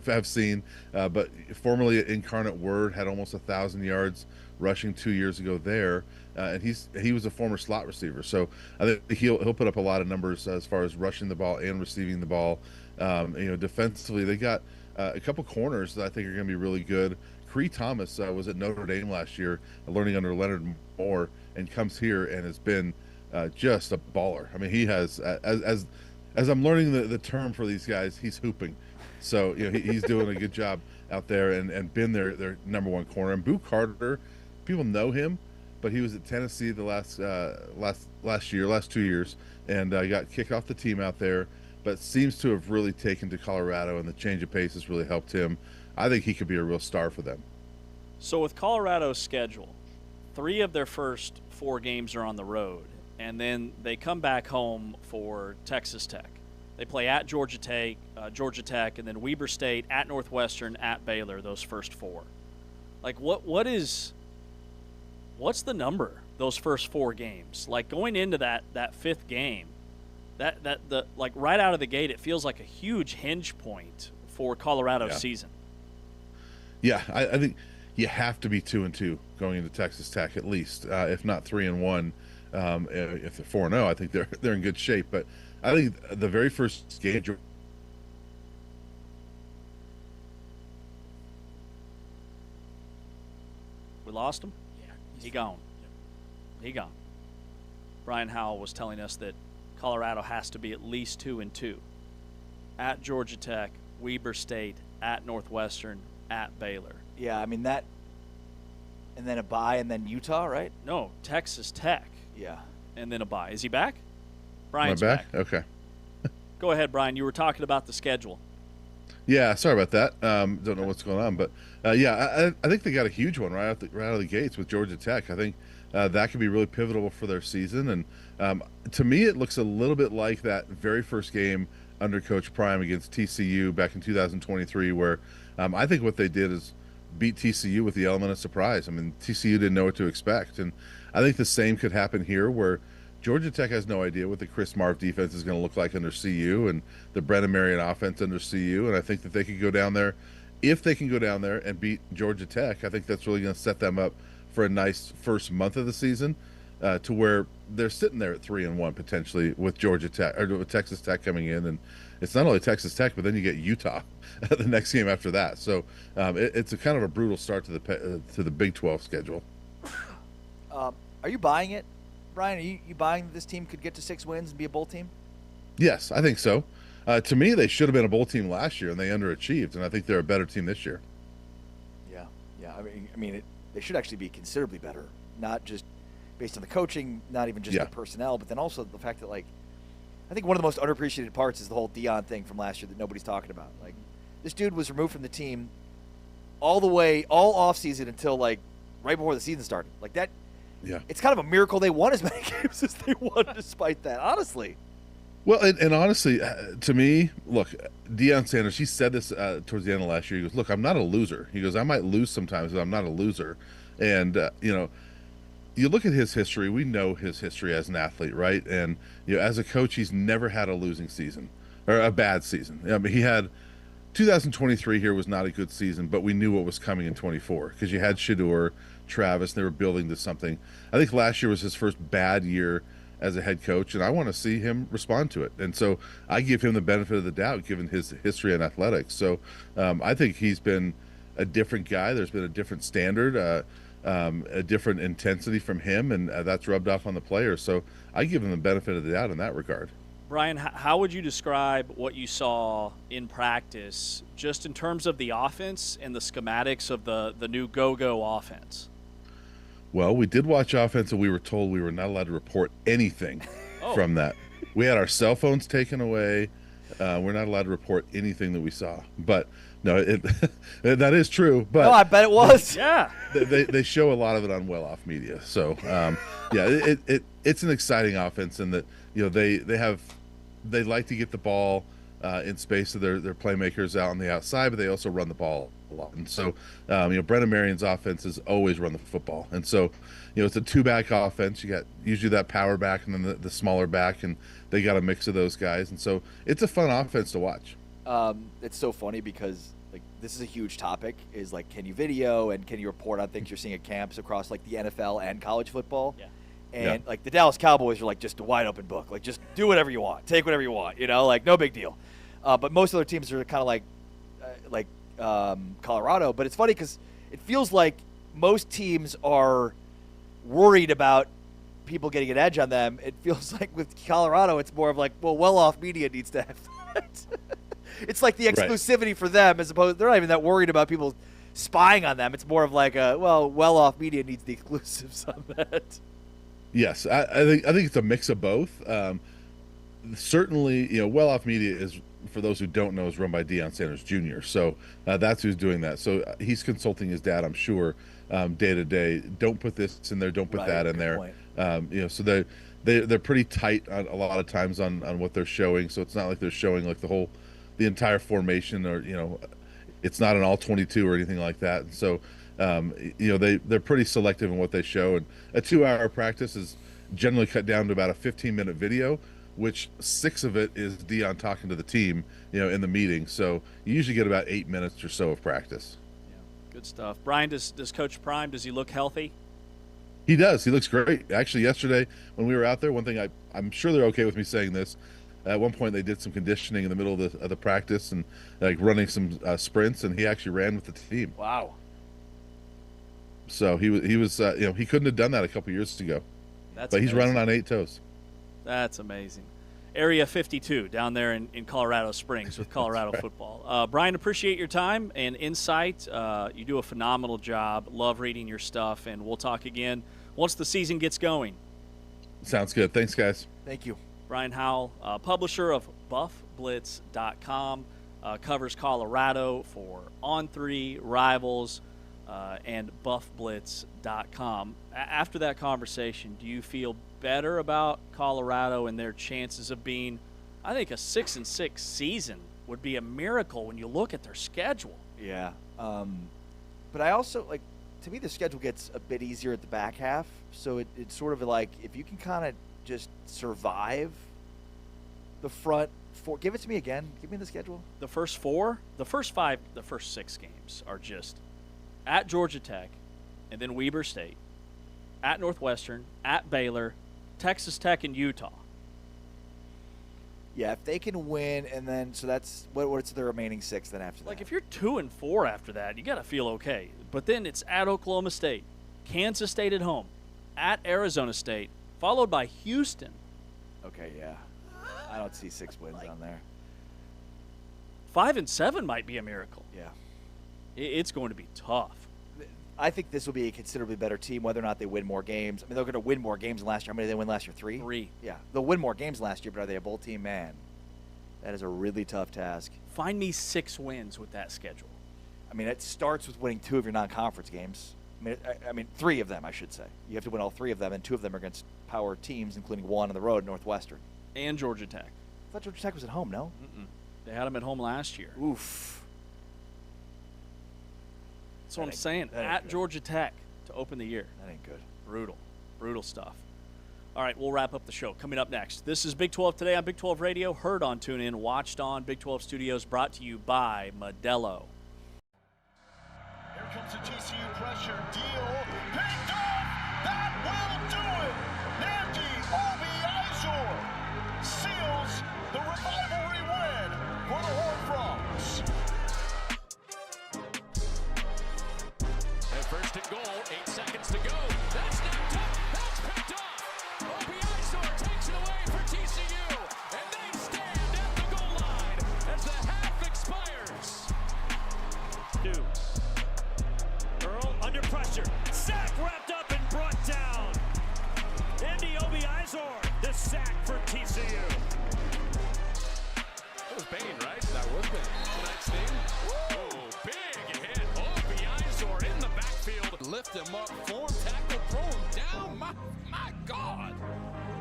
have seen, but formerly at Incarnate Word, had almost 1,000 yards rushing 2 years ago there. And he was a former slot receiver, so I think he'll put up a lot of numbers as far as rushing the ball and receiving the ball. Defensively, they got a couple corners that I think are going to be really good. Cree Thomas was at Notre Dame last year, learning under Leonard Moore, and comes here and has been just a baller. I mean, he has as I'm learning the term for these guys, he's hooping. So he's doing a good job out there and been their number one corner. And Boo Carter, people know him, but he was at Tennessee the last 2 years, and got kicked off the team out there, but seems to have really taken to Colorado, and the change of pace has really helped him. I think he could be a real star for them. So with Colorado's schedule, 3 of their first 4 games are on the road, and then they come back home for Texas Tech. They play at Georgia Tech, and then Weber State, at Northwestern, at Baylor, those first 4. Like, what's the number, those first 4 games? Like, going into that 5th game, like right out of the gate, it feels like a huge hinge point for Colorado's season. Yeah, I think you have to be 2-2 going into Texas Tech at least, if not 3-1. If they're 4-0, I think they're in good shape. But I think the very first game, we lost him. Yeah, he gone. He gone. Brian Howell was telling us that Colorado has to be at least 2-2. At Georgia Tech, Weber State, at Northwestern, at Baylor. Yeah, I mean that, and then a bye, and then Utah, right? No, Texas Tech. Yeah. And then a bye. Is he back? Brian's am I back? Okay. Go ahead, Brian. You were talking about the schedule. Yeah, sorry about that. Don't know what's going on, but I think they got a huge one right out of the gates with Georgia Tech. I think that could be really pivotal for their season, and to me, it looks a little bit like that very first game under Coach Prime against TCU back in 2023, where I think what they did is beat TCU with the element of surprise. I mean, TCU didn't know what to expect, and I think the same could happen here, where Georgia Tech has no idea what the Chris Marv defense is going to look like under CU and the Brennan Marion offense under CU, and I think that they could go down there. If they can go down there and beat Georgia Tech, I think that's really going to set them up for a nice first month of the season, to where they're sitting there at 3-1 potentially with Georgia Tech or with Texas Tech coming in, and it's not only Texas Tech, but then you get Utah the next game after that. So it's a kind of a brutal start to the Big 12 schedule. Are you buying it, Brian? Are you buying that this team could get to 6 wins and be a bowl team? Yes, I think so. To me, they should have been a bowl team last year, and they underachieved, and I think they're a better team this year. Yeah. I mean, they should actually be considerably better, not just based on the coaching, not even just the personnel, but then also the fact that, like, I think one of the most underappreciated parts is the whole Dion thing from last year that nobody's talking about. Like, this dude was removed from the team all offseason until, like, right before the season started. Like, that. Yeah. It's kind of a miracle they won as many games as they won despite that, honestly. Well, and honestly, to me, look, Deion Sanders, he said this towards the end of last year. He goes, look, I'm not a loser. He goes, I might lose sometimes, but I'm not a loser. And, you look at his history, we know his history as an athlete, right? And, as a coach, he's never had a losing season or a bad season. I mean, he had 2023 here was not a good season, but we knew what was coming in 24 because you had Shedeur, Travis, and they were building to something. I think last year was his first bad year as a head coach, and I want to see him respond to it. And so I give him the benefit of the doubt given his history in athletics. So I think he's been a different guy. There's been a different standard, a different intensity from him, and that's rubbed off on the players. So I give him the benefit of the doubt in that regard. Brian, how would you describe what you saw in practice just in terms of the offense and the schematics of the new go-go offense? Well, we did watch offense, and we were told we were not allowed to report anything from that. We had our cell phones taken away. We're not allowed to report anything that we saw. But no, that is true. But no, I bet it was. Yeah, they show a lot of it on Well Off Media. So it's an exciting offense, and that they like to get the ball in space to their playmakers out on the outside, but they also run the ball a lot. And so, Brennan Marion's offense has always run the football. And so, it's a two-back offense. You got usually that power back and then the smaller back, and they got a mix of those guys. And so it's a fun offense to watch. It's so funny because, this is a huge topic, is, can you video and can you report on things you're seeing at camps across, the NFL and college football? Yeah. And, the Dallas Cowboys are, just a wide-open book. Just do whatever you want. Take whatever you want, no big deal. But most other teams are kind of like Colorado. But it's funny because it feels like most teams are worried about people getting an edge on them. It feels like with Colorado, it's more of Well Off Media needs to have that. It's like the exclusivity for them as opposed – they're not even that worried about people spying on them. It's more of Well Off Media needs the exclusives on that. Yes, I think it's a mix of both. Certainly, Well Off Media is, for those who don't know, is run by Deion Sanders Jr. So that's who's doing that. So he's consulting his dad, I'm sure, day to day. Don't put this in there. Don't put that in there. So they're pretty tight on, a lot of times on what they're showing. So it's not like they're showing the entire formation, or it's not an all 22 or anything like that. And so they're pretty selective in what they show. And a 2-hour practice is generally cut down to about a 15-minute video, which 6 of it is Deion talking to the team, in the meeting. So you usually get about 8 minutes or so of practice. Yeah, good stuff. Brian, does Coach Prime, does he look healthy? He does. He looks great. Actually, yesterday when we were out there, one thing I'm sure they're okay with me saying this. At one point, they did some conditioning in the middle of the practice and running some sprints, and he actually ran with the team. Wow. So he was he couldn't have done that a couple years ago. But he's running on 8 toes. That's amazing. Area 52 down there in Colorado Springs with Colorado football. Brian, appreciate your time and insight. You do a phenomenal job. Love reading your stuff, and we'll talk again once the season gets going. Sounds good. Thanks, guys. Thank you. Brian Howell, publisher of BuffBlitz.com, covers Colorado for On3, Rivals, and BuffBlitz.com. After that conversation, do you feel better about Colorado and their chances of being, I think a 6-6 season would be a miracle when you look at their schedule. Yeah. But I also, to me, the schedule gets a bit easier at the back half. So it's sort of if you can kind of just survive the front four. Give it to me again. Give me the schedule. The first 4, the first 5, the first 6 games are just at Georgia Tech, and then Weber State, at Northwestern, at Baylor, Texas Tech, and Utah. Yeah, if they can win, and then so that's what's the remaining 6 then after that? If you're 2-4 after that, you got to feel okay. But then it's at Oklahoma State, Kansas State at home, at Arizona State, followed by Houston. Okay, yeah. I don't see 6 wins on there. 5-7 might be a miracle. Yeah. It's going to be tough. I think this will be a considerably better team, whether or not they win more games. I mean, they're going to win more games than last year. How many did they win last year? 3? 3. Yeah. They'll win more games last year, but are they a bowl team? Man, that is a really tough task. Find me 6 wins with that schedule. I mean, it starts with winning 2 of your non-conference games. I mean, 3 of them, I should say. You have to win all 3 of them, and 2 of them are against power teams, including 1 on the road, Northwestern. And Georgia Tech. thought Georgia Tech was at home, no? They had them at home last year. Oof. That's what I'm saying. At Georgia Tech to open the year. That ain't good. Brutal. Brutal stuff. All right, we'll wrap up the show. Coming up next, this is Big 12 Today on Big 12 Radio, heard on TuneIn, watched on Big 12 Studios, brought to you by Modelo. Here comes the TCU pressure. Deal. Picked off. That will do it. Nandy Obi-Izor seals the rivalry win for the Horned Frogs. At first and goal, 8 seconds to go. That's knocked up. That's picked off. Obi-Izor takes it away for TCU. And they stand at the goal line as the half expires. Earl under pressure. Sack wrapped up and brought down. Andy Obi-Izor, the sack for TCU. That was Bain, right? That was Bain. Tonight's thing. Whoa, big hit. Obi-Izor in the backfield. Lift him up, form tackle, throw him down. My God.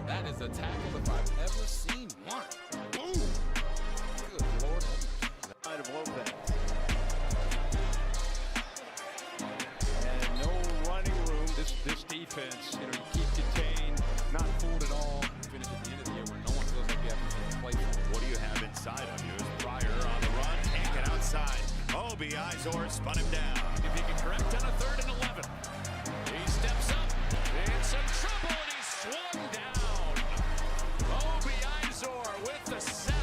That is a tackle if I've ever seen one. Boom. Good Lord. Side of Lopez. And no running room. This defense, you keep contained, not fooled at all. Finish at the end of the year where no one feels like you have to play for. What do you have inside of you? Pryor on the run, can't get outside. Obi-Izor spun him down. If he can correct on a 3rd and 11. He steps up. In some trouble, and he's swung down. Obi-Izor with the sack.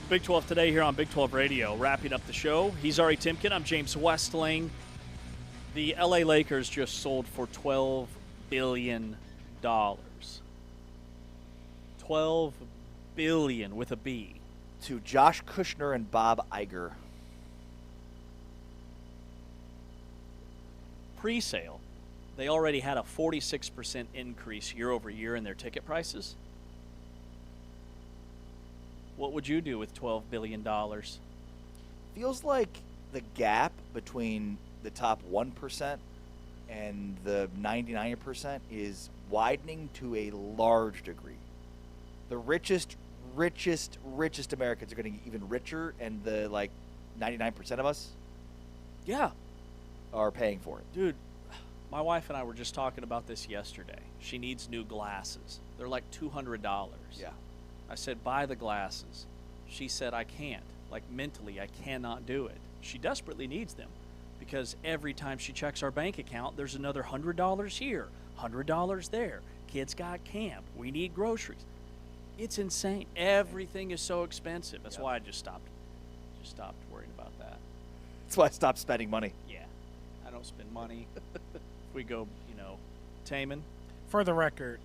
Big 12 today here on Big 12 Radio. Wrapping up the show. He's Ari Timken. I'm James Westling. The LA Lakers just sold for $12 billion. $12 billion with a B. To Josh Kushner and Bob Iger. Pre-sale, they already had a 46% increase year over year in their ticket prices. What would you do with $12 billion? Feels like the gap between the top 1% and the 99% is widening to a large degree. The richest Americans are going to get even richer, and the 99% of us are paying for it. Dude, my wife and I were just talking about this yesterday. She needs new glasses. They're like $200. Yeah. I said, buy the glasses. She said, I can't. Like, mentally, I cannot do it. She desperately needs them because every time she checks our bank account, there's another $100 here, $100 there. Kids got camp. We need groceries. It's insane. Everything is so expensive. That's why I just stopped worrying about that. That's why I stopped spending money. Yeah. I don't spend money. If we go, Taman. For the record,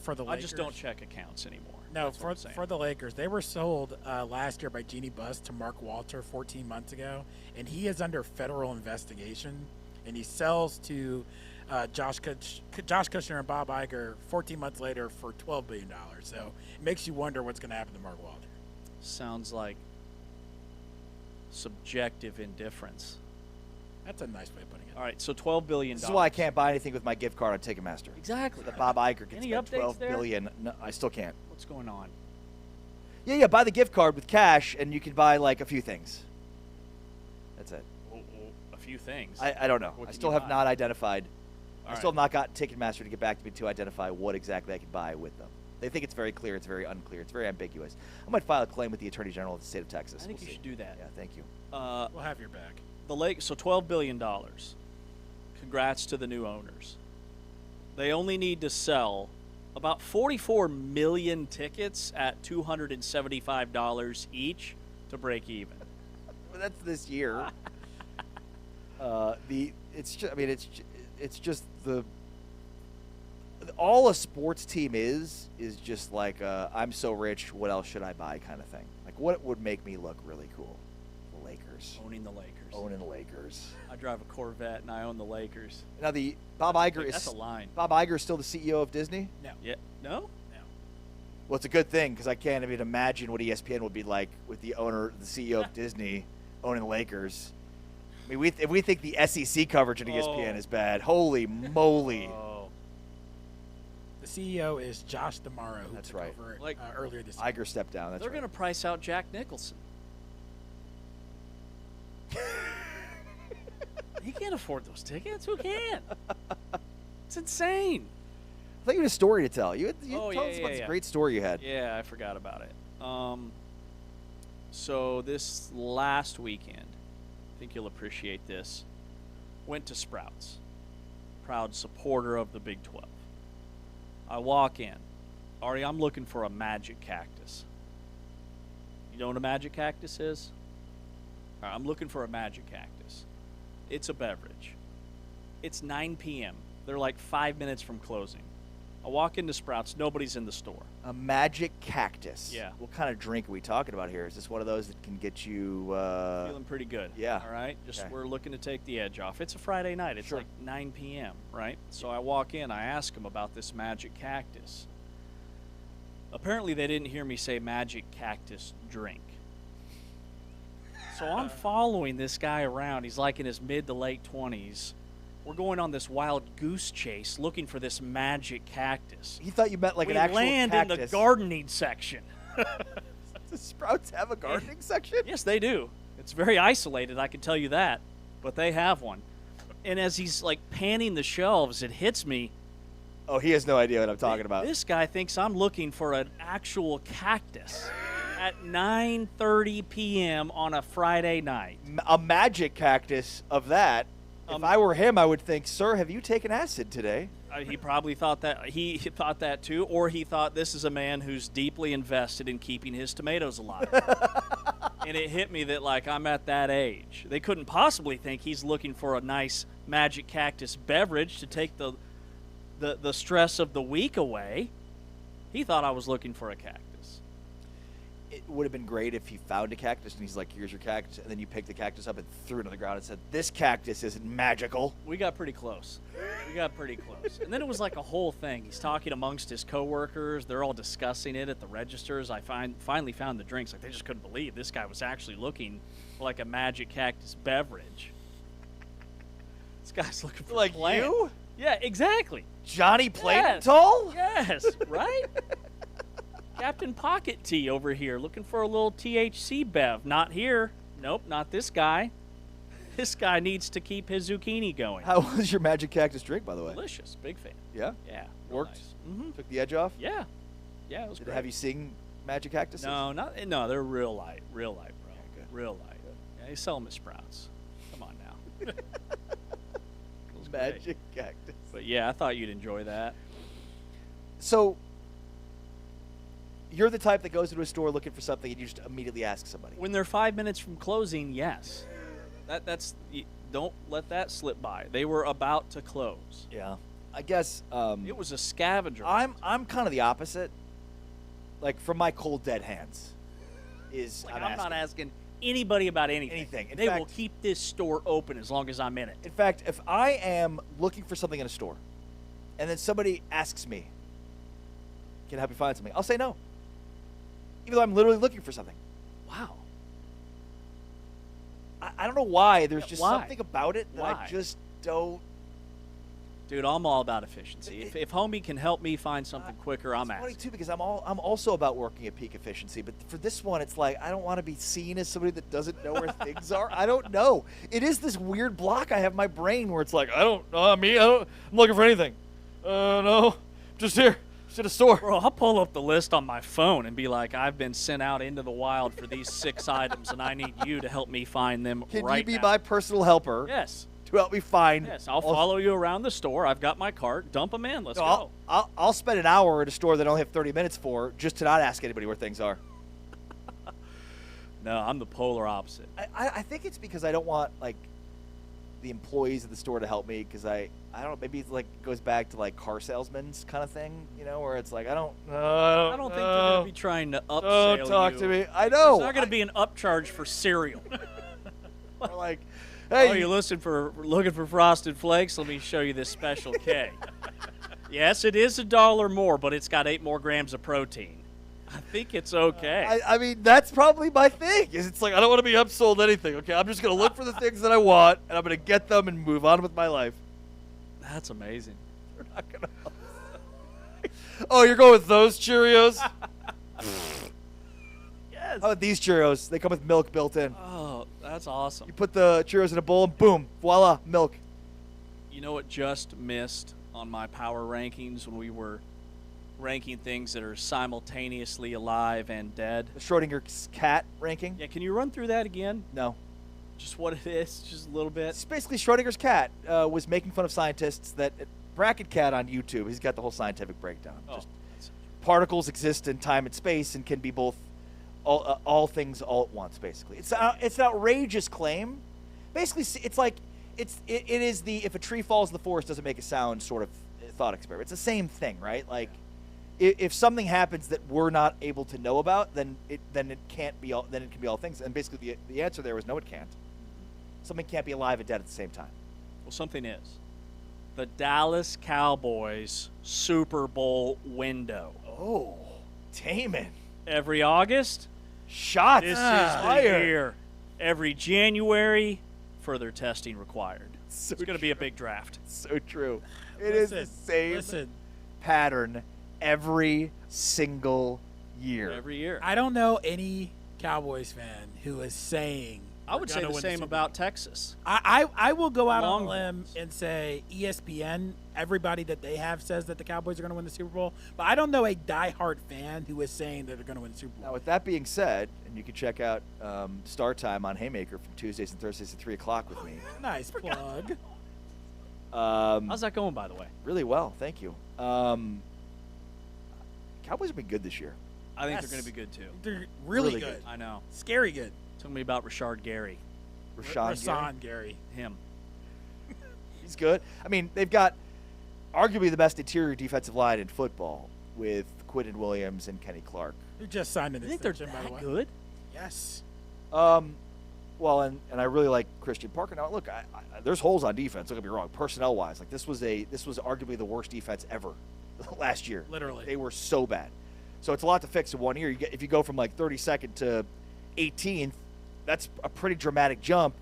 for the I Lakers, just don't check accounts anymore. No, That's what I'm saying. for the Lakers, they were sold last year by Jeannie Buss to Mark Walter 14 months ago, and he is under federal investigation, and he sells to Josh Kushner and Bob Iger 14 months later for $12 billion. So it makes you wonder what's going to happen to Mark Walter. Sounds like subjective indifference. That's a nice way of putting it. All right, so $12 billion. This is why I can't buy anything with my gift card on Ticketmaster. Exactly. So that Bob Iger can Any spend updates $12 there? billion. No, I still can't. What's going on? Yeah, buy the gift card with cash, and you can buy a few things. That's it. A few things. I don't know. What I can still you have buy? not identified. All I still have not gotten Ticketmaster to get back to me to identify what exactly I can buy with them. They think it's very clear. It's very unclear. It's very ambiguous. I might file a claim with the Attorney General of the state of Texas. I think We'll you see. should do that. Yeah, thank you. We'll have your back. So $12 billion. Congrats to the new owners. They only need to sell about 44 million tickets at $275 each to break even. That's this year. It's just all a sports team is just like I'm so rich, what else should I buy kind of thing. Like what would make me look really cool? The Lakers. Owning the Lakers. I drive a Corvette and I own the Lakers. Now the Bob Iger That's a line. Bob Iger is still the CEO of Disney? No. Yeah. No? Well, it's a good thing because I can't even imagine what ESPN would be like with the CEO of Disney owning the Lakers. I mean, if we think the SEC coverage at ESPN is bad, holy moly! The CEO is Josh D'Amaro, who That's took right. over Like, earlier this year. Iger stepped down. That's They're right. going to price out Jack Nicholson. He can't afford those tickets. Who can? It's insane. I thought you had a story to tell. You Oh, tell yeah, us about yeah, this yeah. great story you had. Yeah, I forgot about it. So this last weekend, I think you'll appreciate this, went to Sprouts. Proud supporter of the Big 12. I walk in. Ari, I'm looking for a magic cactus. You know what a magic cactus is? All right, I'm looking for a magic cactus. It's a beverage. It's 9 p.m. They're like 5 minutes from closing. I walk into Sprouts. Nobody's in the store. A magic cactus. Yeah. What kind of drink are we talking about here? Is this one of those that can get you Feeling pretty good. Yeah. All right. Just Okay. we're looking to take the edge off. It's a Friday night. It's Sure. like 9 p.m. Right. So I walk in. I ask them about this magic cactus. Apparently, they didn't hear me say magic cactus drink. So I'm following this guy around. He's like in his mid to late 20s. We're going on this wild goose chase looking for this magic cactus. He thought you meant like we an actual land cactus. in the gardening section. Does Sprouts have a gardening section? Yes, they do. It's very isolated, I can tell you that. But they have one. And as he's like panning the shelves, it hits me. Oh, he has no idea what I'm talking about. This guy thinks I'm looking for an actual cactus at 9:30 p.m. on a Friday night. A magic cactus of that. If I were him, I would think, sir, have you taken acid today? He probably thought that. He thought that too, or he thought this is a man who's deeply invested in keeping his tomatoes alive. And it hit me that, like, I'm at that age. They couldn't possibly think he's looking for a nice Magic Cactus beverage to take the stress of the week away. He thought I was looking for a cactus. It would have been great if he found a cactus and he's like, here's your cactus, and then you picked the cactus up and threw it on the ground and said, this cactus isn't magical. We got pretty close. And then it was like a whole thing. He's talking amongst his coworkers. They're all discussing it at the registers. I finally found the drinks. Like, they just couldn't believe this guy was actually looking for like a Magic Cactus beverage. This guy's looking for like plant. you? Yeah, exactly. Johnny Platenthal? Yes, right? Captain Pocket Tea over here looking for a little THC bev. Not here. Nope, not this guy. This guy needs to keep his zucchini going. How was your Magic Cactus drink, by the way? Delicious. Big fan. Yeah? Yeah. Worked? Nice. Mm-hmm. Took the edge off? Yeah. Yeah, it was Did great. Have you seen Magic Cactuses? No, they're real light, bro. Good. Real light. Yeah, you sell them at Sprouts. Come on now. Magic Cactus. But yeah, I thought you'd enjoy that. So, you're the type that goes into a store looking for something and you just immediately ask somebody. When they're 5 minutes from closing, yes. Don't let that slip by. They were about to close. Yeah. I guess it was a scavenger. I'm kind of the opposite. Like, from my cold dead hands is I'm not asking anybody about anything. In They fact, will keep this store open as long as I'm in it. In fact, if I am looking for something in a store and then somebody asks me, can I help you find something? I'll say no. Even though I'm literally looking for something. Wow. I don't know why. There's just Why? something about it that Why? I just don't. Dude, I'm all about efficiency. If homie can help me find something quicker, I'm It's funny asking. too because I'm also about working at peak efficiency. But for this one, it's like I don't want to be seen as somebody that doesn't know where things are. I don't know. It is this weird block I have in my brain where it's like I'm looking for anything. No, just here. Just at a store. Bro, I'll pull up the list on my phone and be like, I've been sent out into the wild for these 6 items, and I need you to help me find them Can right you be now. my personal helper? Yes. To help me find. Yes, I'll follow you around the store. I've got my cart. Dump them in. Let's go. I'll spend an hour at a store that I only have 30 minutes for just to not ask anybody where things are. No, I'm the polar opposite. I think it's because I don't want like the employees at the store to help me because I don't know, maybe it's like goes back to like car salesmen's kind of thing, where it's like I don't think they're going to be trying to upsell Don't talk you. to me. I know. There's not going to be an upcharge for cereal. Or like, hey, oh, you're looking for Frosted Flakes? Let me show you this special K. Yes, it is $1 more, but it's got 8 more grams of protein. I think it's okay. I mean, that's probably my thing. Is it's like I don't want to be upsold anything. Okay, I'm just gonna look for the things that I want, and I'm gonna get them and move on with my life. That's amazing. They're not gonna. Oh, you're going with those Cheerios? Yes. How about these Cheerios? They come with milk built in. Oh, that's awesome. You put the Cheerios in a bowl, and boom, voila, milk. You know what just missed on my power rankings when we were ranking things that are simultaneously alive and dead? The Schrodinger's cat ranking? Yeah, can you run through that again? No. Just what it is, just a little bit? It's basically Schrodinger's cat was making fun of scientists that Bracket Cat on YouTube, he's got the whole scientific breakdown. Oh, Just particles exist in time and space and can be both all things all at once, basically. It's an outrageous claim. Basically, it's like it is the if a tree falls in the forest doesn't make a sound sort of thought experiment. It's the same thing, right? Like if something happens that we're not able to know about, then it can't be all. Then it can be all things. And basically, the answer there was no, it can't. Something can't be alive and dead at the same time. Well, something is. The Dallas Cowboys Super Bowl window. Oh, Damon. Every August, shots this fired. is the year. Every January, further testing required. So it's going to be a big draft. So true. It is the same pattern every single year. Every year. I don't know any Cowboys fan who is saying I would say the same about Texas. I will go out on a limb and say ESPN, everybody that they have says that the Cowboys are going to win the Super Bowl. But I don't know a diehard fan who is saying that they're going to win the Super Bowl. Now, with that being said, and you can check out Star Time on Haymaker from Tuesdays and Thursdays at 3 o'clock with me. Nice plug. How's that going, by the way? Really well, thank you. Cowboys have been good this year. I think Yes. they're going to be good too. They're really, Really good. good. I know. Scary good. Tell me about Rashard Gary. Rashawn Gary. Him. He's good. I mean, they've got arguably the best interior defensive line in football with Quinton Williams and Kenny Clark. Who just signed an You think they're extension, by the that way. good? Yes. Well, and I really like Christian Parker. Now, look, I there's holes on defense. Don't get me wrong. Personnel-wise, like this was arguably the worst defense ever last year. Literally. They were so bad. So it's a lot to fix in 1 year. If you go from like 32nd to 18th, that's a pretty dramatic jump.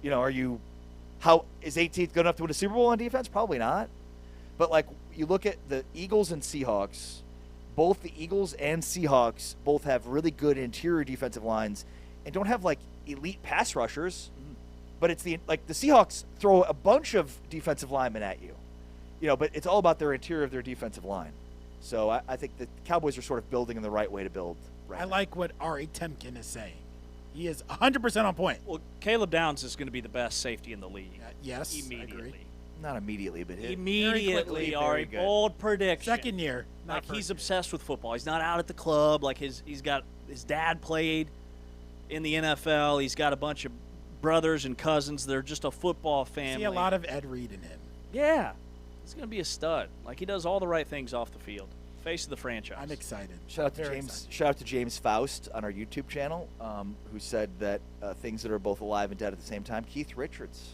You know, how is 18th good enough to win a Super Bowl on defense? Probably not. But like you look at the Eagles and Seahawks, both the Eagles and Seahawks both have really good interior defensive lines and don't have like elite pass rushers. But it's the Seahawks throw a bunch of defensive linemen at you. You know, but it's all about their interior of their defensive line. So I think the Cowboys are sort of building in the right way to build. I like what Ari Temkin is saying. He is 100% on point. Well, Caleb Downs is going to be the best safety in the league. Yes, immediately. I agree. Not immediately, but Immediately, Ari. Bold prediction. Second year. Like he's obsessed with football. He's not out at the club. Like he's got his dad played in the NFL. He's got a bunch of brothers and cousins. They're just a football family. See a lot of Ed Reed in him. Yeah. He's going to be a stud. Like he does all the right things off the field. Face of the franchise. I'm excited. Shout out to Very James. excited. Shout out to James Faust on our YouTube channel, who said that things that are both alive and dead at the same time. Keith Richards.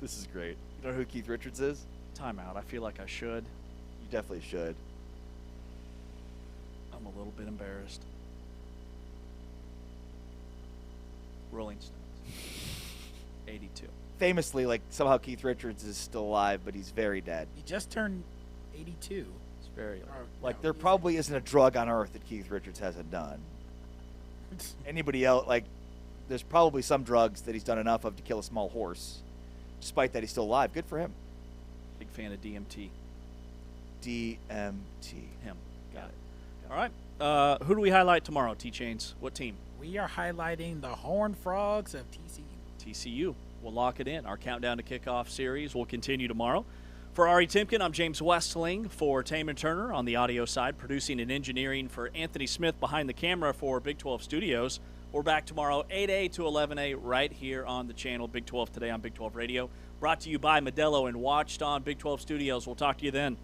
This is great. You know who Keith Richards is? Timeout. I feel like I should. You definitely should. I'm a little bit embarrassed. Rolling Stones. 82. Famously, like somehow Keith Richards is still alive, but he's very dead. He just turned 82. It's very Like there probably isn't a drug on earth that Keith Richards hasn't done. Anybody else? Like, there's probably some drugs that he's done enough of to kill a small horse. Despite that, he's still alive. Good for him. Big fan of DMT. DMT. Him. Got it. All right. Who do we highlight tomorrow, T-Chains? What team? We are highlighting the Horned Frogs of TCU. TCU. We'll lock it in. Our Countdown to Kickoff series will continue tomorrow. For Ari Timken, I'm James Westling. For Taman Turner on the audio side, producing and engineering for Anthony Smith behind the camera for Big 12 Studios. We're back tomorrow, 8A to 11A, right here on the channel, Big 12 Today on Big 12 Radio. Brought to you by Modelo and watched on Big 12 Studios. We'll talk to you then.